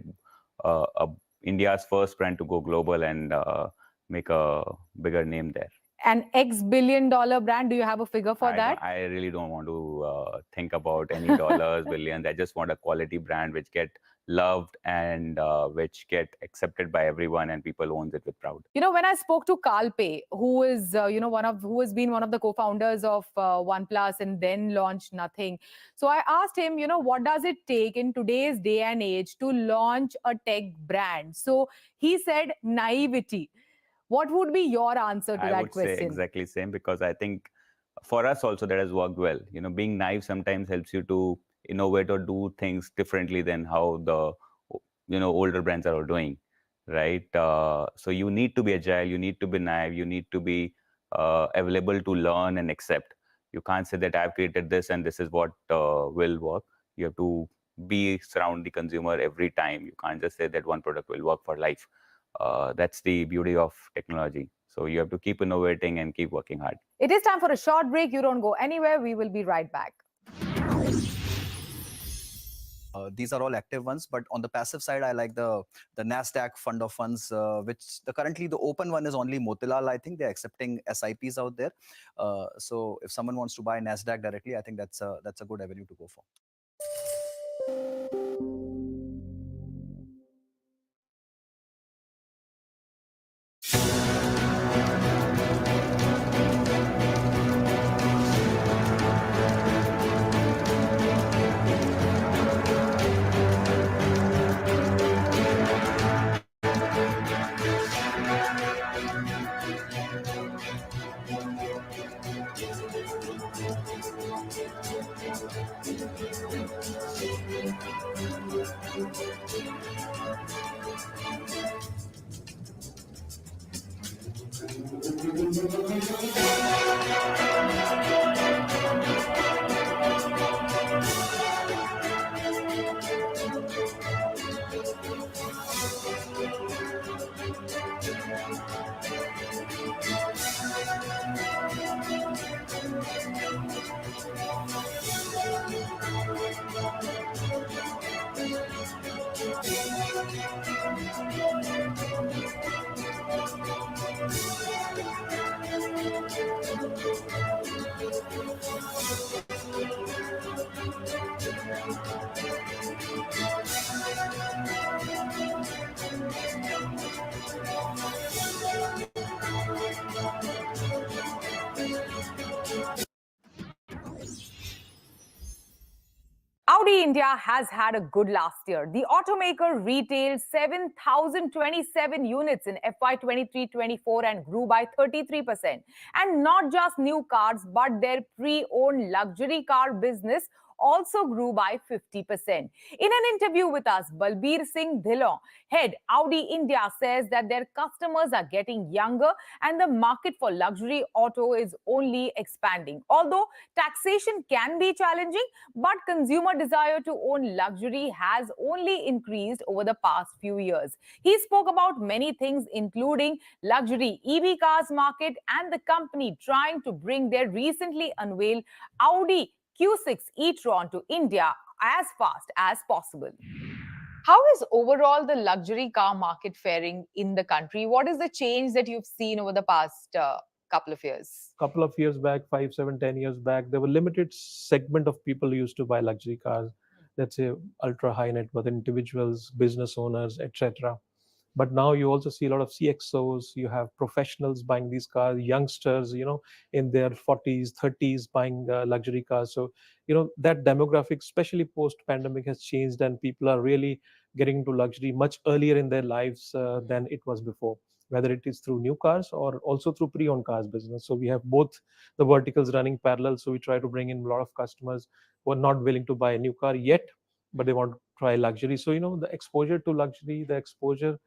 India's first brand to go global and make a bigger name there. An X billion-dollar brand, do you have a figure for that? I really don't want to think about any dollars, billions. I just want a quality brand which get loved and which get accepted by everyone and people owns it with pride. When I spoke to Kalpe, who is who has been one of the co-founders of OnePlus and then launched Nothing. So I asked him, what does it take in today's day and age to launch a tech brand? So he said naivety. What would be your answer to that question? I would say exactly same, because I think for us also that has worked well. Being naive sometimes helps you to innovate or do things differently than how the older brands are doing, right? So you need to be agile, you need to be naive, you need to be available to learn and accept. You can't say that I've created this and this is what will work. You have to be surround the consumer every time. You can't just say that one product will work for life. That's the beauty of technology. So you have to keep innovating and keep working hard. It is time for a short break. You don't go anywhere. We will be right back. These are all active ones, but on the passive side, I like the Nasdaq fund of funds, which currently the open one is only Motilal. I think they're accepting SIPs out there. So if someone wants to buy Nasdaq directly, I think that's a good avenue to go for. Audi India has had a good last year. The automaker retailed 7,027 units in FY 23-24 and grew by 33%. And not just new cars, but their pre-owned luxury car business also grew by 50%. In an interview with us, Balbir Singh Dhillon, head Audi India, says that their customers are getting younger and the market for luxury auto is only expanding. Although taxation can be challenging, but consumer desire to own luxury has only increased over the past few years. He spoke about many things, including luxury EV cars market and the company trying to bring their recently unveiled Audi Q6 e-tron to India as fast as possible. How is overall the luxury car market faring in the country? What is the change that you've seen over the past couple of years? Couple of years back, 5, 7, 10 years back, there were limited segment of people who used to buy luxury cars. Let's say ultra high net worth individuals, business owners, etc. But now you also see a lot of CXOs, you have professionals buying these cars, youngsters, in their 40s, 30s buying luxury cars. So, that demographic, especially post-pandemic, has changed and people are really getting into luxury much earlier in their lives than it was before, whether it is through new cars or also through pre-owned cars business. So we have both the verticals running parallel. So we try to bring in a lot of customers who are not willing to buy a new car yet, but they want to try luxury. So, the exposure to luxury, the exposure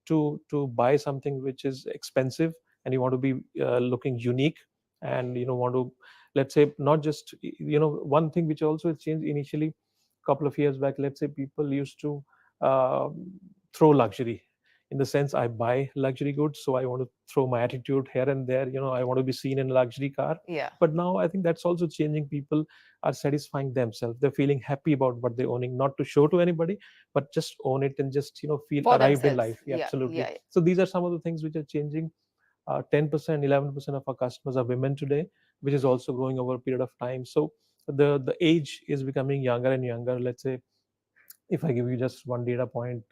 to buy something which is expensive and you want to be looking unique and want to, let's say, not just one thing which also has changed initially a couple of years back. Let's say people used to throw luxury in the sense I buy luxury goods, so I want to throw my attitude here and there. I want to be seen in a luxury car. Yeah. But now I think that's also changing. People are satisfying themselves. They're feeling happy about what they're owning, not to show to anybody, but just own it and just feel For arrived in themselves. life. Yeah, Absolutely. yeah. So these are some of the things which are changing. 10%, 11% of our customers are women today, which is also growing over a period of time. So the age is becoming younger and younger. Let's say, if I give you just one data point,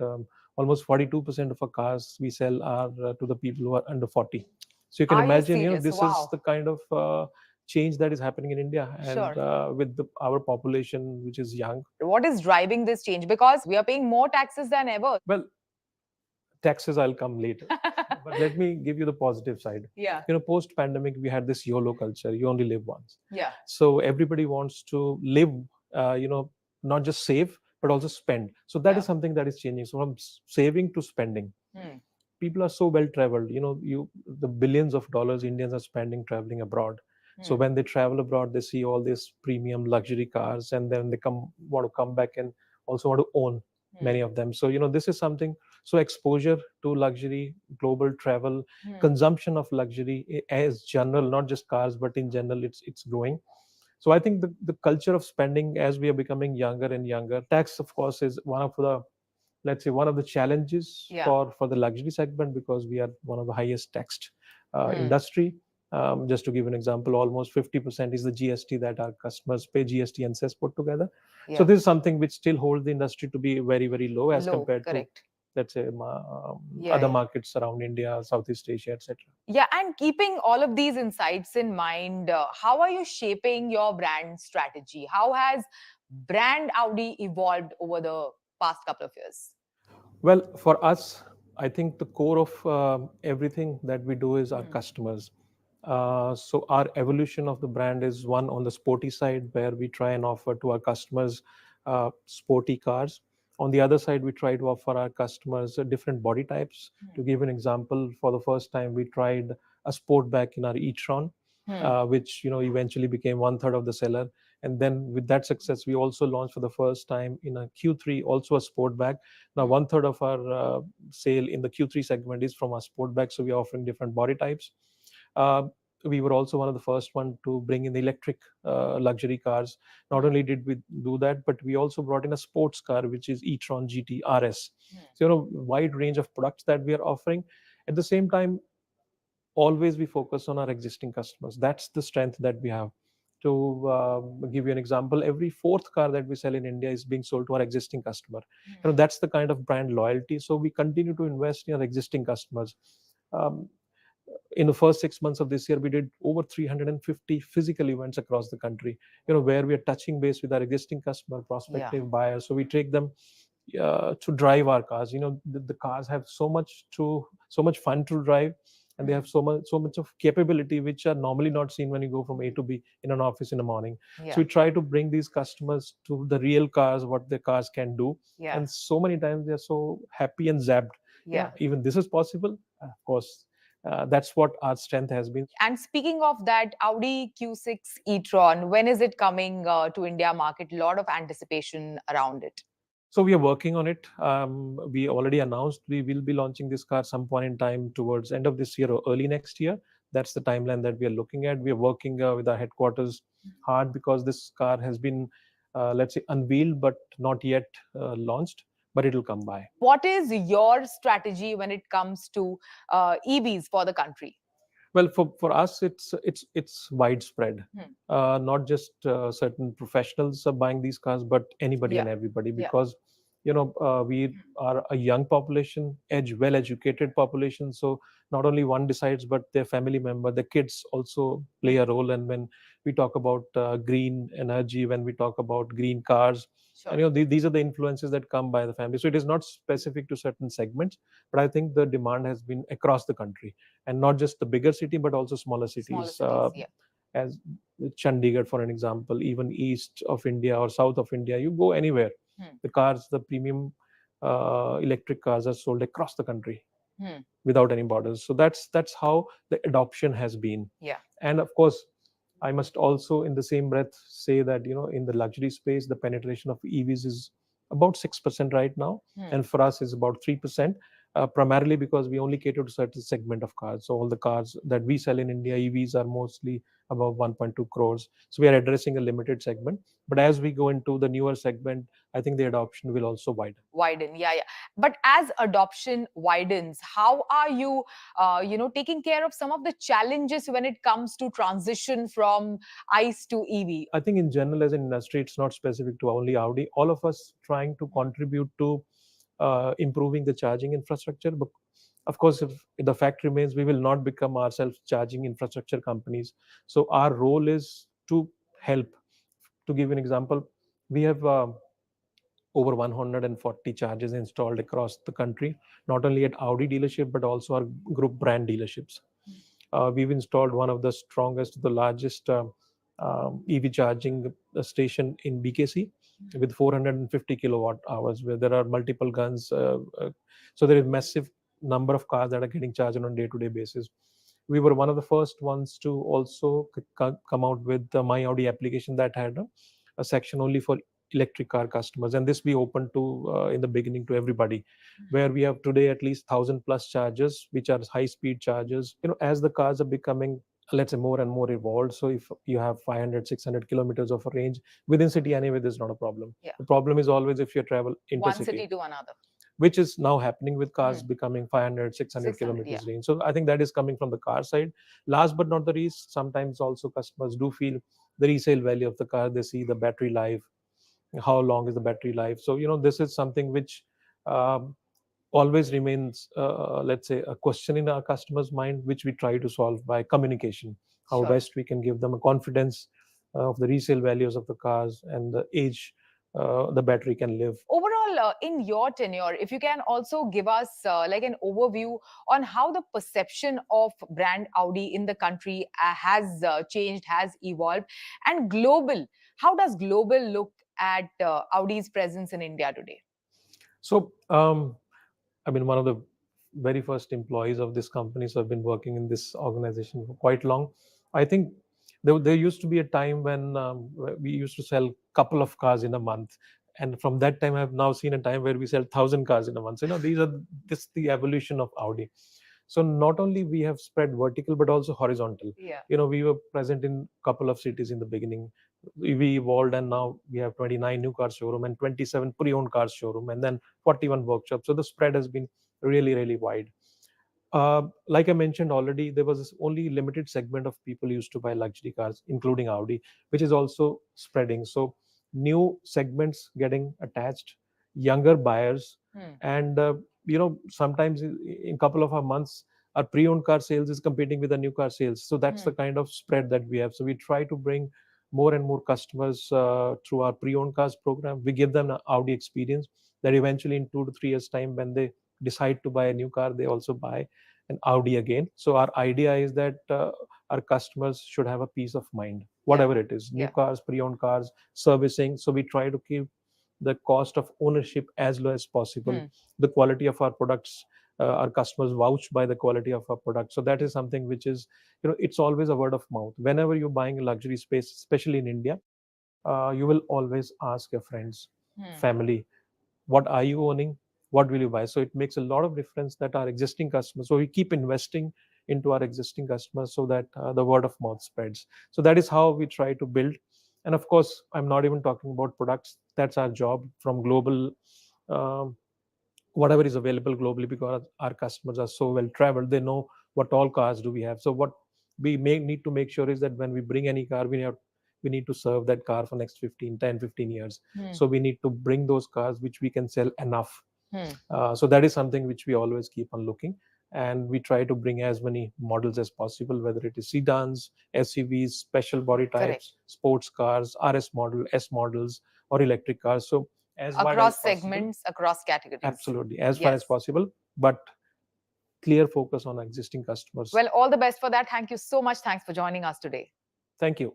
almost 42% of our cars we sell are to the people who are under 40. So you can Are you imagine, serious? this Wow. is the kind of change that is happening in India, and Sure. with our population, which is young. What is driving this change? Because we are paying more taxes than ever. Well, taxes I'll come later. But let me give you the positive side. Yeah. Post pandemic, we had this YOLO culture. You only live once. Yeah. So everybody wants to live, not just save, but also spend. So that is something that is changing. So from saving to spending. Hmm. People are so well traveled. The billions of dollars Indians are spending traveling abroad. So when they travel abroad, they see all these premium luxury cars, and then they want to come back and also want to own many of them. So this is something. So exposure to luxury, global travel, consumption of luxury as general, not just cars, but in general, it's growing. So I think the culture of spending, as we are becoming younger and younger, tax, of course, is one of the, let's say, one of the challenges for the luxury segment, because we are one of the highest taxed industry. Just to give an example, almost 50% is the GST that our customers pay, GST and cess put together. So this is something which still holds the industry to be very, very low as compared to, let's say, other markets around India, Southeast Asia, etc. Yeah, and keeping all of these insights in mind, how are you shaping your brand strategy? How has brand Audi evolved over the past couple of years? Well, for us, I think the core of everything that we do is our customers. So our evolution of the brand is one on the sporty side, where we try and offer to our customers sporty cars. On the other side, we try to offer our customers different body types. To give an example, for the first time, we tried a sportback in our e-tron, which eventually became 1/3 of the seller. And then with that success, we also launched for the first time in a Q3 also a sportback. Now 1/3 of our sale in the Q3 segment is from our sportback. So we are offering different body types. We were also one of the first one to bring in the electric luxury cars. Not only did we do that, but we also brought in a sports car, which is e-tron GT RS. So, wide range of products that we are offering. At the same time, always we focus on our existing customers. That's the strength that we have. To give you an example, every fourth car that we sell in India is being sold to our existing customer. That's the kind of brand loyalty. So we continue to invest in our existing customers. In the first 6 months of this year, we did over 350 physical events across the country, where we are touching base with our existing customer, prospective buyers. So we take them to drive our cars. The cars have so much fun to drive, and they have so much of capability, which are normally not seen when you go from A to B in an office in the morning. So we try to bring these customers to the real cars, what the cars can do. And so many times they're so happy and zapped. Even this is possible. Of course, that's what our strength has been. And speaking of that, Audi Q6 e-tron, when is it coming to India market? A lot of anticipation around it. So we are working on it. We already announced we will be launching this car some point in time towards end of this year or early next year. That's the timeline that we are looking at. We are working with our headquarters hard, because this car has been, let's say, unveiled but not yet launched, but it will come by. What is your strategy when it comes to EVs for the country? Well, for us, it's widespread. Not just certain professionals are buying these cars, but anybody and everybody, because we are a young population, well-educated population. So not only one decides, but their family member, the kids also play a role. And when we talk about green energy, when we talk about green cars, and, these are the influences that come by the family. So it is not specific to certain segments, but I think the demand has been across the country, and not just the bigger city, but also smaller cities. As Chandigarh, for an example, even east of India or south of India, you go anywhere. The cars, the premium electric cars are sold across the country without any borders. So that's how the adoption has been. And of course, I must also, in the same breath, say that in the luxury space, the penetration of EVs is about 6% right now, and for us is about 3%. Primarily because we only cater to certain segment of cars. So all the cars that we sell in India, EVs, are mostly above 1.2 crores. So we are addressing a limited segment. But as we go into the newer segment, I think the adoption will also widen. But as adoption widens, how are you, taking care of some of the challenges when it comes to transition from ICE to EV? I think in general, as an industry, it's not specific to only Audi. All of us trying to contribute to improving the charging infrastructure. But of course, if the fact remains, we will not become ourselves charging infrastructure companies. So our role is to help. To give an example, we have over 140 chargers installed across the country, not only at Audi dealership, but also our group brand dealerships. We've installed one of the strongest, the largest EV charging station in BKC with 450 kilowatt hours, where there are multiple guns. So there is massive number of cars that are getting charged on a day-to-day basis. We were one of the first ones to also come out with the My Audi application that had a section only for electric car customers, and this we opened to in the beginning to everybody, where we have today at least 1,000 plus chargers, which are high-speed chargers. As the cars are becoming let's say, more and more evolved. So if you have 500, 600 kilometers of a range within city anyway, there's not a problem. Yeah. The problem is always if you travel One intercity, city to another. which is now happening with cars becoming 500, 600 600, kilometers yeah. range. So I think that is coming from the car side. Last but not the least, sometimes also customers do feel the resale value of the car. They see the battery life, how long is the battery life. So, this is something which always remains, let's say, a question in our customers' mind, which we try to solve by communication. How Sure. best we can give them a confidence of the resale values of the cars and the age the battery can live. Overall, in your tenure, if you can also give us like an overview on how the perception of brand Audi in the country has changed, has evolved, and global. How does global look at Audi's presence in India today? So, I mean, one of the very first employees of this company, so I've been working in this organization for quite long. I think there used to be a time when we used to sell a couple of cars in a month. And from that time, I've now seen a time where we sell 1,000 cars in a month. So, this is the evolution of Audi. So not only we have spread vertical, but also horizontal. Yeah. We were present in a couple of cities in the beginning. We evolved, and now we have 29 new car showroom and 27 pre-owned car showroom, and then 41 workshops. So the spread has been really, really wide. Like I mentioned already, there was only limited segment of people used to buy luxury cars, including Audi, which is also spreading. So new segments getting attached, younger buyers, and sometimes in a couple of our months, our pre-owned car sales is competing with the new car sales. So that's the kind of spread that we have. So we try to bring more and more customers through our pre-owned cars program. We give them an Audi experience that eventually in 2 to 3 years time, when they decide to buy a new car, they also buy an Audi again. So our idea is that our customers should have a peace of mind, whatever it is, new cars, pre-owned cars, servicing. So we try to keep the cost of ownership as low as possible. The quality of our products, our customers vouch by the quality of our product. So that is something which is, it's always a word of mouth. Whenever you're buying a luxury space, especially in India, you will always ask your friends, family, what are you owning? What will you buy? So it makes a lot of difference that our existing customers, so we keep investing into our existing customers so that the word of mouth spreads. So that is how we try to build. And of course, I'm not even talking about products. That's our job from global, whatever is available globally, because our customers are so well traveled. They know what all cars do we have. So what we need to make sure is that when we bring any car, we need to serve that car for next 10, 15 years. So we need to bring those cars which we can sell enough. So that is something which we always keep on looking. And we try to bring as many models as possible, whether it is sedans, SUVs, special body types, sports cars, RS model, S models, or electric cars. So as wide across as possible. segments, across categories. Absolutely, as far as possible, but clear focus on existing customers. Well, all the best for that. Thank you so much. Thanks for joining us today. Thank you.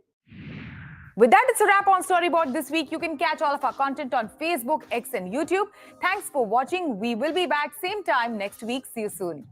With that, it's a wrap on Storyboard this week. You can catch all of our content on Facebook, X, and YouTube. Thanks for watching. We will be back same time next week. See you soon.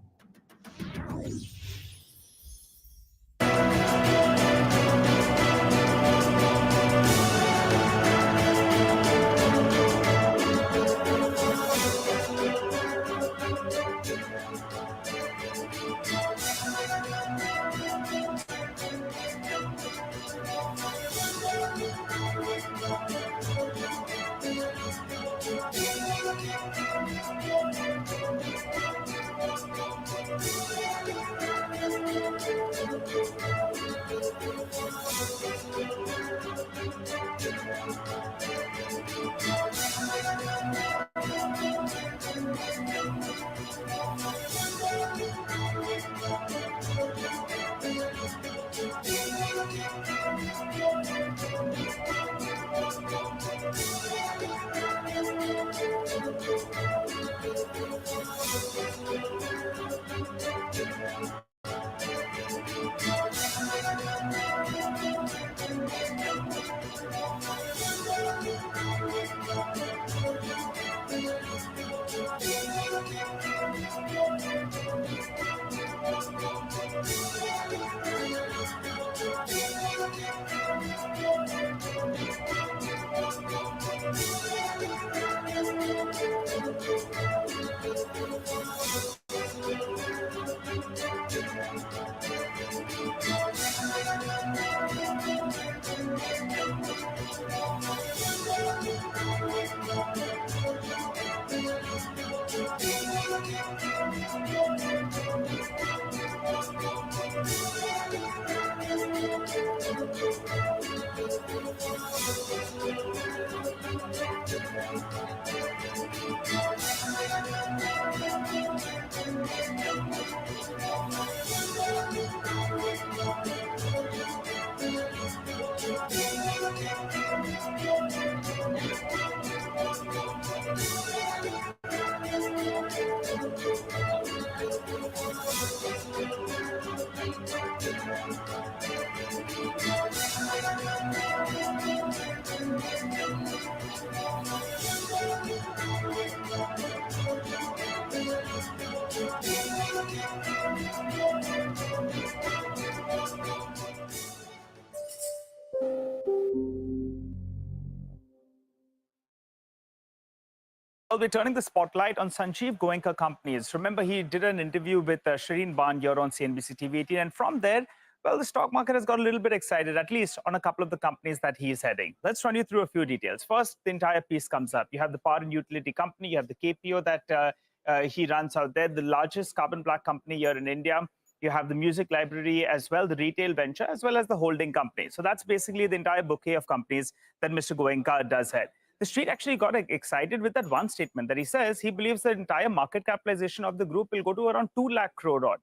Well, we're turning the spotlight on Sanjeev Goenka companies. Remember, he did an interview with Shireen Ban here on CNBC TV18. And from there, well, the stock market has got a little bit excited, at least on a couple of the companies that he is heading. Let's run you through a few details. First, the entire piece comes up. You have the power and utility company. You have the KPO that he runs out there, the largest carbon black company here in India. You have the music library as well, the retail venture, as well as the holding company. So that's basically the entire bouquet of companies that Mr. Goenka does head. The street actually got excited with that one statement that he says he believes the entire market capitalization of the group will go to around 2 lakh crore odd.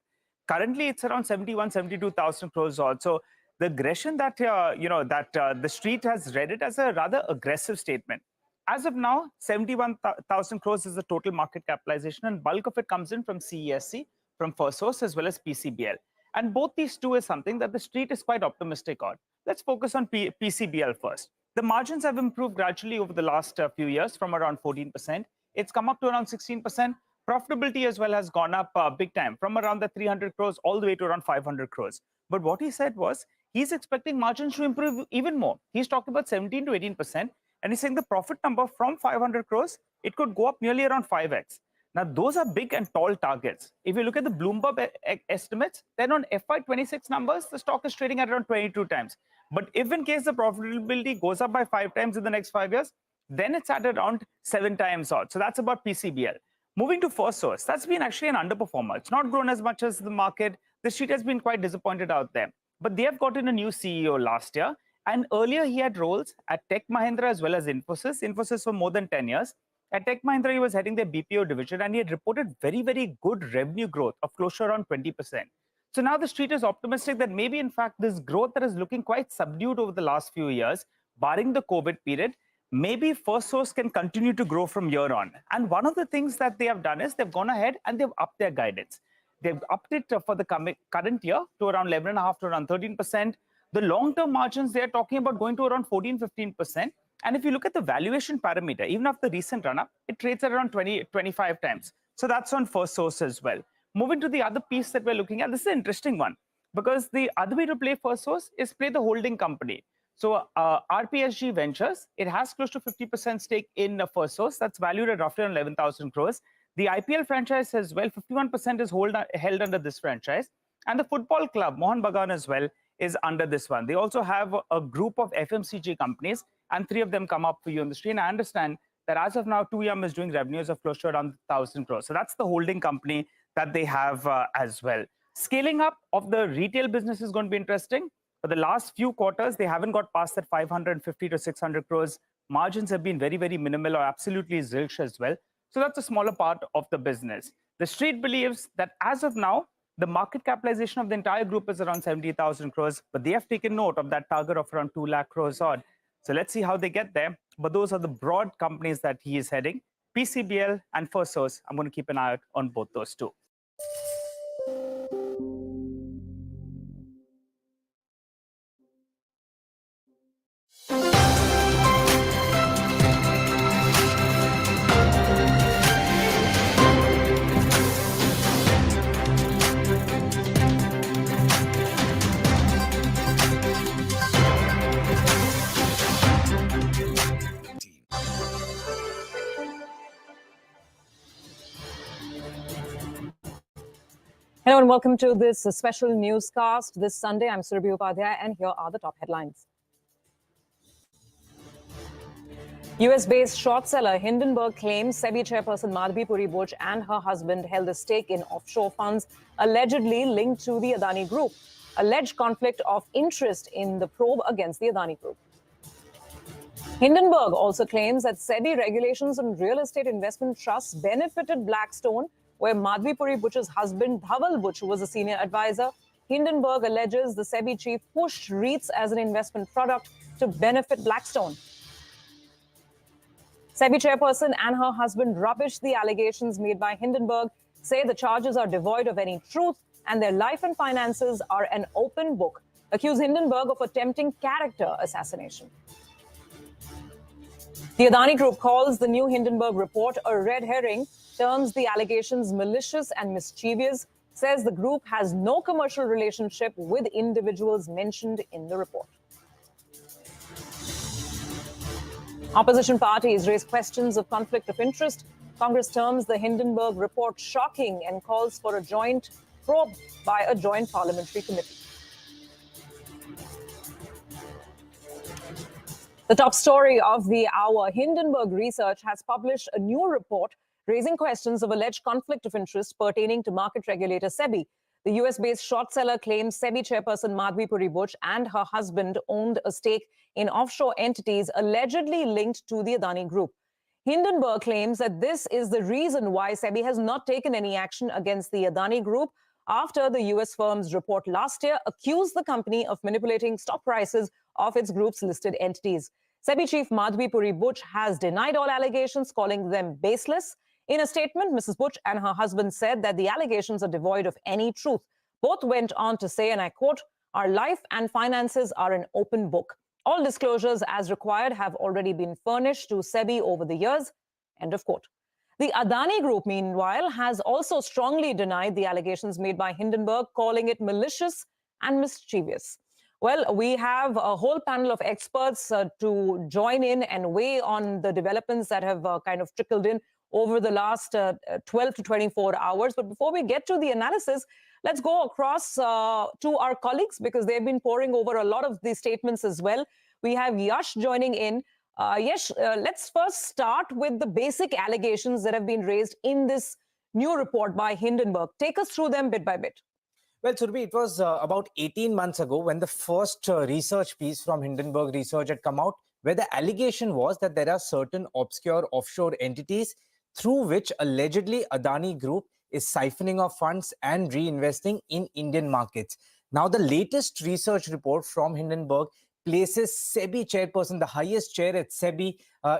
Currently, it's around 72,000 crores odd. So the aggression that, the street has read it as a rather aggressive statement. As of now, 71,000 crores is the total market capitalization, and bulk of it comes in from CESC, from Firstsource, as well as PCBL. And both these two is something that the street is quite optimistic on. Let's focus on PCBL first. The margins have improved gradually over the last few years from around 14%. It's come up to around 16%. Profitability as well has gone up big time from around the 300 crores all the way to around 500 crores. But what he said was he's expecting margins to improve even more. He's talking about 17 to 18%. And he's saying the profit number from 500 crores, it could go up nearly around 5x. Now, those are big and tall targets. If you look at the Bloomberg estimates, then on FY26 numbers, the stock is trading at around 22 times. But if in case the profitability goes up by 5 times in the next 5 years, then it's at around 7 times odd. So that's about PCBL. Moving to Firstsource, that's been actually an underperformer. It's not grown as much as the market. The street has been quite disappointed out there. But they have gotten a new CEO last year. And earlier he had roles at Tech Mahindra as well as Infosys. Infosys for more than 10 years. At Tech Mahindra, he was heading their BPO division, and he had reported very, very good revenue growth of close to around 20%. So now the street is optimistic that maybe, in fact, this growth that is looking quite subdued over the last few years, barring the COVID period, maybe Firstsource can continue to grow from here on. And one of the things that they have done is they've gone ahead and they've upped their guidance. They've upped it for the current year to around 11.5 to around 13%. The long-term margins, they're talking about going to around 14-15%. And if you look at the valuation parameter, even after the recent run-up, it trades at around 20-25 times. So that's on Firstsource as well. Moving to the other piece that we're looking at, this is an interesting one, because the other way to play Firstsource is play the holding company. So RPSG Ventures, it has close to 50% stake in Firstsource. That's valued at roughly 11,000 crores. The IPL franchise as well, 51% is held under this franchise. And the football club, Mohan Bagan as well, is under this one. They also have a group of FMCG companies, and 3 of them come up for you on the street. And I understand that as of now, 2Yum is doing revenues of close to around 1,000 crores. So that's the holding company that they have as well. Scaling up of the retail business is going to be interesting. For the last few quarters, they haven't got past that 550 to 600 crores. Margins have been very, very minimal or absolutely zilch as well. So that's a smaller part of the business. The street believes that as of now, the market capitalization of the entire group is around 70,000 crores, but they have taken note of that target of around 2 lakh crores odd. So let's see how they get there. But those are the broad companies that he is heading. PCBL and Firstsource, I'm going to keep an eye out on both those two. Hello and welcome to this special newscast this Sunday. I'm Surabhi Upadhyay and here are the top headlines. US-based short seller Hindenburg claims SEBI chairperson Madhabi Buch and her husband held a stake in offshore funds allegedly linked to the Adani Group. Alleged conflict of interest in the probe against the Adani Group. Hindenburg also claims that SEBI regulations on real estate investment trusts benefited Blackstone, where Madhabi Buch's husband Dhaval Buch was a senior advisor. Hindenburg alleges the SEBI chief pushed REITs as an investment product to benefit Blackstone. SEBI chairperson and her husband rubbished the allegations made by Hindenburg, say the charges are devoid of any truth. and their life and finances are an open book, accuse Hindenburg of attempting character assassination. The Adani Group calls the new Hindenburg report a red herring, terms the allegations malicious and mischievous, says the group has no commercial relationship with individuals mentioned in the report. Opposition parties raise questions of conflict of interest. Congress terms the Hindenburg report shocking and calls for a joint probe by a joint parliamentary committee. The top story of the hour, Hindenburg Research has published a new report raising questions of alleged conflict of interest pertaining to market regulator SEBI. The US-based short seller claims SEBI chairperson Madhabi Buch and her husband owned a stake in offshore entities allegedly linked to the Adani Group. Hindenburg claims that this is the reason why SEBI has not taken any action against the Adani Group after the US firm's report last year accused the company of manipulating stock prices of its group's listed entities. SEBI chief Madhabi Buch has denied all allegations, calling them baseless. In a statement, Mrs. Buch and her husband said that the allegations are devoid of any truth. Both went on to say, and I quote, "Our life and finances are an open book. All disclosures as required have already been furnished to SEBI over the years," end of quote. The Adani Group, meanwhile, has also strongly denied the allegations made by Hindenburg, calling it malicious and mischievous. Well, we have a whole panel of experts to join in and weigh on the developments that have kind of trickled in over the last 12 to 24 hours. But before we get to the analysis, let's go across to our colleagues because they've been poring over a lot of these statements as well. We have Yash joining in. Yash, let's first start with the basic allegations that have been raised in this new report by Hindenburg. Take us through them bit by bit. Well, Surabhi, it was about 18 months ago when the first research piece from Hindenburg Research had come out, where the allegation was that there are certain obscure offshore entities through which allegedly Adani Group is siphoning off funds and reinvesting in Indian markets. Now, the latest research report from Hindenburg places SEBI chairperson, the highest chair at SEBI,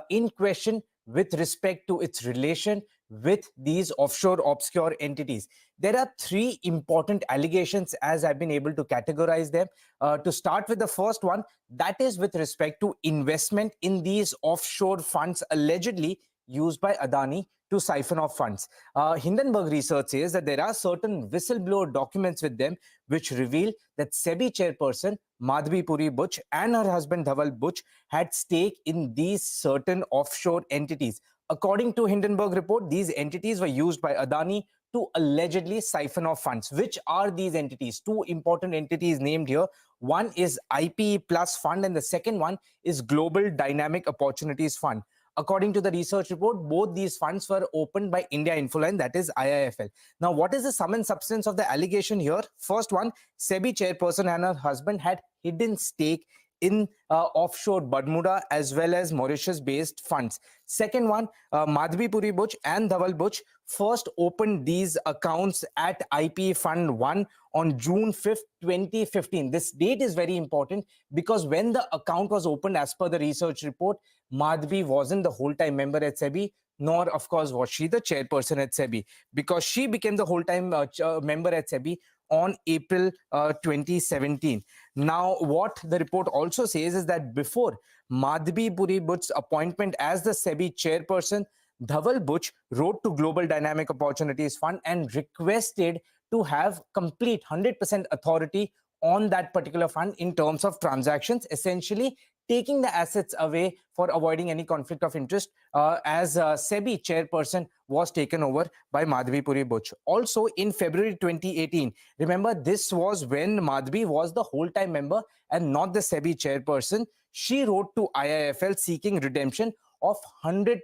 in question with respect to its relation with these offshore obscure entities. There are three important allegations as I've been able to categorize them. To start with the first one, that is with respect to investment in these offshore funds allegedly used by Adani to siphon off funds. Hindenburg Research says that there are certain whistleblower documents with them which reveal that SEBI chairperson Madhabi Buch and her husband Dhaval Buch had stake in these certain offshore entities. According to Hindenburg report, these entities were used by Adani to allegedly siphon off funds. Which are these entities? Two important entities named here. One is IPE Plus Fund and the second one is Global Dynamic Opportunities Fund. According to the research report, both these funds were opened by India Infoline, that is IIFL. Now, what is the sum and substance of the allegation here? First one, SEBI chairperson and her husband had hidden stake in offshore Bermuda as well as Mauritius-based funds. Second one, Madhabi Buch and Dhaval Buch first opened these accounts at IPE Fund 1 on June 5th, 2015. This date is very important because when the account was opened as per the research report, Madhabi wasn't the whole-time member at SEBI, nor, of course, was she the chairperson at SEBI, because she became the whole-time member at SEBI on April 2017. Now, what the report also says is that before Madhabi Buch's appointment as the SEBI chairperson, Dhaval Buch wrote to Global Dynamic Opportunities Fund and requested to have complete 100% authority on that particular fund in terms of transactions, essentially taking the assets away for avoiding any conflict of interest as SEBI chairperson was taken over by Madhabi Buch. Also, in February 2018, remember this was when Madhabi was the whole-time member and not the SEBI chairperson. She wrote to IIFL seeking redemption of 100%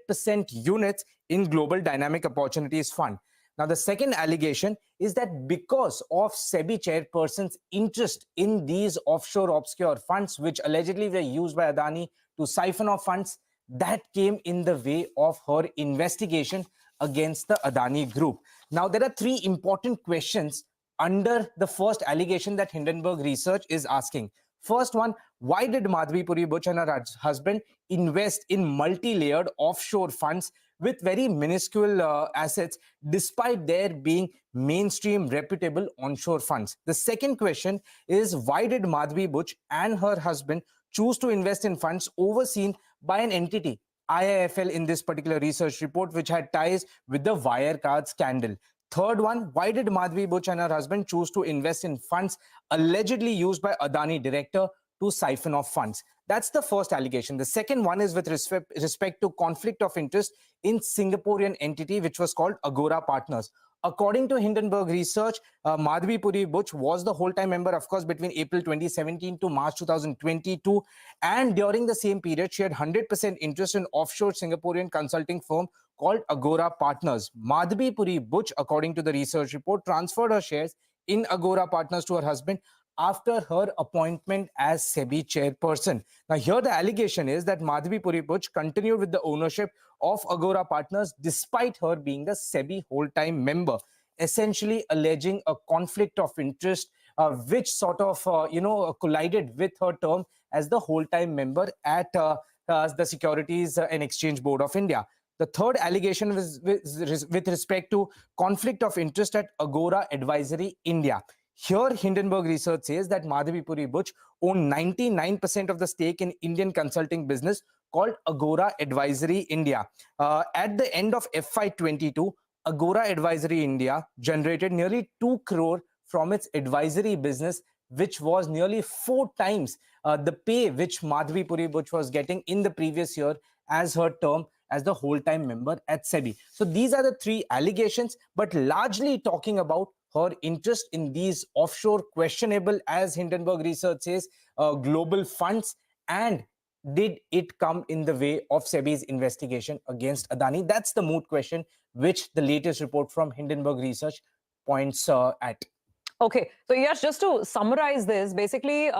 units in Global Dynamic Opportunities Fund. Now, the second allegation is that because of SEBI chairperson's interest in these offshore obscure funds, which allegedly were used by Adani to siphon off funds, that came in the way of her investigation against the Adani Group. Now, there are three important questions under the first allegation that Hindenburg Research is asking. First one, why did Madhabi Buch and her husband invest in multi-layered offshore funds with very minuscule assets, despite their being mainstream reputable onshore funds. The second question is, why did Madhabi Buch and her husband choose to invest in funds overseen by an entity, IIFL, in this particular research report, which had ties with the Wirecard scandal? Third one, why did Madhabi Buch and her husband choose to invest in funds allegedly used by Adani director to siphon off funds? That's the first allegation. The second one is with respect to conflict of interest in Singaporean entity, which was called Agora Partners. According to Hindenburg Research, Madhabi Puri Buch was the whole-time member, of course, between April 2017 to March 2022. And during the same period, she had 100% interest in offshore Singaporean consulting firm called Agora Partners. Madhabi Puri Buch, according to the research report, transferred her shares in Agora Partners to her husband after her appointment as SEBI chairperson. Now, here the allegation is that Madhabi Puri Buch continued with the ownership of Agora Partners despite her being a SEBI whole-time member, essentially alleging a conflict of interest, which sort of, collided with her term as the whole-time member at the Securities and Exchange Board of India. The third allegation was with respect to conflict of interest at Agora Advisory India. Here, Hindenburg Research says that Madhabi Puri Buch owned 99% of the stake in Indian consulting business called Agora Advisory India. At the end of FY22, Agora Advisory India generated nearly 2 crore from its advisory business, which was nearly 4 times the pay which Madhabi Puri Buch was getting in the previous year as her term as the whole-time member at SEBI. So these are the 3 allegations, but largely talking about her interest in these offshore, questionable, as Hindenburg Research says, global funds, and did it come in the way of SEBI's investigation against Adani? That's the moot question which the latest report from Hindenburg Research points at. Okay, so yes, just to summarize this, basically,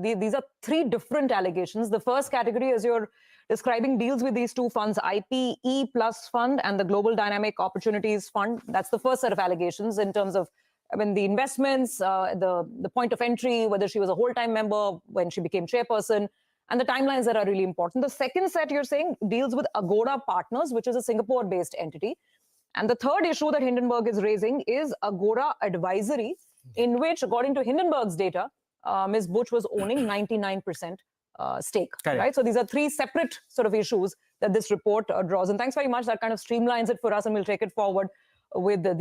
these are 3 different allegations. The first category is you're describing deals with these 2 funds, IPE Plus Fund and the Global Dynamic Opportunities Fund. That's the first set of allegations in terms of, the investments, the point of entry, whether she was a whole-time member, when she became chairperson, and the timelines that are really important. The second set, you're saying, deals with Agora Partners, which is a Singapore-based entity. And the third issue that Hindenburg is raising is Agora Advisory, in which, according to Hindenburg's data, Ms. Buch was owning 99% stake. Correct. Right? So these are 3 separate sort of issues that this report draws. And thanks very much. That kind of streamlines it for us, and we'll take it forward with the